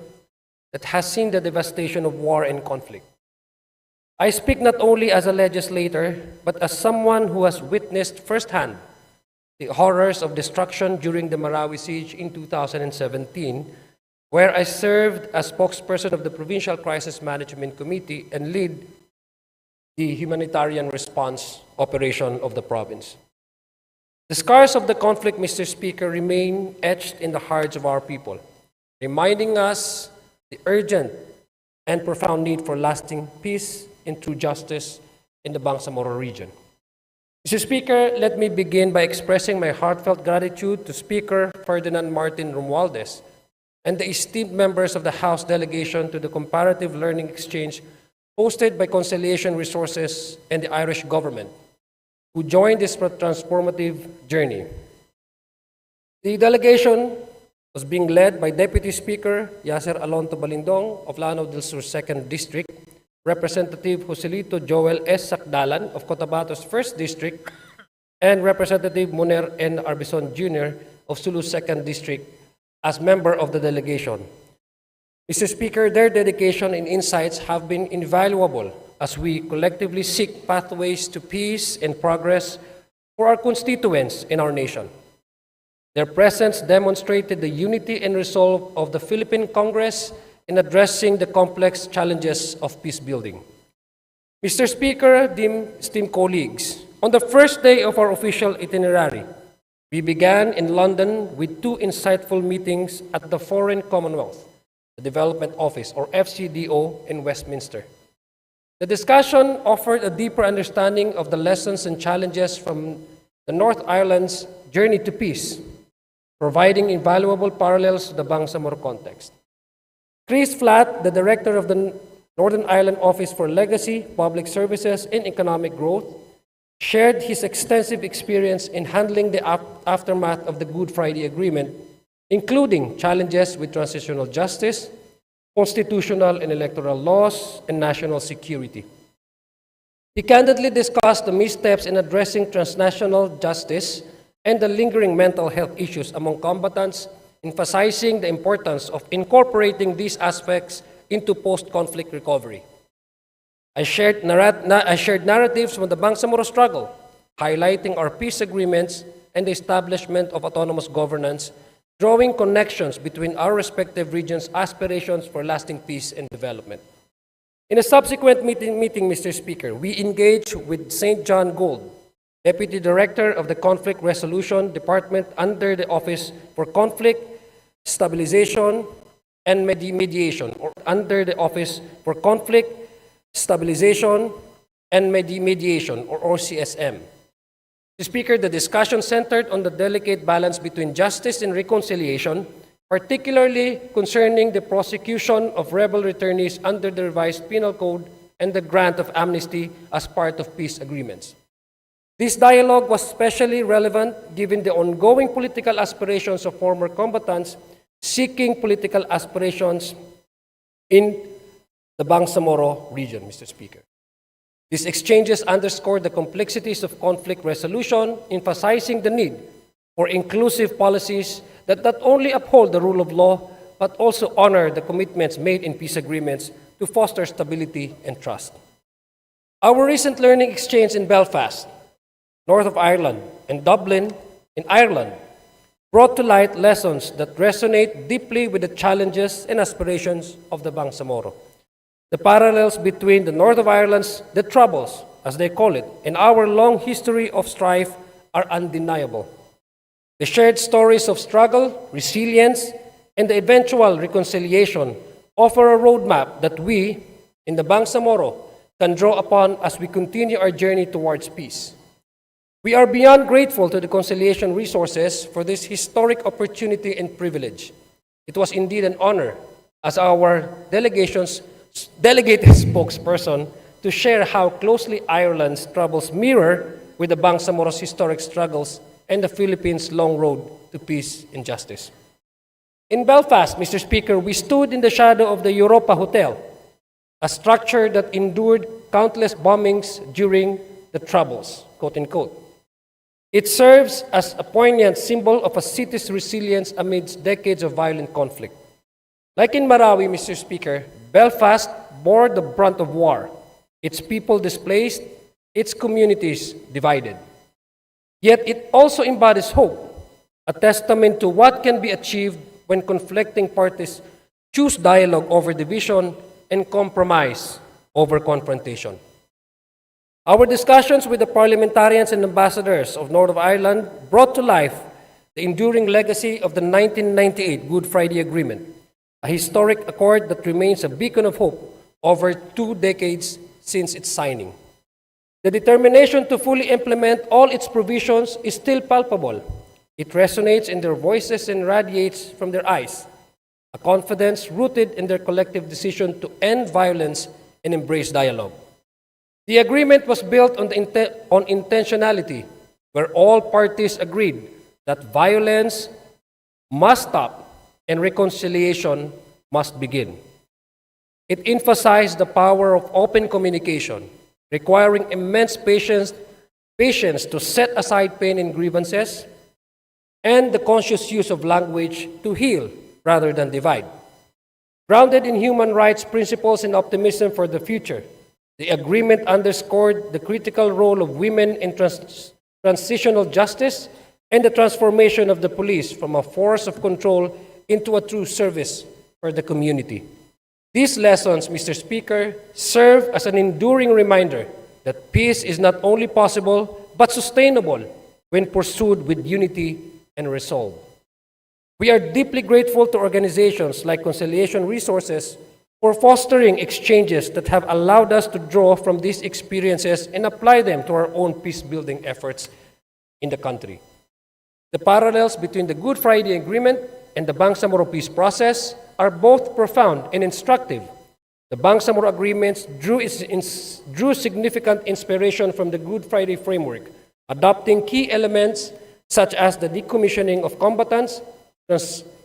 that has seen the devastation of war and conflict. I speak not only as a legislator, but as someone who has witnessed firsthand the horrors of destruction during the Marawi siege in 2017, where I served as spokesperson of the Provincial Crisis Management Committee and lead the humanitarian response operation of the province. The scars of the conflict, Mr. Speaker, remain etched in the hearts of our people, reminding us the urgent and profound need for lasting peace and true justice in the Bangsamoro region. Mr. Speaker, let me begin by expressing my heartfelt gratitude to Speaker Ferdinand Martin Romualdez and the esteemed members of the House delegation to the Comparative Learning Exchange hosted by Conciliation Resources and the Irish government, who joined this transformative journey. The delegation was being led by Deputy Speaker Yasser Alonto Balindong of Lanao del Sur 2nd District, Representative Joselito Joel S. Sakdalan of Cotabato's 1st District, and Representative Muner N. Arbison Jr. of Sulu 2nd District as member of the delegation. Mr. Speaker, their dedication and insights have been invaluable as we collectively seek pathways to peace and progress for our constituents in our nation. Their presence demonstrated the unity and resolve of the Philippine Congress in addressing the complex challenges of peace building. Mr. Speaker, esteemed colleagues, on the first day of our official itinerary, we began in London with two insightful meetings at the Foreign Commonwealth, the Development Office, or FCDO, in Westminster. The discussion offered a deeper understanding of the lessons and challenges from the North Ireland's journey to peace, providing invaluable parallels to the Bangsamoro context. Chris Flatt, the director of the Northern Ireland Office for Legacy, Public Services, and Economic Growth, shared his extensive experience in handling the aftermath of the Good Friday Agreement, including challenges with transitional justice, constitutional and electoral laws, and national security. He candidly discussed the missteps in addressing transnational justice and the lingering mental health issues among combatants, emphasizing the importance of incorporating these aspects into post-conflict recovery. I shared narratives from the Bangsamoro struggle, highlighting our peace agreements and the establishment of autonomous governance, drawing connections between our respective regions' aspirations for lasting peace and development. In a subsequent meeting, Mr. Speaker, we engaged with St. John Gould, Deputy Director of the Conflict Resolution Department under the Office for Conflict Stabilization and Mediation, or under the Office for Conflict Stabilization and Mediation, or OCSM. Mr. Speaker, the discussion centered on the delicate balance between justice and reconciliation, particularly concerning the prosecution of rebel returnees under the revised penal code and the grant of amnesty as part of peace agreements. This dialogue was especially relevant given the ongoing political aspirations of former combatants seeking political aspirations in the Bangsamoro region, Mr. Speaker. These exchanges underscored the complexities of conflict resolution, emphasizing the need for inclusive policies that not only uphold the rule of law, but also honor the commitments made in peace agreements to foster stability and trust. Our recent learning exchange in Belfast, north of Ireland, and Dublin in Ireland brought to light lessons that resonate deeply with the challenges and aspirations of the Bangsamoro. The parallels between the north of Ireland's, the troubles, as they call it, and our long history of strife are undeniable. The shared stories of struggle, resilience, and the eventual reconciliation offer a roadmap that we, in the Bangsamoro, can draw upon as we continue our journey towards peace. We are beyond grateful to the Conciliation Resources for this historic opportunity and privilege. It was indeed an honor as our delegated spokesperson to share how closely Ireland's troubles mirror with the Bangsamoro's historic struggles and the Philippines' long road to peace and justice. In Belfast, Mr. Speaker, we stood in the shadow of the Europa Hotel, a structure that endured countless bombings during the Troubles, quote unquote. It serves as a poignant symbol of a city's resilience amidst decades of violent conflict. Like in Marawi, Mr. Speaker, Belfast bore the brunt of war, its people displaced, its communities divided. Yet it also embodies hope, a testament to what can be achieved when conflicting parties choose dialogue over division and compromise over confrontation. Our discussions with the parliamentarians and ambassadors of North of Ireland brought to life the enduring legacy of the 1998 Good Friday Agreement, a historic accord that remains a beacon of hope over 2 decades since its signing. The determination to fully implement all its provisions is still palpable. It resonates in their voices and radiates from their eyes, a confidence rooted in their collective decision to end violence and embrace dialogue. The agreement was built on intentionality, where all parties agreed that violence must stop and reconciliation must begin. It emphasized the power of open communication, requiring immense patience patience to set aside pain and grievances, and the conscious use of language to heal rather than divide. Grounded in human rights principles and optimism for the future, the agreement underscored the critical role of women in transitional justice and the transformation of the police from a force of control into a true service for the community. These lessons, Mr. Speaker, serve as an enduring reminder that peace is not only possible but sustainable when pursued with unity and resolve. We are deeply grateful to organizations like Conciliation Resources for fostering exchanges that have allowed us to draw from these experiences and apply them to our own peace-building efforts in the country. The parallels between the Good Friday Agreement and the Bangsamoro peace process are both profound and instructive. The Bangsamoro agreements drew significant inspiration from the Good Friday framework, adopting key elements such as the decommissioning of combatants,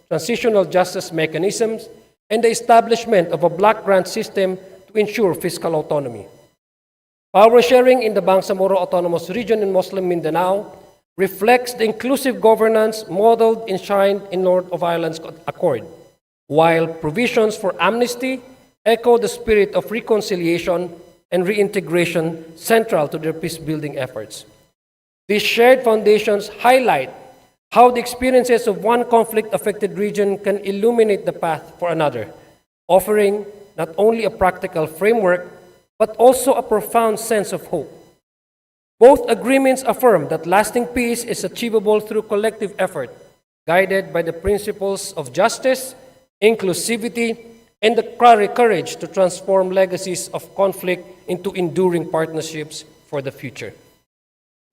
transitional justice mechanisms, and the establishment of a block grant system to ensure fiscal autonomy. Power sharing in the Bangsamoro Autonomous Region in Muslim Mindanao reflects the inclusive governance modeled enshrined in North of Ireland's Accord, while provisions for amnesty echo the spirit of reconciliation and reintegration central to their peace-building efforts. These shared foundations highlight how the experiences of one conflict-affected region can illuminate the path for another, offering not only a practical framework, but also a profound sense of hope. Both agreements affirm that lasting peace is achievable through collective effort, guided by the principles of justice, inclusivity, and the courage to transform legacies of conflict into enduring partnerships for the future.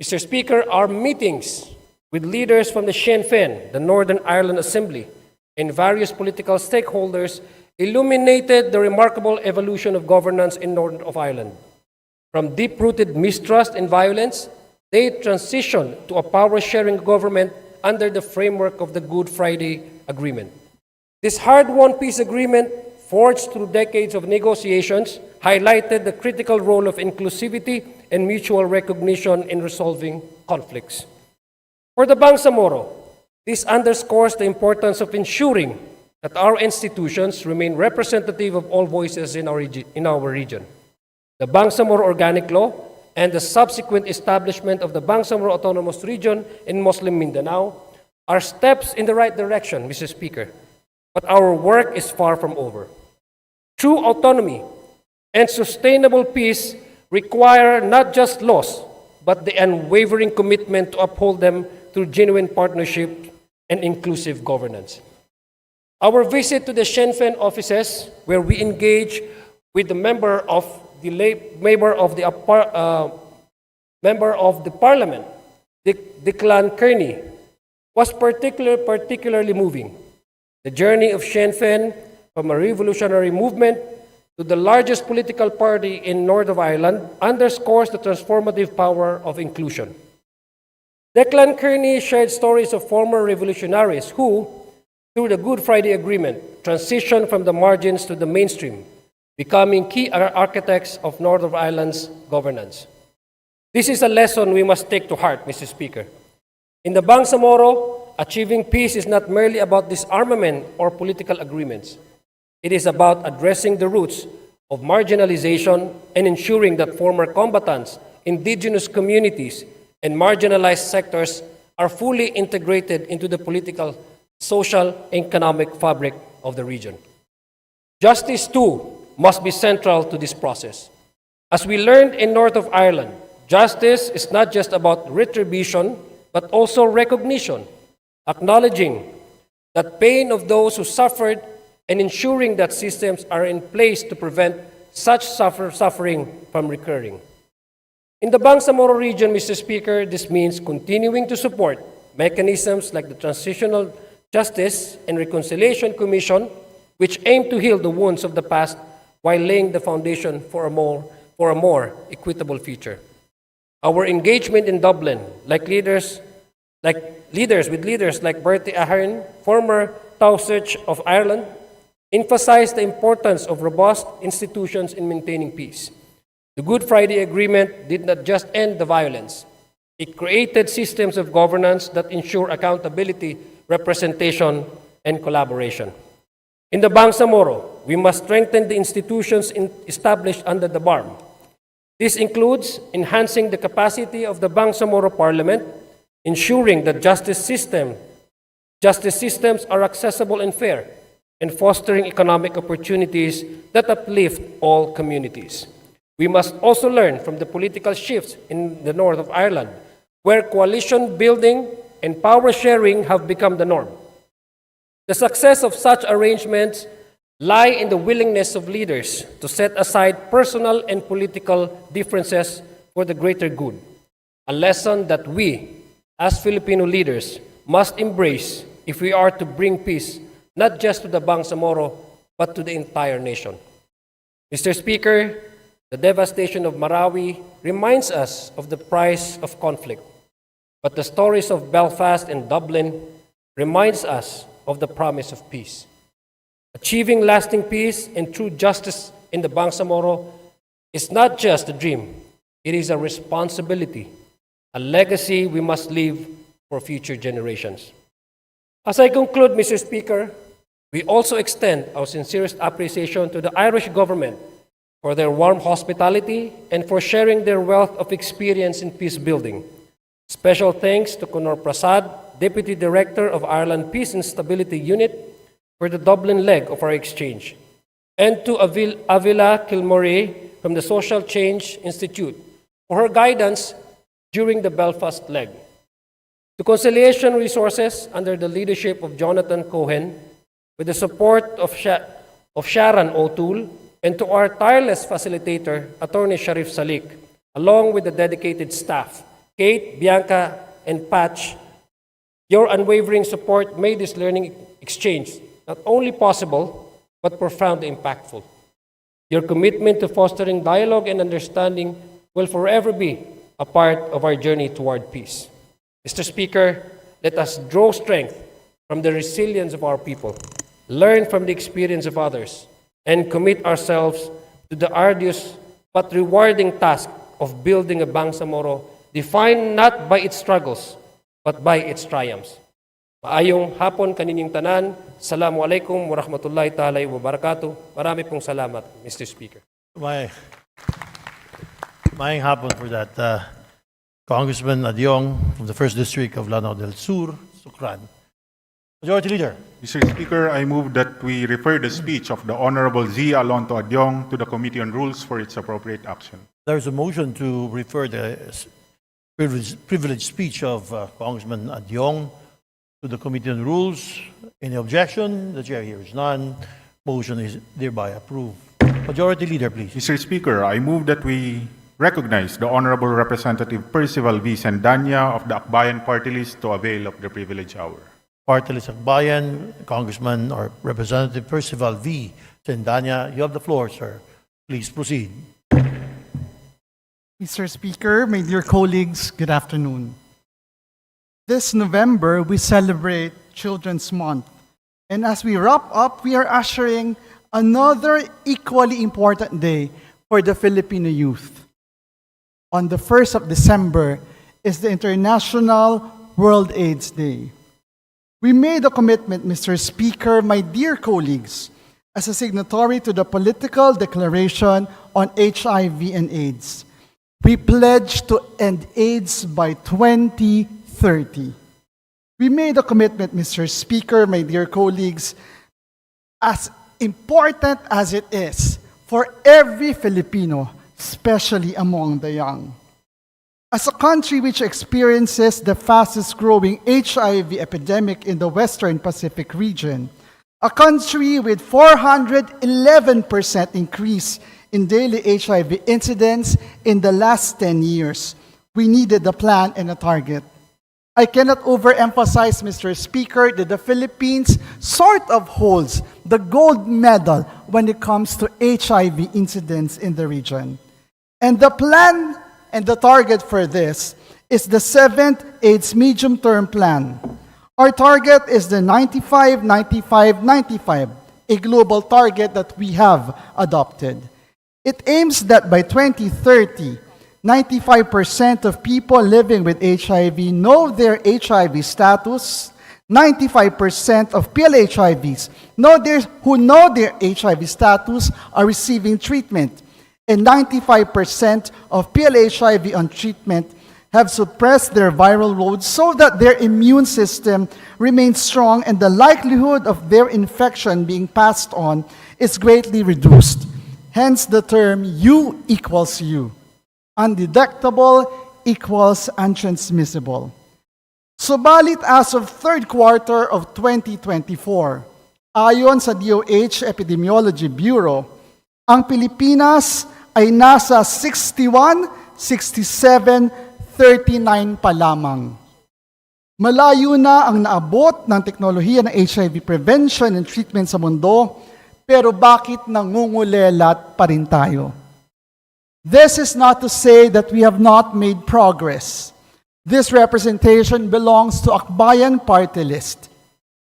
Mr. Speaker, our meetings with leaders from the Sinn Féin, the Northern Ireland Assembly, and various political stakeholders illuminated the remarkable evolution of governance in Northern of Ireland. From deep-rooted mistrust and violence, they transitioned to a power-sharing government under the framework of the Good Friday Agreement. This hard-won peace agreement, forged through decades of negotiations, highlighted the critical role of inclusivity and mutual recognition in resolving conflicts. For the Bangsamoro, this underscores the importance of ensuring that our institutions remain representative of all voices in our region. The Bangsamoro Organic Law and the subsequent establishment of the Bangsamoro Autonomous Region in Muslim Mindanao are steps in the right direction, Mr. Speaker, but our work is far from over. True autonomy and sustainable peace require not just laws, but the unwavering commitment to uphold them through genuine partnership and inclusive governance. Our visit to the Sinn Féin offices, where we engage with the member of the Parliament, Declan Kearney, was particularly moving. The journey of Sinn Féin from a revolutionary movement to the largest political party in North of Ireland underscores the transformative power of inclusion. Declan Kearney shared stories of former revolutionaries who, through the Good Friday Agreement, transitioned from the margins to the mainstream, becoming key architects of North of Ireland's governance. This is a lesson we must take to heart, Mr. Speaker. In the Bangsamoro, achieving peace is not merely about disarmament or political agreements. It is about addressing the roots of marginalization and ensuring that former combatants, indigenous communities, and marginalized sectors are fully integrated into the political, social, and economic fabric of the region. Justice, too, must be central to this process. As we learned in North of Ireland, justice is not just about retribution, but also recognition, acknowledging that pain of those who suffered and ensuring that systems are in place to prevent such suffering from recurring. In the Bangsamoro region, Mr. Speaker, this means continuing to support mechanisms like the Transitional Justice and Reconciliation Commission, which aim to heal the wounds of the past while laying the foundation for a more equitable future. Our engagement in Dublin, with leaders like Bertie Ahern, former Taoiseach of Ireland, emphasized the importance of robust institutions in maintaining peace. The Good Friday Agreement did not just end the violence, It created systems of governance that ensure accountability, representation, and collaboration. In the Bangsamoro, we must strengthen the institutions established under the BARM. This includes enhancing the capacity of the Bangsamoro Parliament, ensuring that justice systems are accessible and fair, and fostering economic opportunities that uplift all communities. We must also learn from the political shifts in the north of Ireland, where coalition building and power sharing have become the norm. The success of such arrangements lie in the willingness of leaders to set aside personal and political differences for the greater good, a lesson that we, as Filipino leaders, must embrace if we are to bring peace not just to the Bangsamoro, but to the entire nation. Mr. Speaker, the devastation of Marawi reminds us of the price of conflict, but the stories of Belfast and Dublin reminds us of the promise of peace. Achieving lasting peace and true justice in the Bangsamoro is not just a dream, it is a responsibility, a legacy we must leave for future generations. As I conclude, Mr. Speaker, we also extend our sincerest appreciation to the Irish government for their warm hospitality and for sharing their wealth of experience in peace building. Special thanks to Conor Prasad, Deputy Director of Ireland Peace and Stability Unit, for the Dublin leg of our exchange, and to Avila Kilmore from the Social Change Institute for her guidance during the Belfast leg. To Conciliation Resources under the leadership of Jonathan Cohen, with the support of Sharon O'Toole, and to our tireless facilitator, Attorney Sharif Salik, along with the dedicated staff, Kate, Bianca, and Patch. Your unwavering support made this learning exchange not only possible, but profoundly impactful. Your commitment to fostering dialogue and understanding will forever be a part of our journey toward peace. Mr. Speaker, let us draw strength from the resilience of our people, learn from the experience of others, and commit ourselves to the arduous but rewarding task of building a Bangsamoro defined not by its struggles, but by its triumphs. Maayong hapon kaninyong tanan. Assalamu alaikum wa rahmatullahi ta'ala wa barakatuh. Marami pong salamat, Mr. Speaker. Maayong hapon for that. Congressman Adyong from the 1st District of Lanao del Sur, Sukran. Majority Leader. Mr. Speaker, I move that we refer the speech of the Honorable Z. Alonto Adyong to the Committee on Rules for its appropriate action. There is a motion to refer the privileged speech of Congressman Adyong to the Committee on Rules. Any objection? The chair hears none. Motion is thereby approved. Majority Leader, please. Mr. Speaker, I move that we recognize the Honorable Representative Percival V. Sendanya of the Akbayan Party List to avail of the privilege hour. Party List Akbayan, Congressman or Representative Percival V. Sendanya, you have the floor, sir. Please proceed. Mr. Speaker, my dear colleagues, good afternoon. This November, we celebrate Children's Month. And as we wrap up, we are ushering another equally important day for the Filipino youth. On the 1st of December is the International World AIDS Day. We made a commitment, Mr. Speaker, my dear colleagues, as a signatory to the political declaration on HIV and AIDS. We pledge to end AIDS by 2030. We made a commitment, Mr. Speaker, my dear colleagues, as important as it is for every Filipino, especially among the young. As a country which experiences the fastest growing HIV epidemic in the Western Pacific region, a country with 411% increase in daily HIV incidence in the last 10 years, we needed a plan and a target. I cannot overemphasize, Mr. Speaker, that the Philippines sort of holds the gold medal when it comes to HIV incidence in the region. And the plan and the target for this is the 7th AIDS Medium-Term Plan. Our target is the 95-95-95, a global target that we have adopted. It aims that by 2030, 95% of people living with HIV know their HIV status. 95% of PLHIVs who know their HIV status are receiving treatment. And 95% of PLHIV on treatment have suppressed their viral load so that their immune system remains strong and the likelihood of their infection being passed on is greatly reduced. Hence the term U equals U. Undetectable equals untransmissible. Subalit as of third quarter of 2024, ayon sa DOH Epidemiology Bureau, ang Pilipinas ay nasa 61, 67, 39 pa lamang. Malayo na ang naabot ng teknolohiya ng HIV prevention and treatment sa mundo, pero bakit nangungulelat pa rin tayo? This is not to say that we have not made progress. This representation belongs to Akbayan Party List.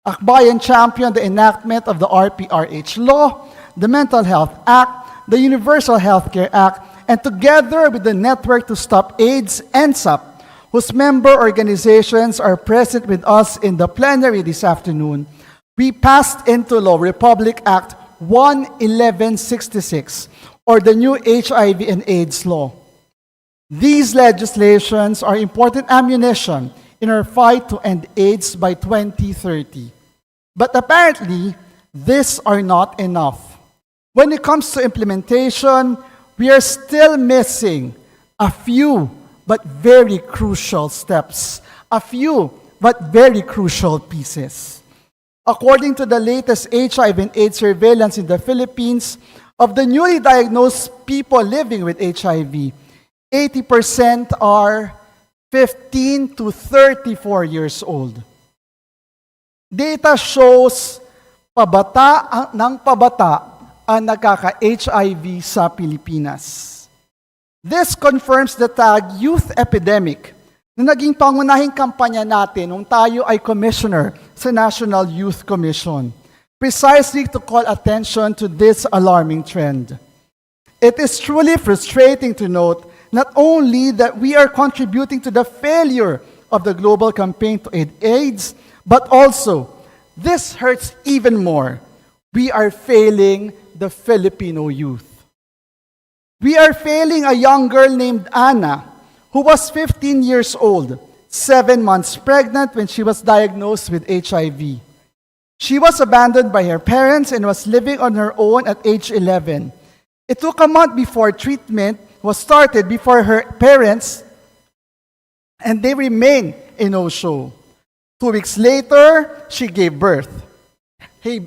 Akbayan championed the enactment of the RPRH law, the Mental Health Act, the Universal Healthcare Act, and together with the Network to Stop AIDS, NSAP, whose member organizations are present with us in the plenary this afternoon, we passed into law Republic Act 11166, or the new HIV and AIDS law. These legislations are important ammunition in our fight to end AIDS by 2030. But apparently, these are not enough. When it comes to implementation, we are still missing a few but very crucial steps, a few but very crucial pieces. According to the latest HIV and AIDS surveillance in the Philippines, of the newly diagnosed people living with HIV, 80% are 15 to 34 years old. Data shows pabata ang nagkaka-HIV sa Pilipinas. This confirms the tag youth epidemic na naging pangunahing kampanya natin nung tayo ay commissioner sa National Youth Commission, precisely to call attention to this alarming trend. It is truly frustrating to note not only that we are contributing to the failure of the global campaign to end AIDS, but also, this hurts even more, we are failing the Filipino youth. We are failing a young girl named Anna, who was 15 years old, 7 months pregnant when she was diagnosed with HIV. She was abandoned by her parents and was living on her own at age 11. It took a month before treatment was started before her parents, and they remained in no-show. 2 weeks later, she gave birth.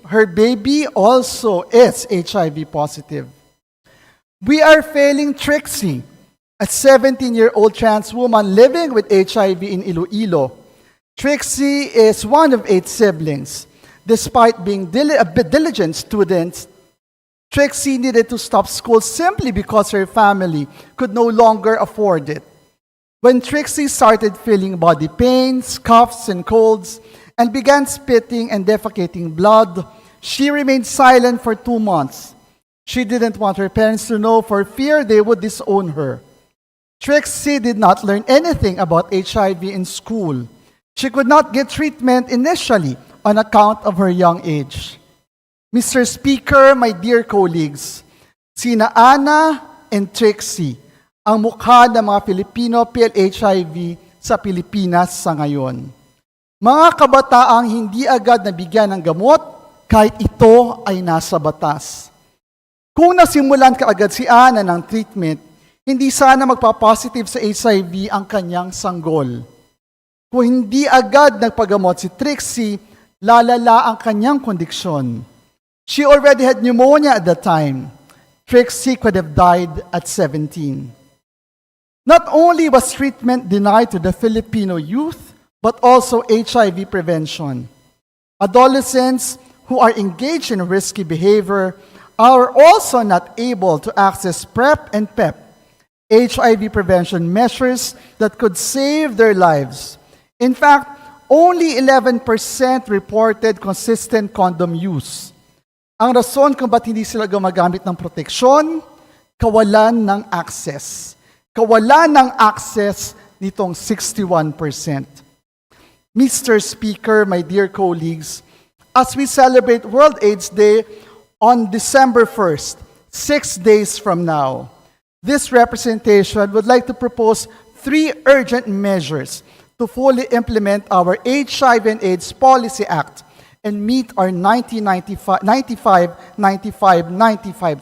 Her baby also is HIV positive. We are failing Trixie, a 17-year-old trans woman living with HIV in Iloilo. Trixie is one of 8 siblings. Despite being diligent students, Trixie needed to stop school simply because her family could no longer afford it. When Trixie started feeling body pains, coughs, and colds, and began spitting and defecating blood, she remained silent for 2 months. She didn't want her parents to know for fear they would disown her. Trixie did not learn anything about HIV in school. She could not get treatment initially on account of her young age. Mr. Speaker, my dear colleagues, sina Ana and Trixie ang mukha ng mga Filipino PLHIV sa Pilipinas sa ngayon. Mga kabataang hindi agad nabigyan ng gamot kahit ito ay nasa batas. Kung nasimulan kaagad si Ana ng treatment, hindi sana magpa-positive sa HIV ang kanyang sanggol. Kung hindi agad nagpagamot si Trixie, lalala ang kanyang kondiksyon. She already had pneumonia at the time. Trixie could have died at 17. Not only was treatment denied to the Filipino youth, but also HIV prevention. Adolescents who are engaged in risky behavior are also not able to access PrEP and PEP, HIV prevention measures that could save their lives. In fact, only 11% reported consistent condom use. Ang rason kung ba't hindi sila gumagamit ng proteksyon, kawalan ng access. kawalan ng access nitong 61%. Mr. Speaker, my dear colleagues, as we celebrate World AIDS Day on December 1st, 6 days from now, this representation would like to propose 3 urgent measures to fully implement our HIV and AIDS Policy Act and meet our 95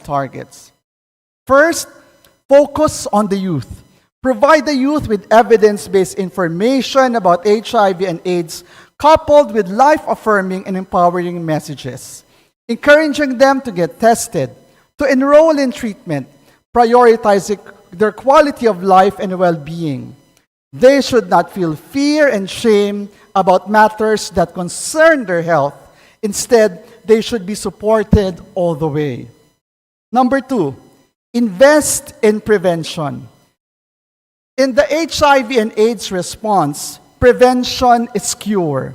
targets. First, focus on the youth. Provide the youth with evidence-based information about HIV and AIDS, coupled with life-affirming and empowering messages, encouraging them to get tested, to enroll in treatment, prioritizing their quality of life and well-being. They should not feel fear and shame about matters that concern their health. Instead, they should be supported all the way. Number 2, invest in prevention. In the HIV and AIDS response, prevention is cure.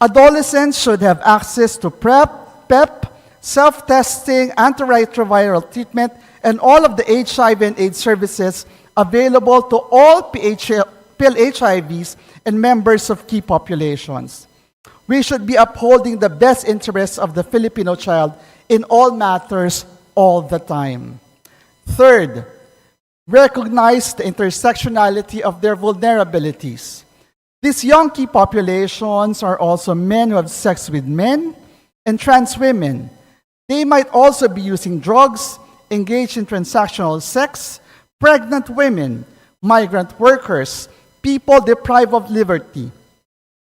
Adolescents should have access to PrEP, PEP, self-testing, antiretroviral treatment, and all of the HIV and AIDS services available to all PLHIVs and members of key populations. We should be upholding the best interests of the Filipino child in all matters all the time. Third, recognize the intersectionality of their vulnerabilities. These young key populations are also men who have sex with men and trans women. They might also be using drugs, engaged in transactional sex, pregnant women, migrant workers, people deprived of liberty.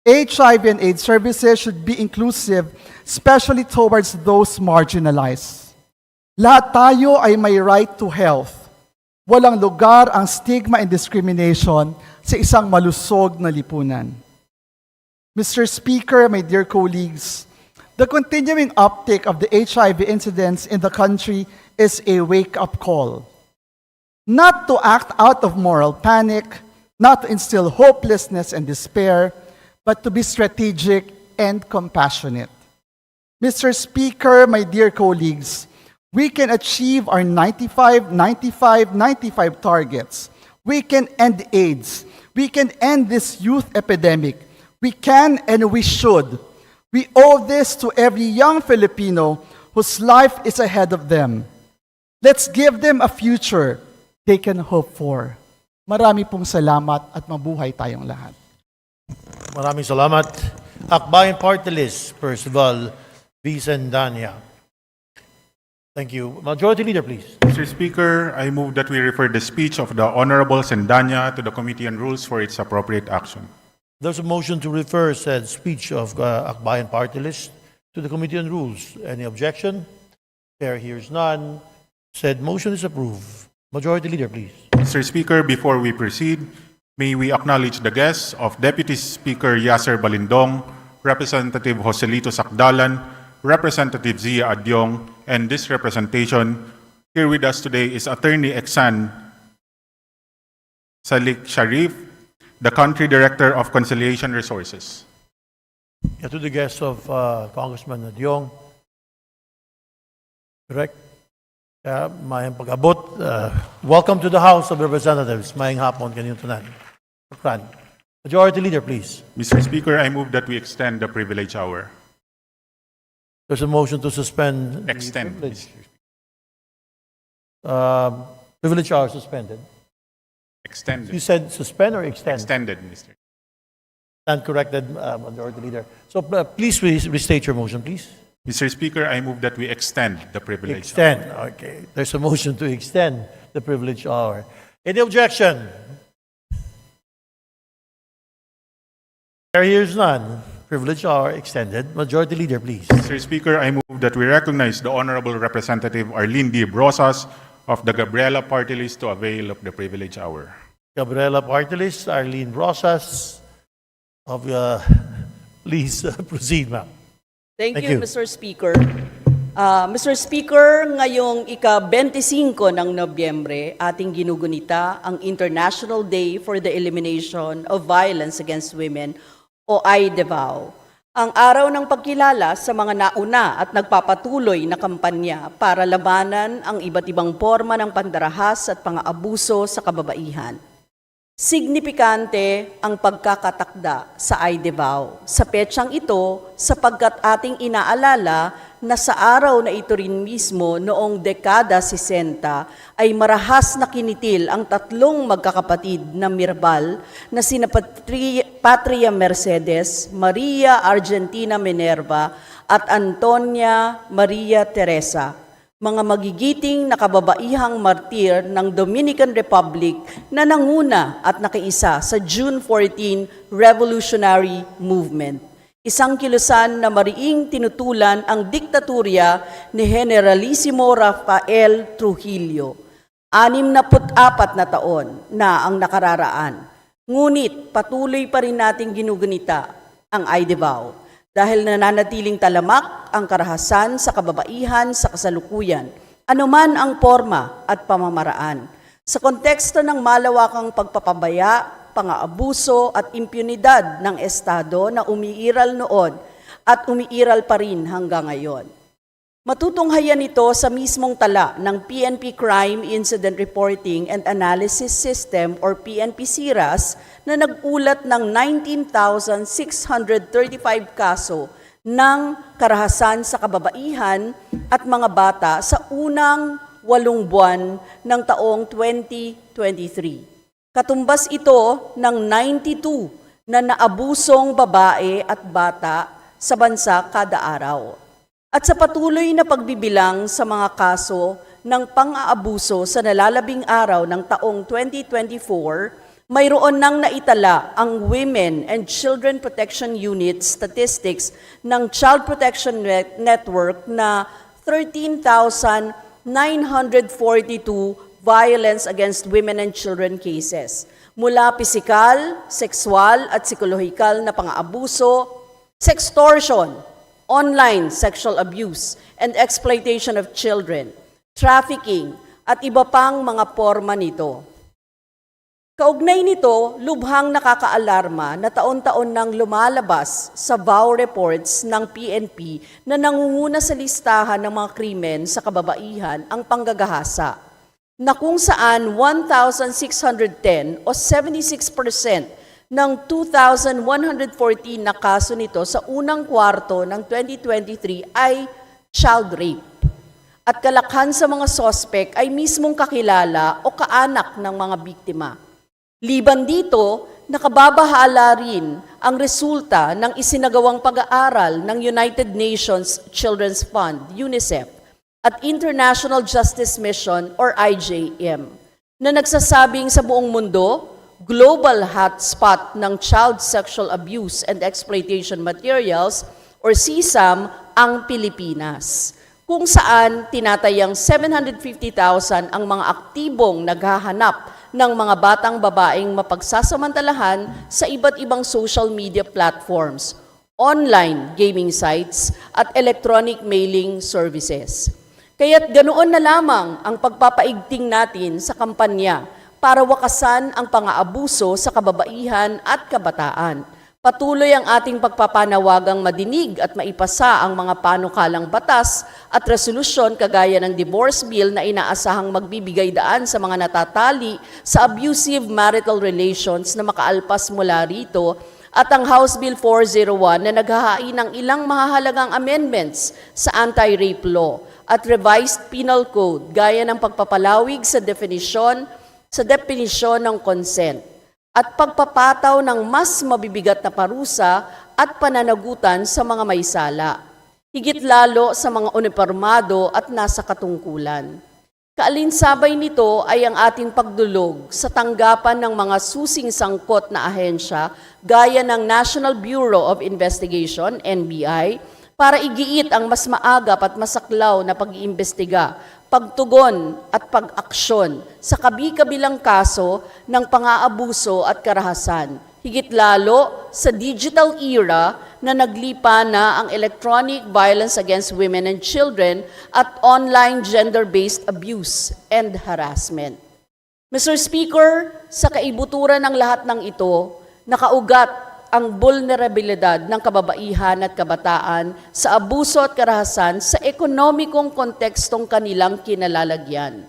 HIV and AIDS services should be inclusive, especially towards those marginalized. Lahat tayo ay may right to health. Walang lugar ang stigma and discrimination sa isang malusog na lipunan. Mr. Speaker, my dear colleagues, the continuing uptick of the HIV incidents in the country is a wake-up call. Not to act out of moral panic, not to instill hopelessness and despair, but to be strategic and compassionate. Mr. Speaker, my dear colleagues, we can achieve our 95 targets. We can end AIDS. We can end this youth epidemic. We can and we should. We owe this to every young Filipino whose life is ahead of them. Let's give them a future they can hope for. Marami pong salamat at mabuhay tayong lahat. Maraming salamat. Akbayan Party List, first of all, Vice Dania. Thank you. Majority Leader, please. Mr. Speaker, I move that we refer the speech of the Honorable Sendanya to the Committee on Rules for its appropriate action. There's a motion to refer said speech of Akbayan Party List to the Committee on Rules. Any objection? Chair hears none. Said motion is approved. Majority Leader, please. Mr. Speaker, before we proceed, may we acknowledge the guests of Deputy Speaker Yasser Balindong, Representative Joselito Sakdalan, Representative Zia Adyong, and this representation. Here with us today is Attorney Eksan Salik Sharif, the Country Director of Conciliation Resources. Yeah, to the guests of Congressman Adyong. Correct? Mayang pag-abot. Welcome to the House of Representatives. Mayang hapon kaniyong tanan. Majority Leader, please. Mr. Speaker, I move that we extend the privilege hour. There's a motion to suspend. Extend. Privilege hour suspended. Extended. You said suspend or extend? Extended, Mr. Stand corrected, Majority Leader. So please restate your motion, please. Mr. Speaker, I move that we extend the privilege Extend. hour. Okay. There's a motion to extend the privilege hour. Any objection? There hears none. Privilege hour extended. Majority Leader, please. Mr. Speaker, I move that we recognize the Honorable Representative Arlene D. Brosas of the Gabriela Party List to avail of the privilege hour. Gabriela Party List, Arlene Rosas of please proceed, ma'am. Thank you, Mr. Speaker. Mr. Speaker, ngayong ika-25 ng Nobyembre, ating ginugunita ang International Day for the Elimination of Violence Against Women o IDEVAO. Ang araw ng pagkilala sa mga nauna at nagpapatuloy na kampanya para labanan ang iba't ibang forma ng pandarahas at pang-aabuso sa kababaihan. Signifikante ang pagkakatakda sa IDVAO sa petsang ito sapagkat ating inaalala na sa araw na ito rin mismo noong dekada 60 ay marahas na kinitil ang tatlong magkakapatid na Mirbal na sina Patria Mercedes, Maria Argentina Minerva at Antonia Maria Teresa, mga magigiting na kababaihang martir ng Dominican Republic na nanguna at nakiisa sa June 14 Revolutionary Movement. Isang kilusan na mariing tinutulan ang diktatorya ni Generalissimo Rafael Trujillo. 64 na taon na ang nakararaan. Ngunit patuloy pa rin nating ginugunita ang IDVAO dahil nananatiling talamak ang karahasan sa kababaihan sa kasalukuyan, anuman ang forma at pamamaraan. Sa konteksto ng malawakang pagpapabaya, pang-aabuso at impunidad ng Estado na umiiral noon at umiiral pa rin hanggang ngayon. Matutunghayan ito sa mismong tala ng PNP Crime Incident Reporting and Analysis System or PNP SIRAS na nag-ulat ng 19,635 kaso ng karahasan sa kababaihan at mga bata sa unang 8 buwan ng taong 2023. Katumbas ito ng 92 na naabusong babae at bata sa bansa kada araw. At sa patuloy na pagbibilang sa mga kaso ng pang-aabuso sa nalalabing araw ng taong 2024, mayroon nang naitala ang Women and Children Protection Unit statistics ng Child Protection Network na 13,942 violence against women and children cases. Mula pisikal, sexual at psikolohikal na pang-aabuso, sextortion, online sexual abuse and exploitation of children, trafficking, at iba pang mga forma nito. Kaugnay nito, lubhang nakakaalarma na taon-taon nang lumalabas sa VAO reports ng PNP na nangunguna sa listahan ng mga krimen sa kababaihan ang panggagahasa, na kung saan 1,610 o 76% ng 2,114 na kaso nito sa unang kwarto ng 2023 ay child rape. At kalakhan sa mga sospek ay mismong kakilala o kaanak ng mga biktima. Liban dito, nakababahala rin ang resulta ng isinagawang pag-aaral ng United Nations Children's Fund, UNICEF, at International Justice Mission or IJM, na nagsasabing sa buong mundo, global hotspot ng child sexual abuse and exploitation materials or CSAM ang Pilipinas, kung saan tinatayang 750,000 ang mga aktibong naghahanap ng mga batang babaeng mapagsasamantalahan sa iba't ibang social media platforms, online gaming sites at electronic mailing services. Kaya't ganoon na lamang ang pagpapaigting natin sa kampanya para wakasan ang pang-aabuso sa kababaihan at kabataan. Patuloy ang ating pagpapanawagang madinig at maipasa ang mga panukalang batas at resolusyon kagaya ng divorce bill na inaasahang magbibigay daan sa mga natatali sa abusive marital relations na makaalpas mula rito at ang House Bill 401 na naghahain ng ilang mahahalagang amendments sa anti-rape law at revised penal code gaya ng pagpapalawig sa definisyon ng consent at pagpapataw ng mas mabibigat na parusa at pananagutan sa mga may sala, higit lalo sa mga unipormado at nasa katungkulan. Kaalinsabay nito ay ang ating pagdulog sa tanggapan ng mga susing sangkot na ahensya gaya ng National Bureau of Investigation, NBI, para igiit ang mas maagap at masaklaw na pag-iimbestiga, pagtugon at pag-aksyon sa kabi-kabilang kaso ng pang-aabuso at karahasan, higit lalo sa digital era na naglipa na ang electronic violence against women and children at online gender-based abuse and harassment. Mr. Speaker, sa kaibuturan ng lahat ng ito, nakaugat ang vulnerabilidad ng kababaihan at kabataan sa abuso at karahasan sa ekonomikong kontekstong kanilang kinalalagyan.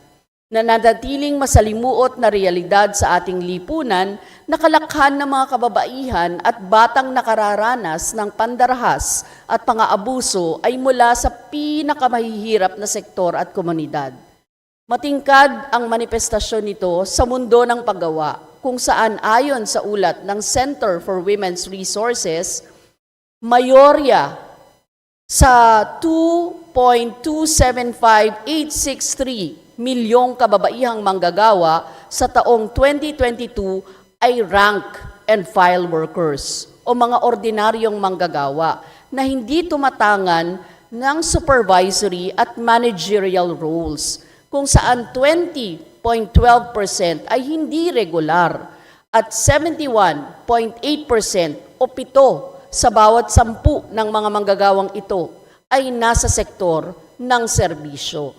Nananatiling masalimuot na realidad sa ating lipunan na kalakhan ng mga kababaihan at batang nakararanas ng pandarahas at pang-aabuso ay mula sa pinakamahihirap na sektor at komunidad. Matingkad ang manifestasyon nito sa mundo ng paggawa, kung saan ayon sa ulat ng Center for Women's Resources, mayorya sa 2.275863 milyong kababaihang manggagawa sa taong 2022 ay rank and file workers o mga ordinaryong manggagawa na hindi tumatangan ng supervisory at managerial roles, kung saan 20.12% ay hindi regular at 71.8% o 7 sa bawat 10 ng mga manggagawang ito ay nasa sektor ng serbisyo.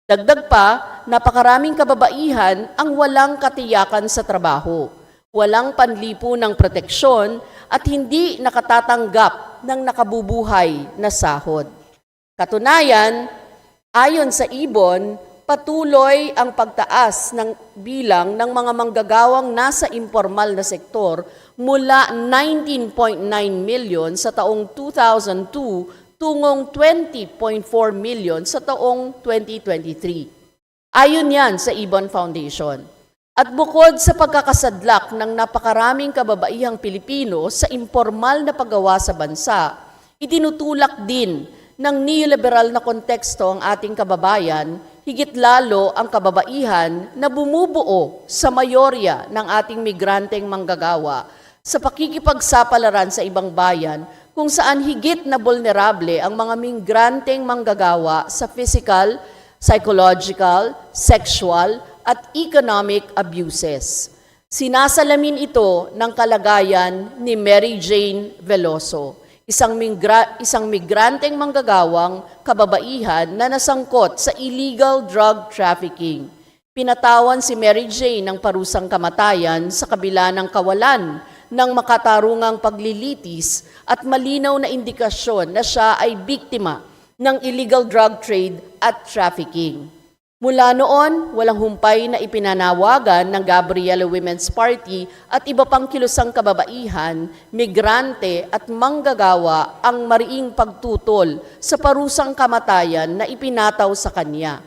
Dagdag pa, napakaraming kababaihan ang walang katiyakan sa trabaho, walang panlipunang proteksyon at hindi nakatatanggap ng nakabubuhay na sahod. Katunayan, ayon sa ibon, patuloy ang pagtaas ng bilang ng mga manggagawang nasa informal na sektor mula 19.9 million sa taong 2002 tungong 20.4 million sa taong 2023. Ayon yan sa Ibon Foundation. At bukod sa pagkakasadlak ng napakaraming kababaihang Pilipino sa informal na paggawa sa bansa, itinutulak din ng neoliberal na konteksto ang ating kababayan, higit lalo ang kababaihan na bumubuo sa mayorya ng ating migranteng manggagawa sa pakikipagsapalaran sa ibang bayan, kung saan higit na vulnerable ang mga migranteng manggagawa sa physical, psychological, sexual, at economic abuses. Sinasalamin ito ng kalagayan ni Mary Jane Veloso, isang migranteng manggagawang kababaihan na nasangkot sa illegal drug trafficking. Pinatawan si Mary Jane ng parusang kamatayan sa kabila ng kawalan ng makatarungang paglilitis at malinaw na indikasyon na siya ay biktima ng illegal drug trade at trafficking. Mula noon, walang humpay na ipinanawagan ng Gabriela Women's Party at iba pang kilusang kababaihan, migrante at manggagawa ang mariing pagtutol sa parusang kamatayan na ipinataw sa kanya.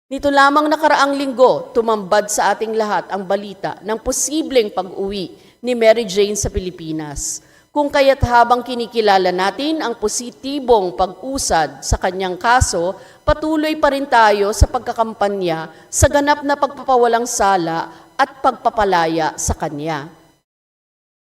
Nito lamang nakaraang linggo, tumambad sa ating lahat ang balita ng posibleng pag-uwi ni Mary Jane sa Pilipinas. Kung kaya't habang kinikilala natin ang positibong pag-usad sa kanyang kaso, patuloy pa rin tayo sa pagkakampanya sa ganap na pagpapawalang sala at pagpapalaya sa kanya.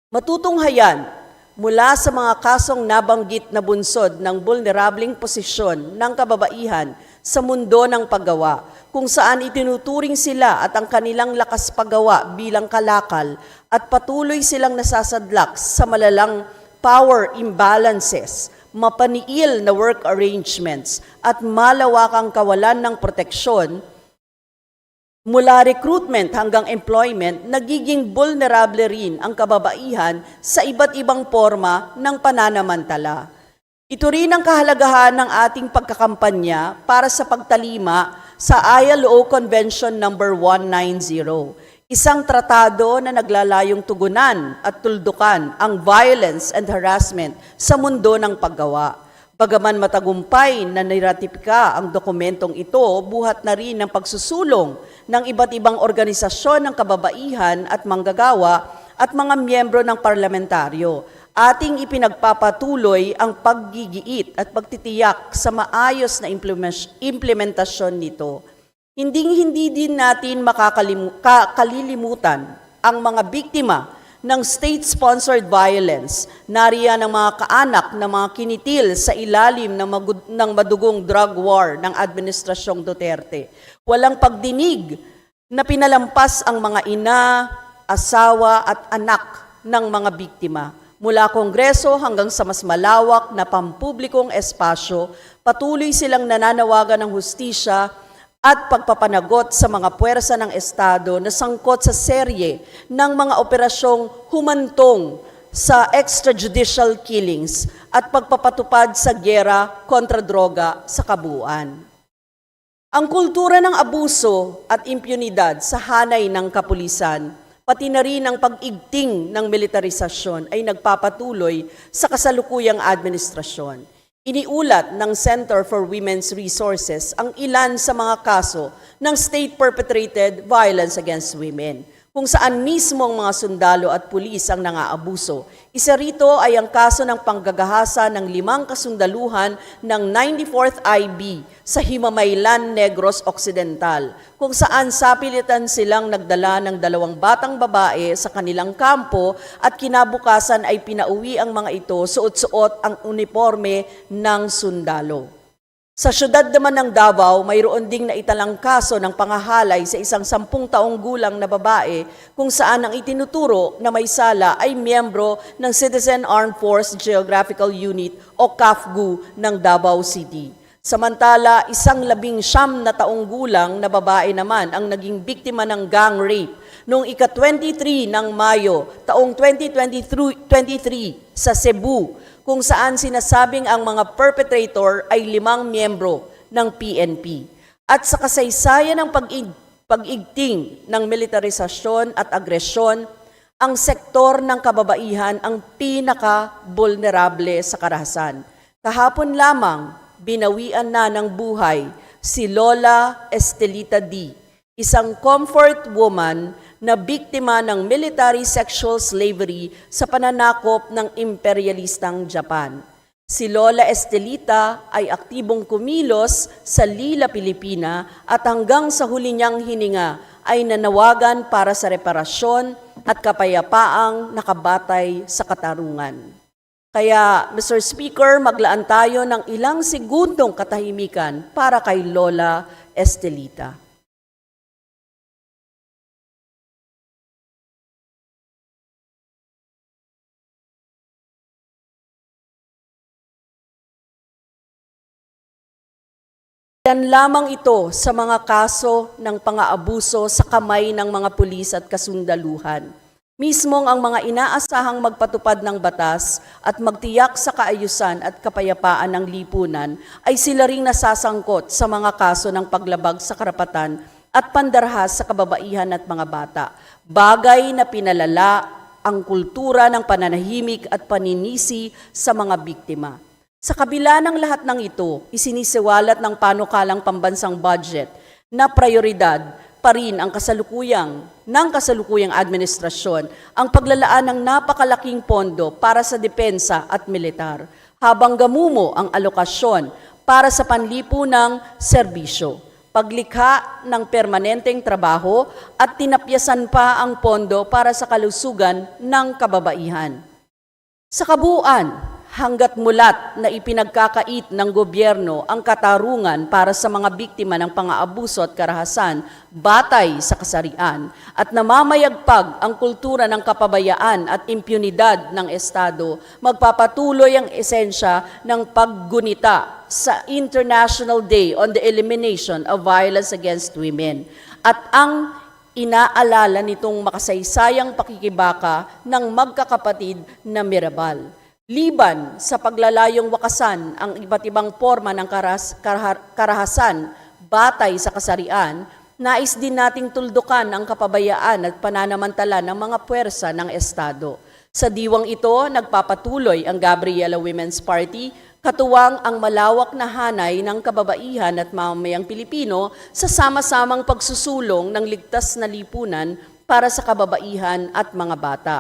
Matutunghayan mula sa mga kasong nabanggit na bunsod ng vulnerableng posisyon ng kababaihan sa mundo ng paggawa, kung saan itinuturing sila at ang kanilang lakas paggawa bilang kalakal at patuloy silang nasasadlak sa malalang power imbalances, mapaniil na work arrangements at malawakang kawalan ng proteksyon. Mula recruitment hanggang employment, nagiging vulnerable rin ang kababaihan sa iba't ibang forma ng pananamantala. Ito rin ang kahalagahan ng ating pagkakampanya para sa pagtalima sa ILO Convention No. 190, isang tratado na naglalayong tugunan at tuldukan ang violence and harassment sa mundo ng paggawa. Bagaman matagumpay na niratipika ang dokumentong ito, buhat na rin ng pagsusulong ng iba't ibang organisasyon ng kababaihan at manggagawa at mga miyembro ng parlamentaryo. Ating ipinagpapatuloy ang paggigiit at pagtitiyak sa maayos na implementasyon nito. Hindi din natin kalilimutan ang mga biktima ng state-sponsored violence, nariyan ang mga kaanak na mga kinitil sa ilalim ng madugong drug war ng Administrasyong Duterte. Walang pagdinig na pinalampas ang mga ina, asawa at anak ng mga biktima. Mula Kongreso hanggang sa mas malawak na pampublikong espasyo, patuloy silang nananawagan ng hustisya at pagpapanagot sa mga puwersa ng Estado na sangkot sa serye ng mga operasyong humantong sa extrajudicial killings at pagpapatupad sa giyera kontra droga sa kabuuan. Ang kultura ng abuso at impunidad sa hanay ng kapulisan, pati na rin ang pag-igting ng militarisasyon ay nagpapatuloy sa kasalukuyang administrasyon. Iniulat ng Center for Women's Resources ang ilan sa mga kaso ng state-perpetrated violence against women, kung saan mismo ang mga sundalo at pulis ang nangaabuso. Isa rito ay ang kaso ng panggagahasa ng 5 kasundaluhan ng 94th IB sa Himamaylan, Negros Occidental, kung saan sapilitan silang nagdala ng 2 batang babae sa kanilang kampo at kinabukasan ay pinauwi ang mga ito suot-suot ang uniforme ng sundalo. Sa syudad naman ng Davao, mayroon ding naitalang kaso ng pangahalay sa isang 10 taong gulang na babae kung saan ang itinuturo na may sala ay miyembro ng Citizen Armed Force Geographical Unit o CAFGU ng Davao City. Samantala, isang 19 na taong gulang na babae naman ang naging biktima ng gang rape noong ika-23 ng Mayo taong 2023 sa Cebu, kung saan sinasabing ang mga perpetrator ay 5 miyembro ng PNP. At sa kasaysayan ng pag-igting ng militarisasyon at agresyon, ang sektor ng kababaihan ang pinaka-vulnerable sa karahasan. Kahapon lamang, binawian na ng buhay si Lola Estelita D., isang comfort woman na biktima ng military sexual slavery sa pananakop ng imperialistang Japan. Si Lola Estelita ay aktibong kumilos sa Lila, Pilipina at hanggang sa huli niyang hininga ay nanawagan para sa reparasyon at kapayapaang nakabatay sa katarungan. Kaya, Mr. Speaker, maglaan tayo ng ilang segundong katahimikan para kay Lola Estelita. Yan lamang ito sa mga kaso ng pang-aabuso sa kamay ng mga pulis at kasundaluhan. Mismong ang mga inaasahang magpatupad ng batas at magtiyak sa kaayusan at kapayapaan ng lipunan ay sila ring nasasangkot sa mga kaso ng paglabag sa karapatan at pandarahas sa kababaihan at mga bata. Bagay na pinalala ang kultura ng pananahimik at paninisi sa mga biktima. Sa kabila ng lahat ng ito, isinisiwalat ng panukalang pambansang budget na prioridad pa rin ang kasalukuyang administrasyon ang paglalaan ng napakalaking pondo para sa depensa at militar, habang gamumo ang alokasyon para sa panlipunang serbisyo, paglikha ng permanenteng trabaho at tinapyasan pa ang pondo para sa kalusugan ng kababaihan. Sa kabuuan, hanggat mulat na ipinagkakait ng gobyerno ang katarungan para sa mga biktima ng pang-aabuso at karahasan batay sa kasarian at namamayagpag ang kultura ng kapabayaan at impunidad ng Estado, magpapatuloy ang esensya ng paggunita sa International Day on the Elimination of Violence Against Women at ang inaalala nitong makasaysayang pakikibaka ng magkakapatid na Mirabal. Liban sa paglalayong wakasan ang iba't ibang forma ng karahasan batay sa kasarian, nais din nating tuldukan ang kapabayaan at pananamantala ng mga puwersa ng Estado. Sa diwang ito, nagpapatuloy ang Gabriela Women's Party, katuwang ang malawak na hanay ng kababaihan at mamamayang Pilipino sa sama-samang pagsusulong ng ligtas na lipunan para sa kababaihan at mga bata.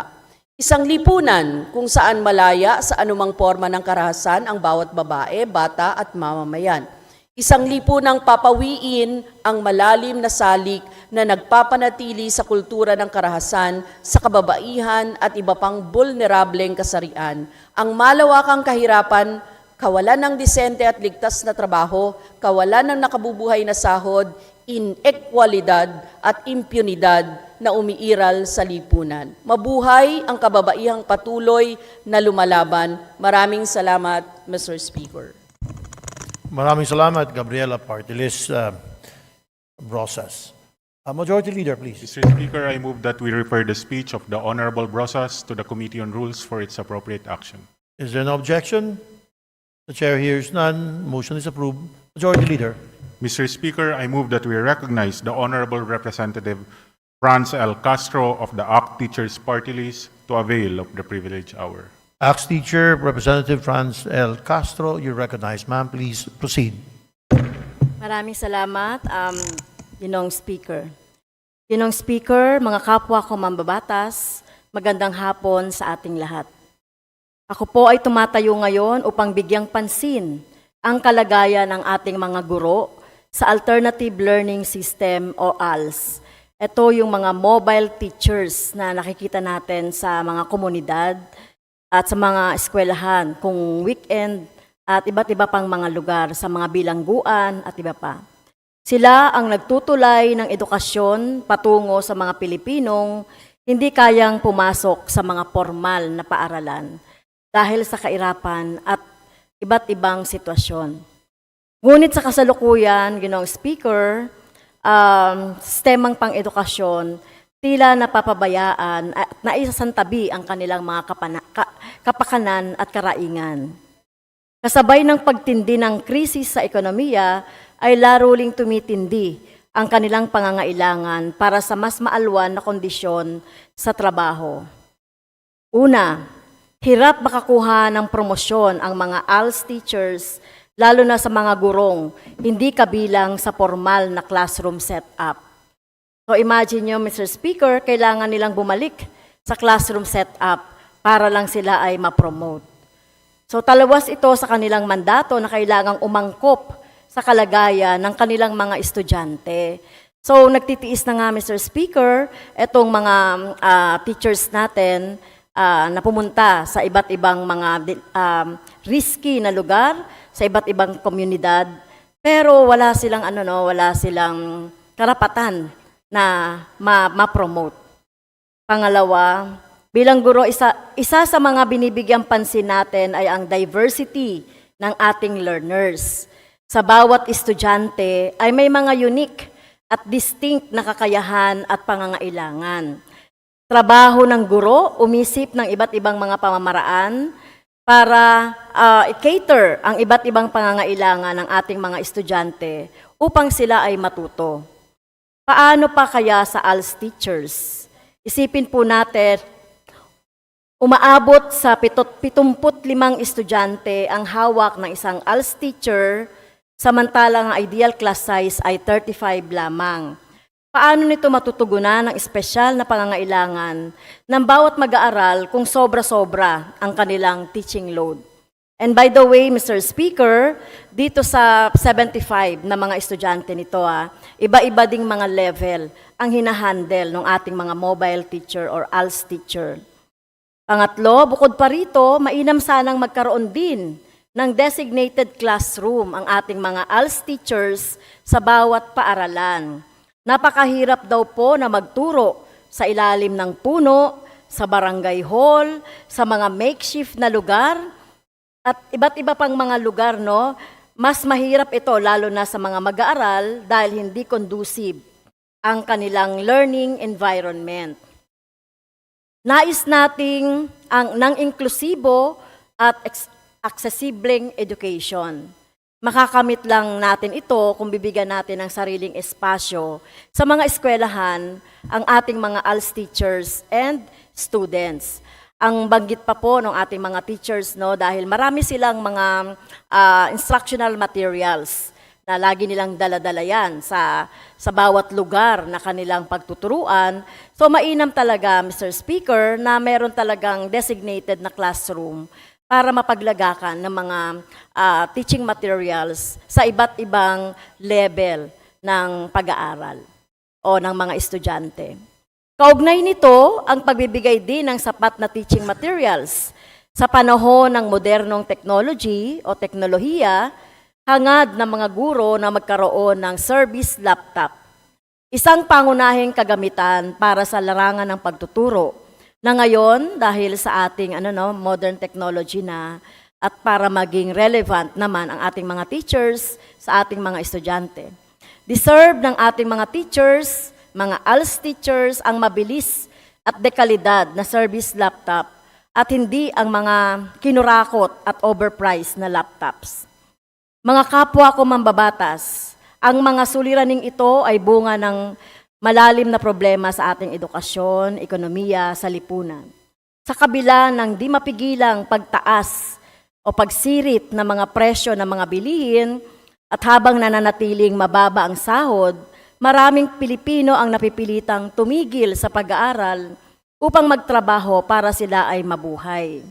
Isang lipunan kung saan malaya sa anumang forma ng karahasan ang bawat babae, bata at mamamayan. Isang lipunang papawiin ang malalim na salik na nagpapanatili sa kultura ng karahasan, sa kababaihan at iba pang vulnerableng kasarian. Ang malawakang kahirapan, kawalan ng disente at ligtas na trabaho, kawalan ng nakabubuhay na sahod, inekwalidad at impunidad na umiiral sa lipunan. Mabuhay ang kababaihang patuloy na lumalaban. Maraming salamat, Mr. Speaker. Maraming salamat, Gabriela Party List Brosas. Majority Leader, please. Mr. Speaker, I move that we refer the speech of the Honorable Brosas to the Committee on Rules for its appropriate action. Is there no objection? The chair hears none. Motion is approved. Majority Leader. Mr. Speaker, I move that we recognize the Honorable Representative Franz L. Castro of the ACT Teachers Party List to avail of the privilege hour. ACT Teacher, Representative Franz L. Castro, you recognize, ma'am. Please proceed. Maraming salamat, Ginong Speaker. Ginong Speaker, mga kapwa ko mambabatas, magandang hapon sa ating lahat. Ako po ay tumatayo ngayon upang bigyang pansin ang kalagayan ng ating mga guro sa Alternative Learning System o ALS. Ito yung mga mobile teachers na nakikita natin sa mga komunidad at sa mga eskwelahan kung weekend at iba't iba pang mga lugar sa mga bilangguan at iba pa. Sila ang nagtutulay ng edukasyon patungo sa mga Pilipinong hindi kayang pumasok sa mga formal na paaralan dahil sa kahirapan at iba't ibang sitwasyon. Ngunit sa kasalukuyan, Ginoong Speaker, sistemang pang-edukasyon, tila napapabayaan at naisasantabi ang kanilang mga kapakanan at karaingan. Kasabay ng pagtindi ng krisis sa ekonomiya, ay laruling tumitindi ang kanilang pangangailangan para sa mas maalwan na kondisyon sa trabaho. Una, hirap makakuha ng promosyon ang mga ALS teachers, lalo na sa mga gurong, hindi kabilang sa formal na classroom setup. So imagine nyo, Mr. Speaker, kailangan nilang bumalik sa classroom setup para lang sila ay ma-promote. So talawas ito sa kanilang mandato na kailangang umangkop sa kalagayan ng kanilang mga estudyante. So nagtitiis na nga, Mr. Speaker, itong mga teachers natin na pumunta sa iba't ibang mga risky na lugar, sa iba't ibang komunidad, pero wala silang wala silang karapatan na ma-promote. Pangalawa, bilang guro, isa sa mga binibigyang pansin natin ay ang diversity ng ating learners. Sa bawat estudyante ay may mga unique at distinct na kakayahan at pangangailangan. Trabaho ng guro, umisip ng iba't ibang mga pamamaraan para i-cater ang iba't ibang pangangailangan ng ating mga estudyante upang sila ay matuto. Paano pa kaya sa ALS teachers? Isipin po natin, umaabot sa 75 estudyante ang hawak ng isang ALS teacher, samantalang ang ideal class size ay 35 lamang. Paano nito matutugunan ang espesyal na pangangailangan ng bawat mag-aaral kung sobra-sobra ang kanilang teaching load? And by the way, Mr. Speaker, dito sa 75 na mga estudyante nito, iba-iba ding mga level ang hinahandle ng ating mga mobile teacher or ALS teacher. Pangatlo, bukod pa rito, mainam sanang magkaroon din ng designated classroom ang ating mga ALS teachers sa bawat paaralan. Napakahirap daw po na magturo sa ilalim ng puno, sa barangay hall, sa mga makeshift na lugar, at iba't iba pang mga lugar, no? Mas mahirap ito lalo na sa mga mag-aaral dahil hindi conducive ang kanilang learning environment. Nais nating ng inklusibo at accessible education. Makakamit lang natin ito kung bibigyan natin ng sariling espasyo sa mga eskwelahan ang ating mga ALS teachers and students. Ang banggit pa po ng ating mga teachers, no, dahil marami silang mga instructional materials na lagi nilang dala-dala yan sa bawat lugar na kanilang pagtuturuan. So mainam talaga, Mr. Speaker, na meron talagang designated na classroom para mapaglagakan ng mga teaching materials sa iba't ibang level ng pag-aaral o ng mga estudyante. Kaugnay nito, ang pagbibigay din ng sapat na teaching materials sa panahon ng modernong technology o teknolohiya, hangad ng mga guro na magkaroon ng service laptop. Isang pangunahing kagamitan para sa larangan ng pagtuturo na ngayon, dahil sa ating modern technology na at para maging relevant naman ang ating mga teachers sa ating mga estudyante. Deserve ng ating mga teachers mga ALS teachers ang mabilis at dekalidad na service laptop at hindi ang mga kinurakot at overpriced na laptops. Mga kapwa ko mambabatas, ang mga suliraning ito ay bunga ng malalim na problema sa ating edukasyon, ekonomiya, sa lipunan. Sa kabila ng di mapigilang pagtaas o pagsirit ng mga presyo ng mga bilihin at habang nananatiling mababa ang sahod, maraming Pilipino ang napipilitang tumigil sa pag-aaral upang magtrabaho para sila ay mabuhay.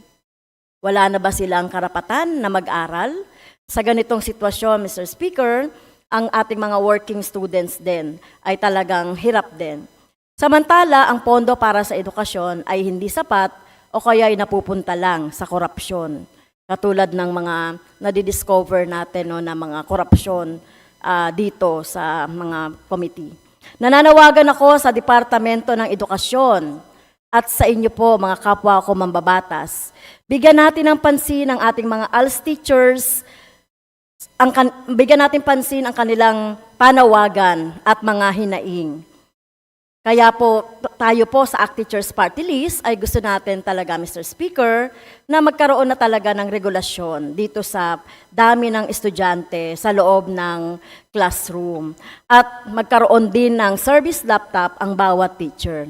Wala na ba silang karapatan na mag-aral? Sa ganitong sitwasyon, Mr. Speaker, ang ating mga working students din ay talagang hirap din. Samantala, ang pondo para sa edukasyon ay hindi sapat o kaya ay napupunta lang sa korupsyon. Katulad ng mga nadidiscover natin no, na mga korupsyon dito sa mga committee. Nananawagan ako sa Departamento ng Edukasyon at sa inyo po mga kapwa ko mambabatas. Bigyan natin ng pansin ang ating mga ALS teachers, bigyan natin pansin ang kanilang panawagan at mga hinaing. Kaya po, tayo po sa ACT Teachers Party List ay gusto natin talaga, Mr. Speaker, na magkaroon na talaga ng regulasyon dito sa dami ng estudyante sa loob ng classroom. At magkaroon din ng service laptop ang bawat teacher.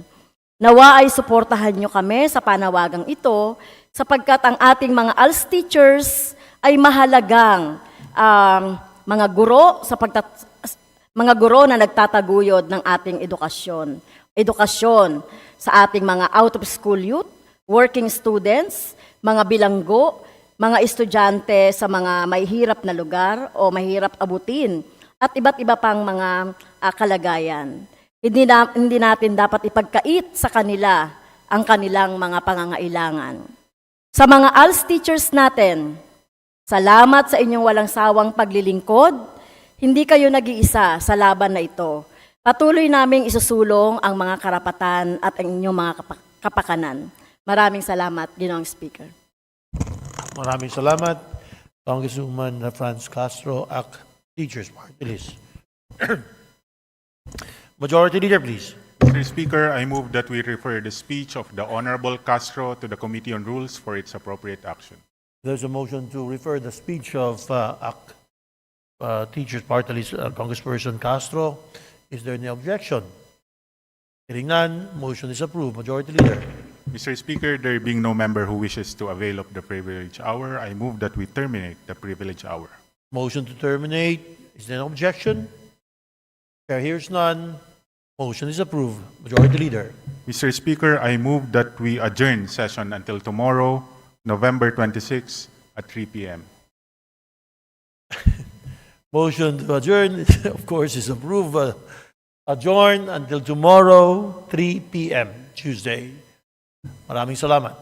Nawa ay suportahan nyo kami sa panawagang ito sapagkat ang ating mga ALS teachers ay mahalagang mga guro mga guro na nagtataguyod ng ating edukasyon. Edukasyon sa ating mga out-of-school youth, working students, mga bilanggo, mga estudyante sa mga mahihirap na lugar o mahirap abutin, at iba't iba pang mga kalagayan. Hindi natin dapat ipagkait sa kanila ang kanilang mga pangangailangan. Sa mga ALS teachers natin, salamat sa inyong walang sawang paglilingkod. Hindi kayo nag-iisa sa laban na ito. Patuloy naming isusulong ang mga karapatan at ang inyong mga kapakanan. Maraming salamat, Ginoong Speaker. Maraming salamat, Congresswoman Franz Castro, ACT Teachers Party List. Majority Leader, please. Mr. Speaker, I move that we refer the speech of the Honorable Castro to the Committee on Rules for its appropriate action. There's a motion to refer the speech of ACT Teachers Party List, Congressperson Castro. Is there any objection? Hearing none, motion is approved. Majority Leader. Mr. Speaker, there being no member who wishes to avail of the privilege hour, I move that we terminate the privilege hour. Motion to terminate. Is there an objection? Chair hears none. Motion is approved. Majority Leader. Mr. Speaker, I move that we adjourn session until tomorrow, November 26 at 3 p.m. Motion to adjourn, of course, is approved. Adjourn until tomorrow, 3 p.m., Tuesday. Maraming salamat.